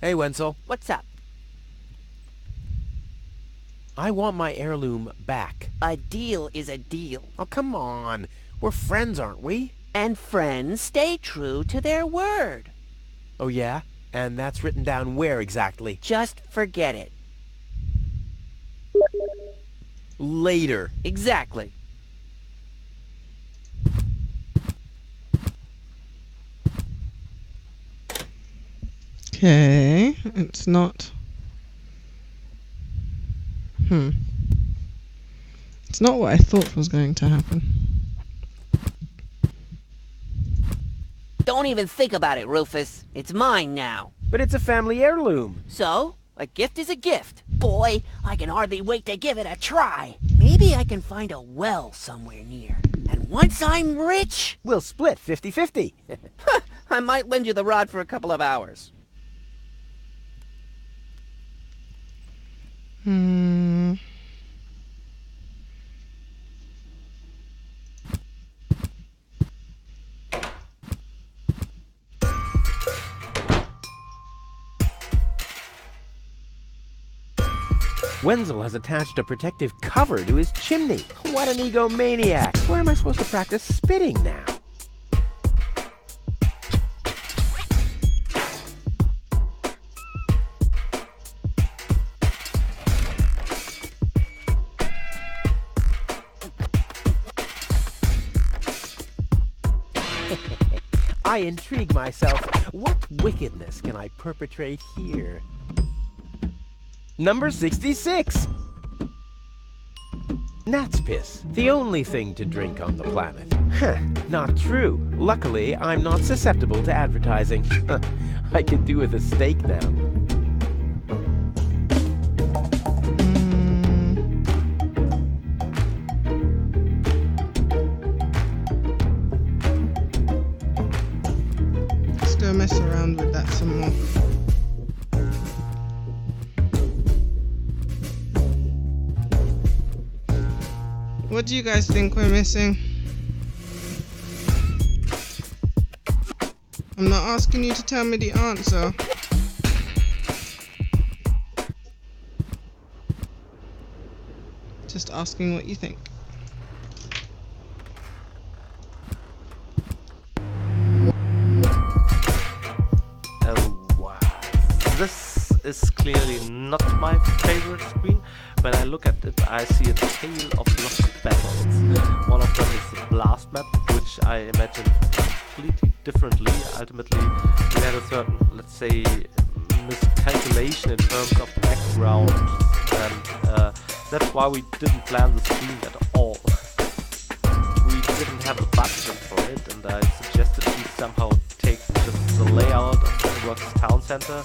Hey, Wenzel. What's up? I want my heirloom back. A deal is a deal. Oh, come on. We're friends, aren't we? And friends stay true to their word. Oh, yeah? And that's written down where exactly? Just forget it. Later. Exactly. Okay, it's not... It's not what I thought was going to happen. Don't even think about it, Rufus. It's mine now. But it's a family heirloom. So, a gift is a gift. Boy, I can hardly wait to give it a try. Maybe I can find a well somewhere near. And once I'm rich... We'll split 50-50. I might lend you the rod for a couple of hours. Wenzel has attached a protective cover to his chimney. What an egomaniac. Where am I supposed to practice spitting now? I intrigue myself. What wickedness can I perpetrate here? Number 66! Gnat's piss. The only thing to drink on the planet. Not true. Luckily, I'm not susceptible to advertising. I could do with a steak now. Let's go mess around with that some more. What do you guys think we're missing? I'm not asking you to tell me the answer. Just asking what you think. Oh wow. This is clearly not my favorite screen. When I look at it, I see a tale of lost battles. One of them is the blast map, which I imagine completely differently. Ultimately, we had a certain, let's say, miscalculation in terms of background, and that's why we didn't plan the screen at all. We didn't have a budget for it, and I suggested we somehow take just the layout of Sunworks Town Center.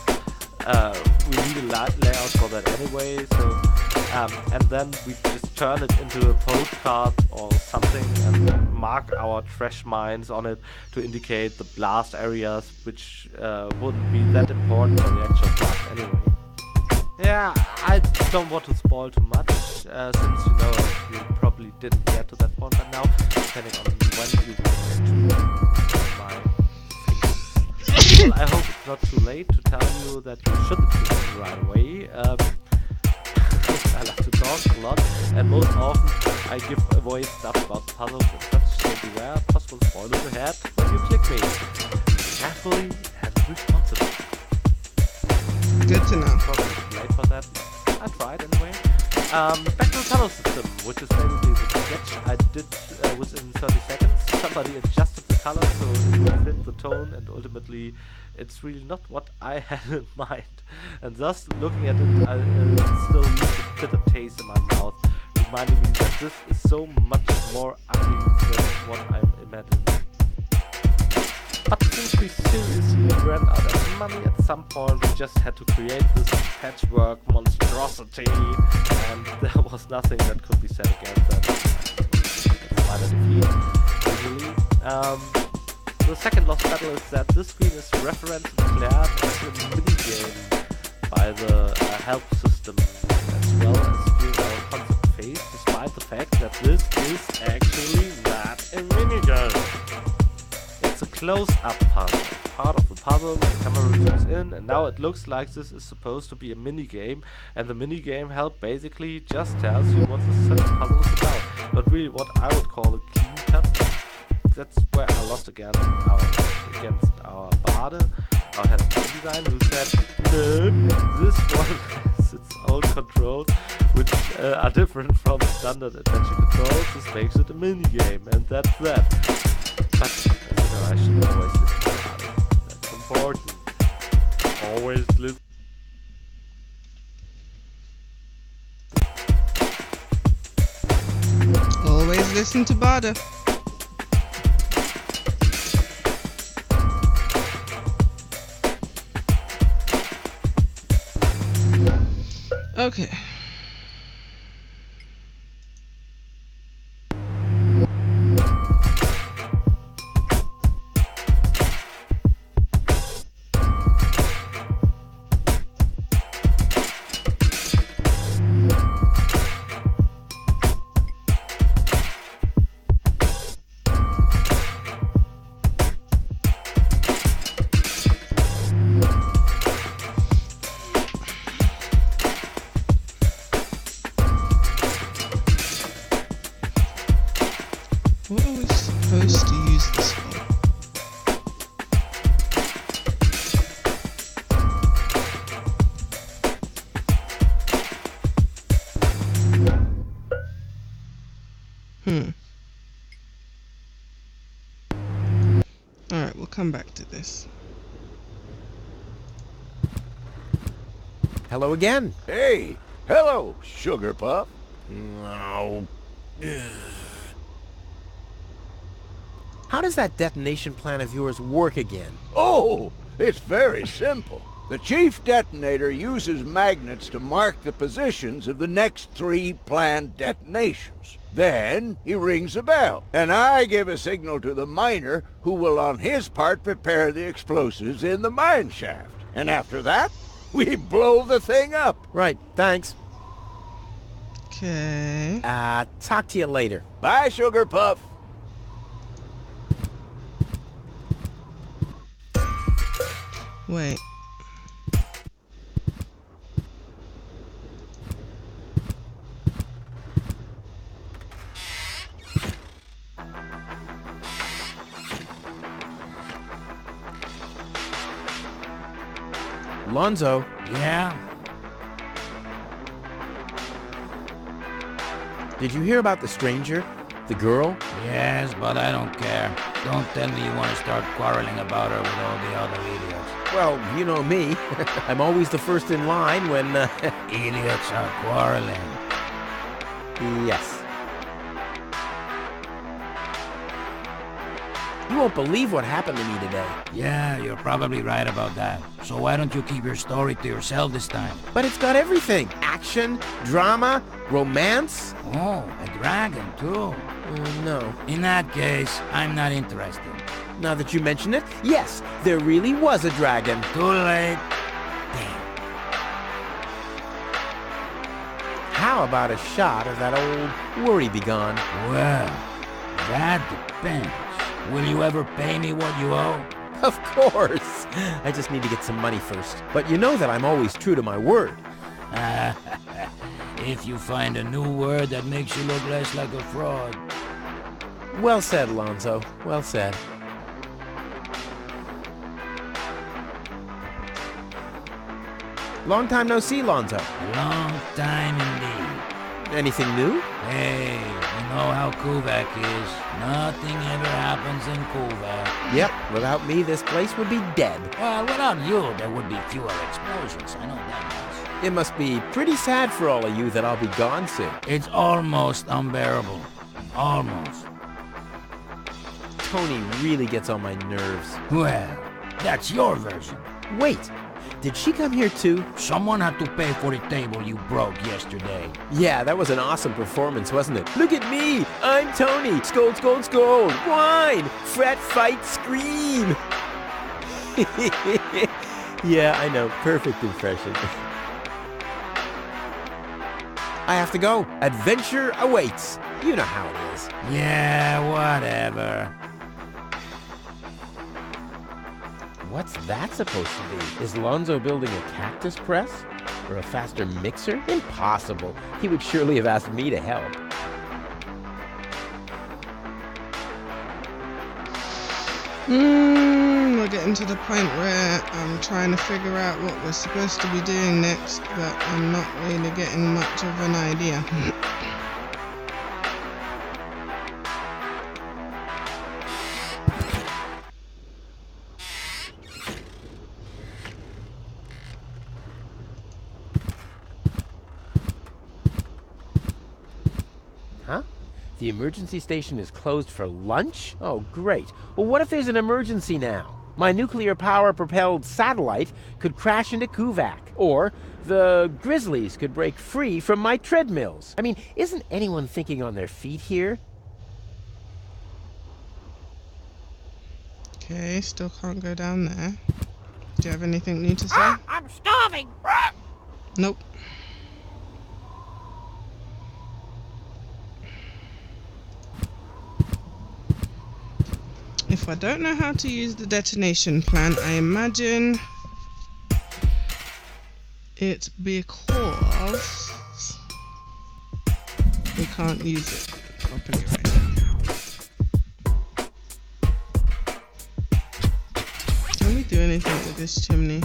We need a layout for that anyway, so and then we just turn it into a postcard or something and mark our trash mines on it to indicate the blast areas, which wouldn't be that important for the actual blast anyway. Yeah, I don't want to spoil too much, since you know we probably didn't get to that point by now, depending on when you get to my things. Well, I hope it's not too late to tell you that you shouldn't do it right away. talk a lot, and most often I give away stuff about puzzles and such, so beware possible spoilers ahead when you click me. Carefully and responsibly. Good to know. Probably too late for that. I tried anyway. Back to the tunnel system, which is basically the sketch I did within 30 seconds. Somebody adjusted the color so it would fit the tone, and ultimately it's really not what I had in mind. And thus, looking at it, I still leave a bitter taste in my mouth, reminding me that this is so much more ugly than what I'm imagining. But since we seriously ran out of money at some point, we just had to create this patchwork monstrosity, and there was nothing that could be said against that. It's minor defeat, usually. The second lost battle is that this screen is referenced and declared as a minigame by the help system, as well as during our concept phase, despite the fact that this is actually not a minigame. It's a close-up puzzle, part of the puzzle when the camera zooms in, and now it looks like this is supposed to be a minigame, and the minigame help basically just tells you what the puzzle is about, but really what I would call a clean cut. That's where I lost against our Bade, our head of game design, who said, no, this one has its own controls, which are different from standard adventure controls. This makes it a minigame, and that's that. But I should always listen to it. That's important. Always listen. Always listen to Bade. Okay. What are we supposed to use this for? Alright, we'll come back to this. Hello again. Hey, hello, Sugar Puff. No. How does that detonation plan of yours work again? Oh, it's very simple. The chief detonator uses magnets to mark the positions of the next 3 planned detonations. Then he rings a bell, and I give a signal to the miner, who will on his part prepare the explosives in the mine shaft. And after that, we blow the thing up. Right, thanks. Okay. Talk to you later. Bye, Sugar Puff. Wait. Lonzo. Yeah? Did you hear about the stranger? The girl? Yes, but I don't care. Don't tell me you want to start quarreling about her with all the other idiots. Well, you know me. I'm always the first in line when, Idiots are quarreling. Yes. You won't believe what happened to me today. Yeah, you're probably right about that. So why don't you keep your story to yourself this time? But it's got everything. Action, drama, romance. Oh, a dragon too. No. In that case, I'm not interested. Now that you mention it, yes, there really was a dragon. Too late. How about a shot of that old worry begone? Well, that depends. Will you ever pay me what you owe? Of course. I just need to get some money first. But you know that I'm always true to my word. If you find a new word that makes you look less like a fraud. Well said, Lonzo. Well said. Long time no see, Lonzo. Long time indeed. Anything new? Hey, you know how Kuvak is. Nothing ever happens in Kuvak. Yep, without me, this place would be dead. Well, without you, there would be fewer explosions. I know that much. It must be pretty sad for all of you that I'll be gone soon. It's almost unbearable. Almost. Tony really gets on my nerves. Well, that's your version. Wait, did she come here too? Someone had to pay for the table you broke yesterday. Yeah, that was an awesome performance, wasn't it? Look at me! I'm Tony! Scold, scold, scold! Whine! Fret, fight, scream! Yeah, I know. Perfect impression. I have to go. Adventure awaits. You know how it is. Yeah, whatever. What's that supposed to be? Is Lonzo building a cactus press? Or a faster mixer? Impossible. He would surely have asked me to help. We're getting to the point where I'm trying to figure out what we're supposed to be doing next, but I'm not really getting much of an idea. Huh? The emergency station is closed for lunch? Oh, great. Well, what if there's an emergency now? My nuclear power-propelled satellite could crash into Kuvak. Or the grizzlies could break free from my treadmills. I mean, isn't anyone thinking on their feet here? Okay, still can't go down there. Do you have anything new to say? I'm starving. Nope. If I don't know how to use the detonation plan, I imagine it's because we can't use it properly right now. Can we do anything with this chimney?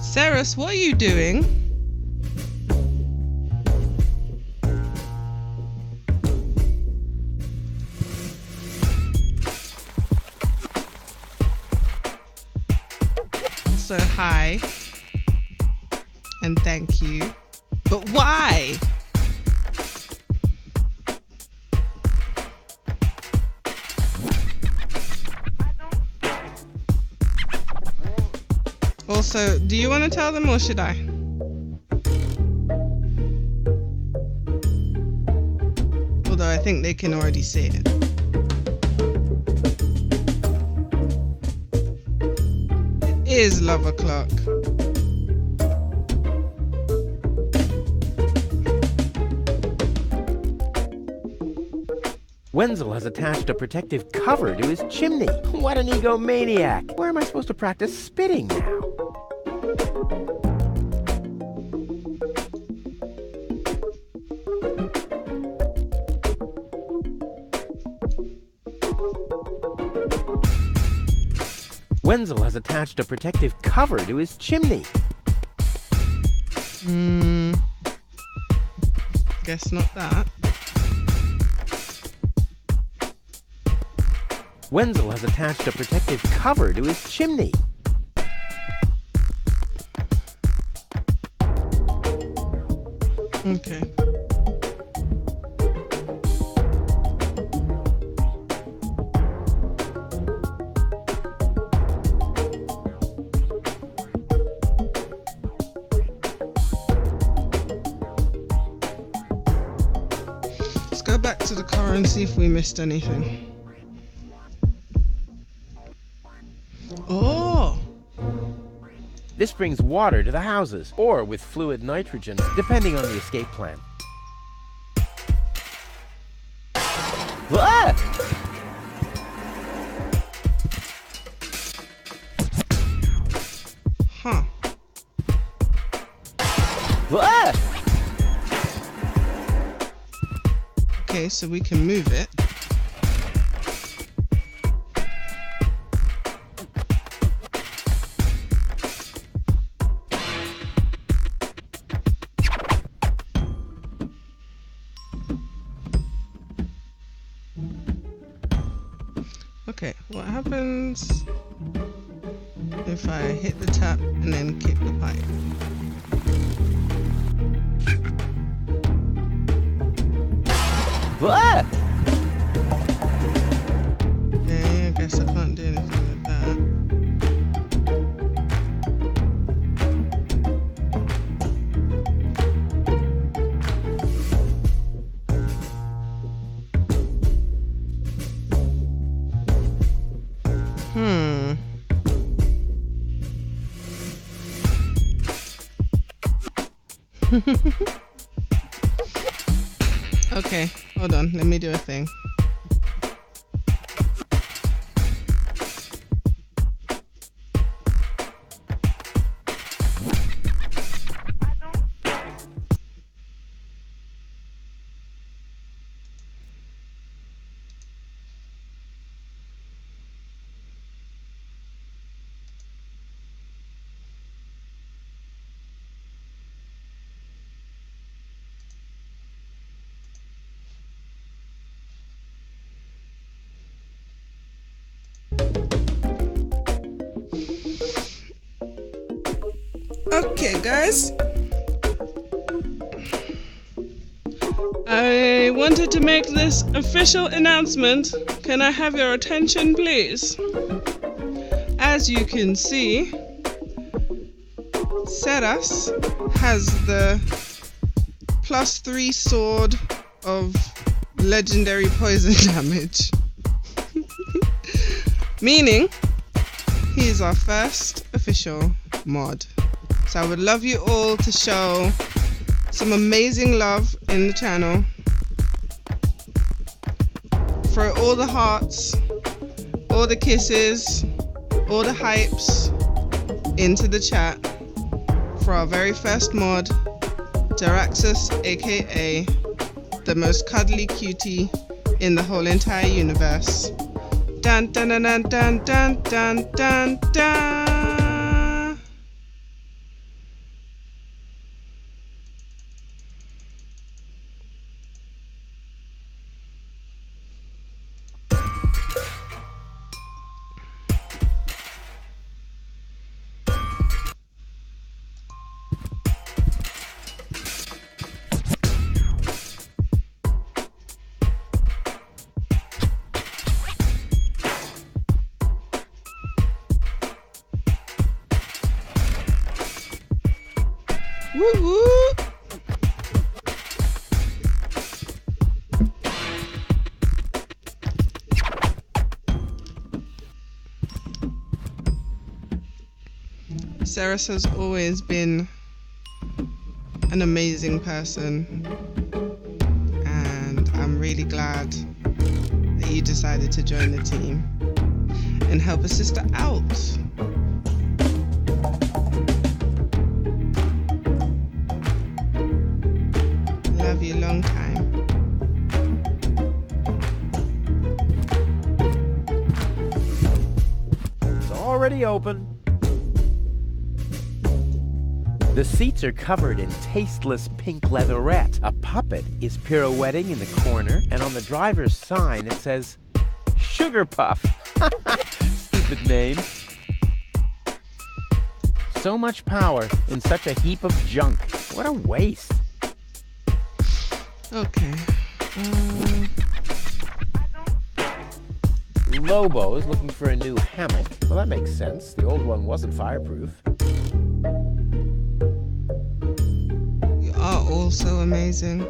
Ceres, what are you doing? So hi and thank you, but why? Also, do you want to tell them or should I? Although I think they can already see it. It is love o'clock. Wenzel has attached a protective cover to his chimney. What an egomaniac! Where am I supposed to practice spitting now? Wenzel has attached a protective cover to his chimney. Guess not that. Wenzel has attached a protective cover to his chimney. Okay. Let's go back to the car and see if we missed anything. Oh! This brings water to the houses, or with fluid nitrogen, depending on the escape plan. Ah! Huh. Ah! Okay, so we can move it. Okay, what happens if I hit the tap and then kick the pipe? Ah! Okay, I guess I can't do anything with that. Okay, hold on, let me do a thing. Okay, guys. I wanted to make this official announcement. Can I have your attention, please? As you can see, Seras has the +3 sword of legendary poison damage. Meaning, he is our first official mod. So I would love you all to show some amazing love in the channel. Throw all the hearts, all the kisses, all the hypes into the chat for our very first mod, Daraxus, aka the most cuddly cutie in the whole entire universe. Dun dun dun dun dun dun dun dun dun. Woo woo! Seras has always been an amazing person, and I'm really glad that you decided to join the team and help a sister out. Love you long time. It's already open. The seats are covered in tasteless pink leatherette. A puppet is pirouetting in the corner, and on the driver's sign it says, Sugar Puff. Stupid name. So much power in such a heap of junk. What a waste. Okay. Lobo is looking for a new hammock. Well, that makes sense. The old one wasn't fireproof. You are all so amazing.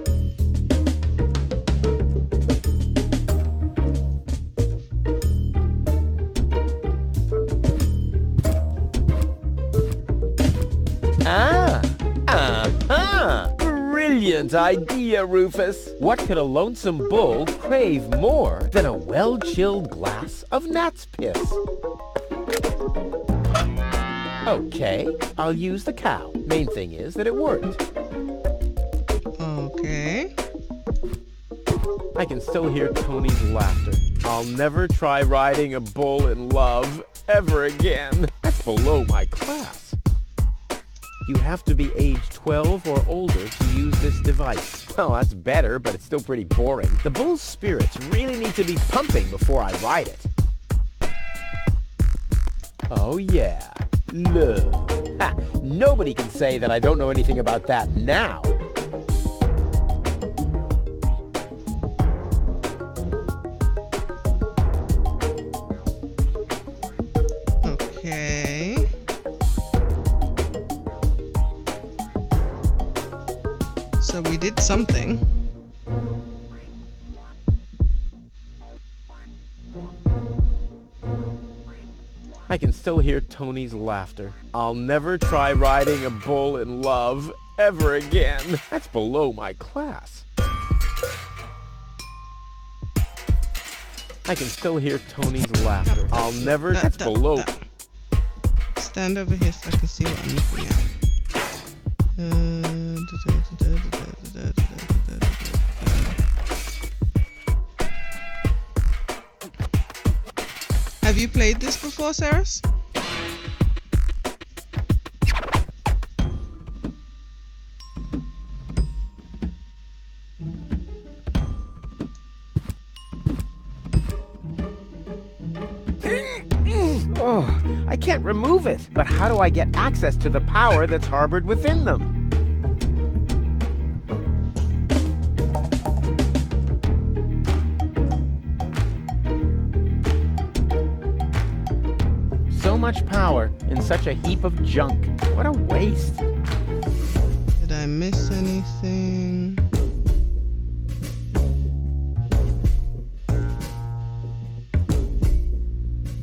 Brilliant idea, Rufus. What could a lonesome bull crave more than a well-chilled glass of gnat's piss? Okay, I'll use the cow. Main thing is that it worked. Okay. I can still hear Tony's laughter. I'll never try riding a bull in love ever again. That's below my class. You have to be age 12 or older to use this device. Well, that's better, but it's still pretty boring. The bull's spirits really need to be pumping before I ride it. Oh yeah, love. Ha! Nobody can say that I don't know anything about that now. Okay. So we did something. I can still hear Tony's laughter. I'll never try riding a bull in love ever again. That's below my class. I can still hear Tony's laughter. I'll never... That's below... Stand over here so I can see what I'm looking at. Have you played this before, Saris? Oh, I can't remove it. But how do I get access to the power that's harbored within them? So much power in such a heap of junk. What a waste. Did I miss anything?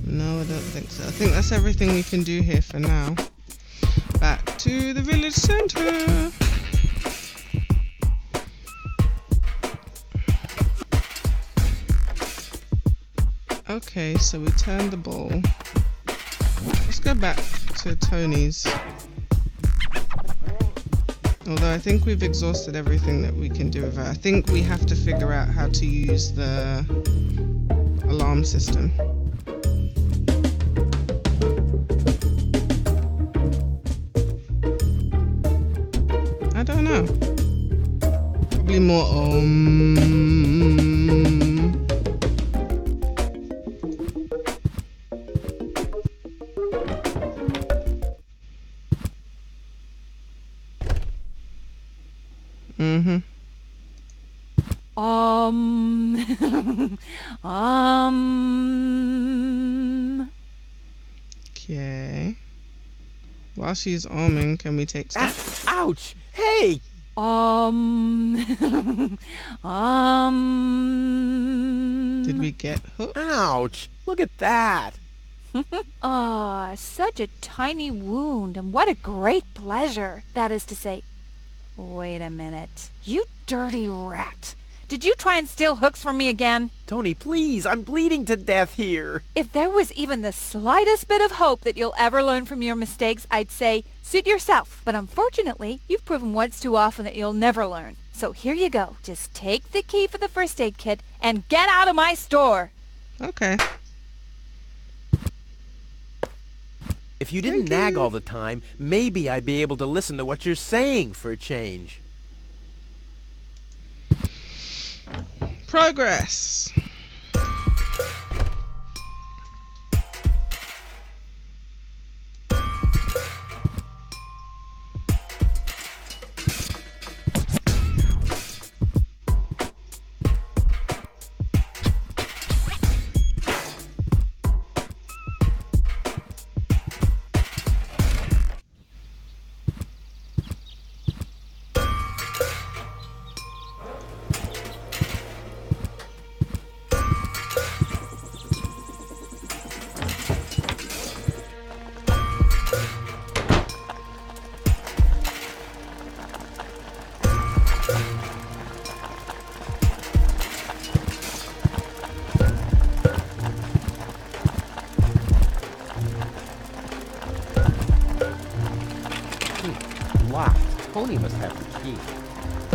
No, I don't think so. I think that's everything we can do here for now. Back to the village center. Okay, so we turned the ball. Let's go back to Tony's. Although I think we've exhausted everything that we can do with her. I think we have to figure out how to use the alarm system. I don't know. Probably more Okay. While she's arming, can we take steps? Ouch! Hey! Did we get hooked? Ouch! Look at that! Ah, such a tiny wound, and what a great pleasure. That is to say, wait a minute. You dirty rat. Did you try and steal hooks from me again? Tony, please, I'm bleeding to death here. If there was even the slightest bit of hope that you'll ever learn from your mistakes, I'd say, suit yourself. But unfortunately, you've proven once too often that you'll never learn. So here you go. Just take the key for the first aid kit and get out of my store. Okay. If you didn't nag all the time, maybe I'd be able to listen to what you're saying for a change. Progress. Locked. Tony must have the key.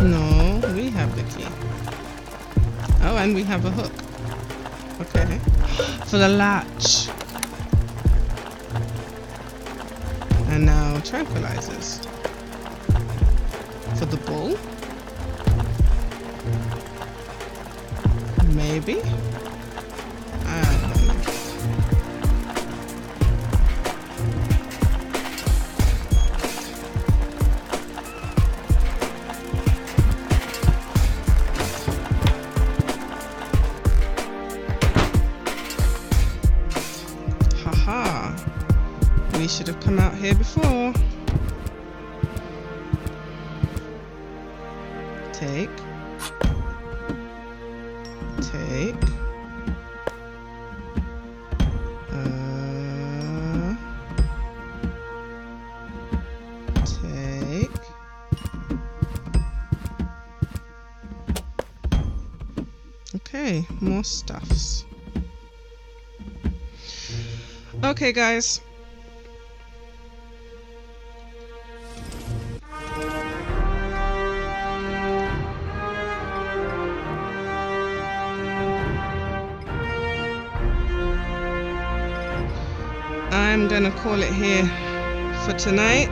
No, we have the key. Oh, and we have a hook. Okay. For the latch. And now tranquilizers. For the bull? Maybe? I don't know. Haha. We should have come out here before. Take. Take. Take. Okay, more stuffs. Okay, guys. I'm gonna call it here for tonight.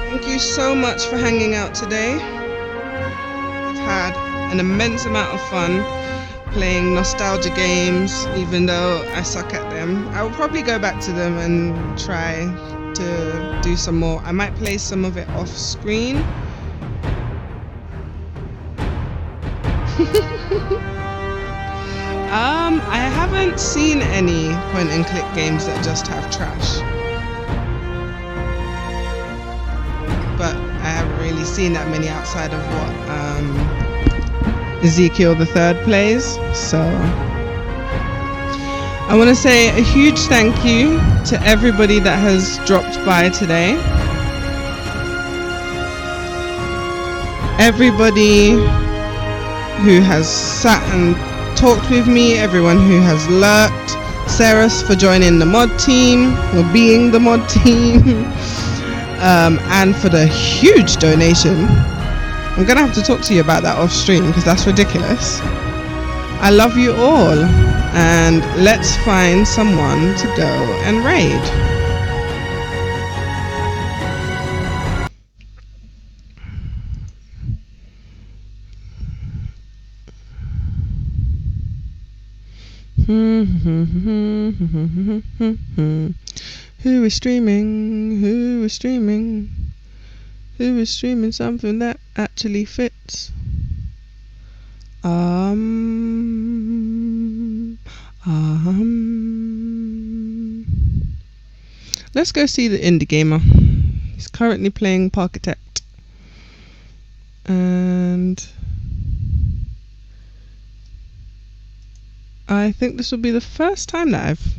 Thank you so much for hanging out today. I've had an immense amount of fun playing nostalgia games, even though I suck at them. I will probably go back to them and try to do some more. I might play some of it off screen. I haven't seen any point and click games that just have trash. But I haven't really seen that many outside of what Ezekiel the Third plays. So I want to say a huge thank you to everybody that has dropped by today. Everybody who has sat and talked with me, everyone who has lurked, Ceres for joining the mod team, or being the mod team, and for the huge donation. I'm gonna have to talk to you about that off stream because that's ridiculous. I love you all, and let's find someone to go and raid. Who is streaming? Who is streaming? Who is streaming something that actually fits? Let's go see the indie gamer. He's currently playing Parkitect. And I think this will be the first time that I've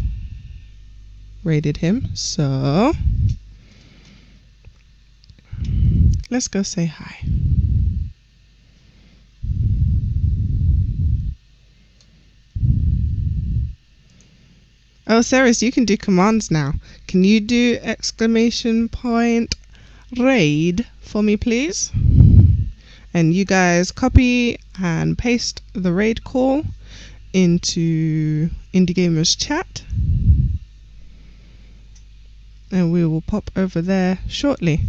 raided him, so let's go say hi. Oh, Ceres, you can do commands now. Can you do !raid for me, please? And you guys copy and paste the raid call into Indie Gamer's chat, and we will pop over there shortly.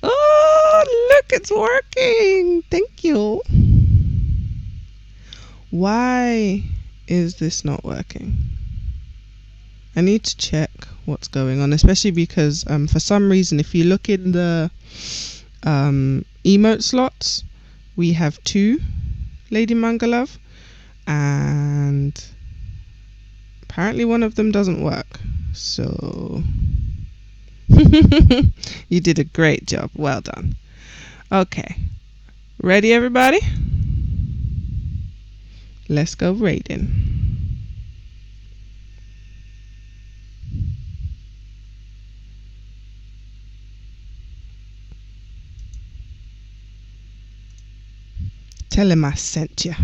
Oh, look, it's working! Thank you. Why is this not working? I need to check what's going on, especially because for some reason, if you look in the emote slots, we have 2 Lady Mangalove, and apparently one of them doesn't work. So you did a great job. Well done. Okay. Ready, everybody? Let's go raiding. Tell him I sent you.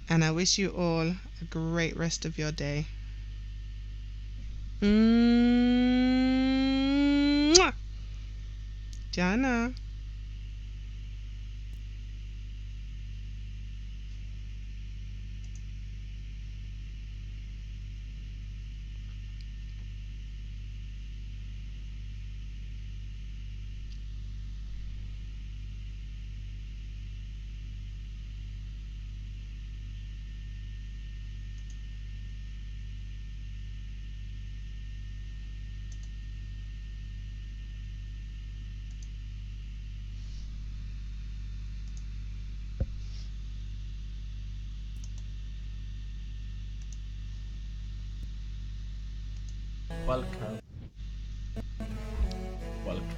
And I wish you all a great rest of your day. Mwah! Jana. Welcome. Welcome.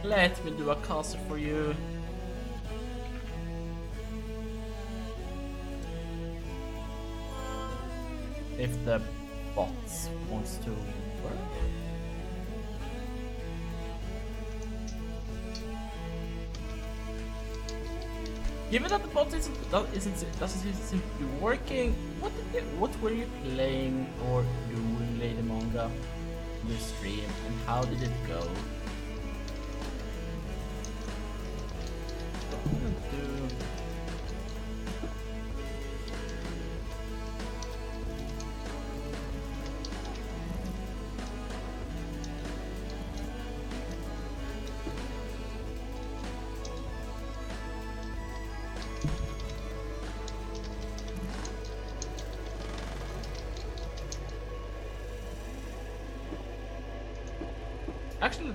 Let me do a castle for you. If the bots wants to work. Given that the bot doesn't seem to be working, what were you playing or doing, Lady Manga, in your stream, and how did it go? Actually,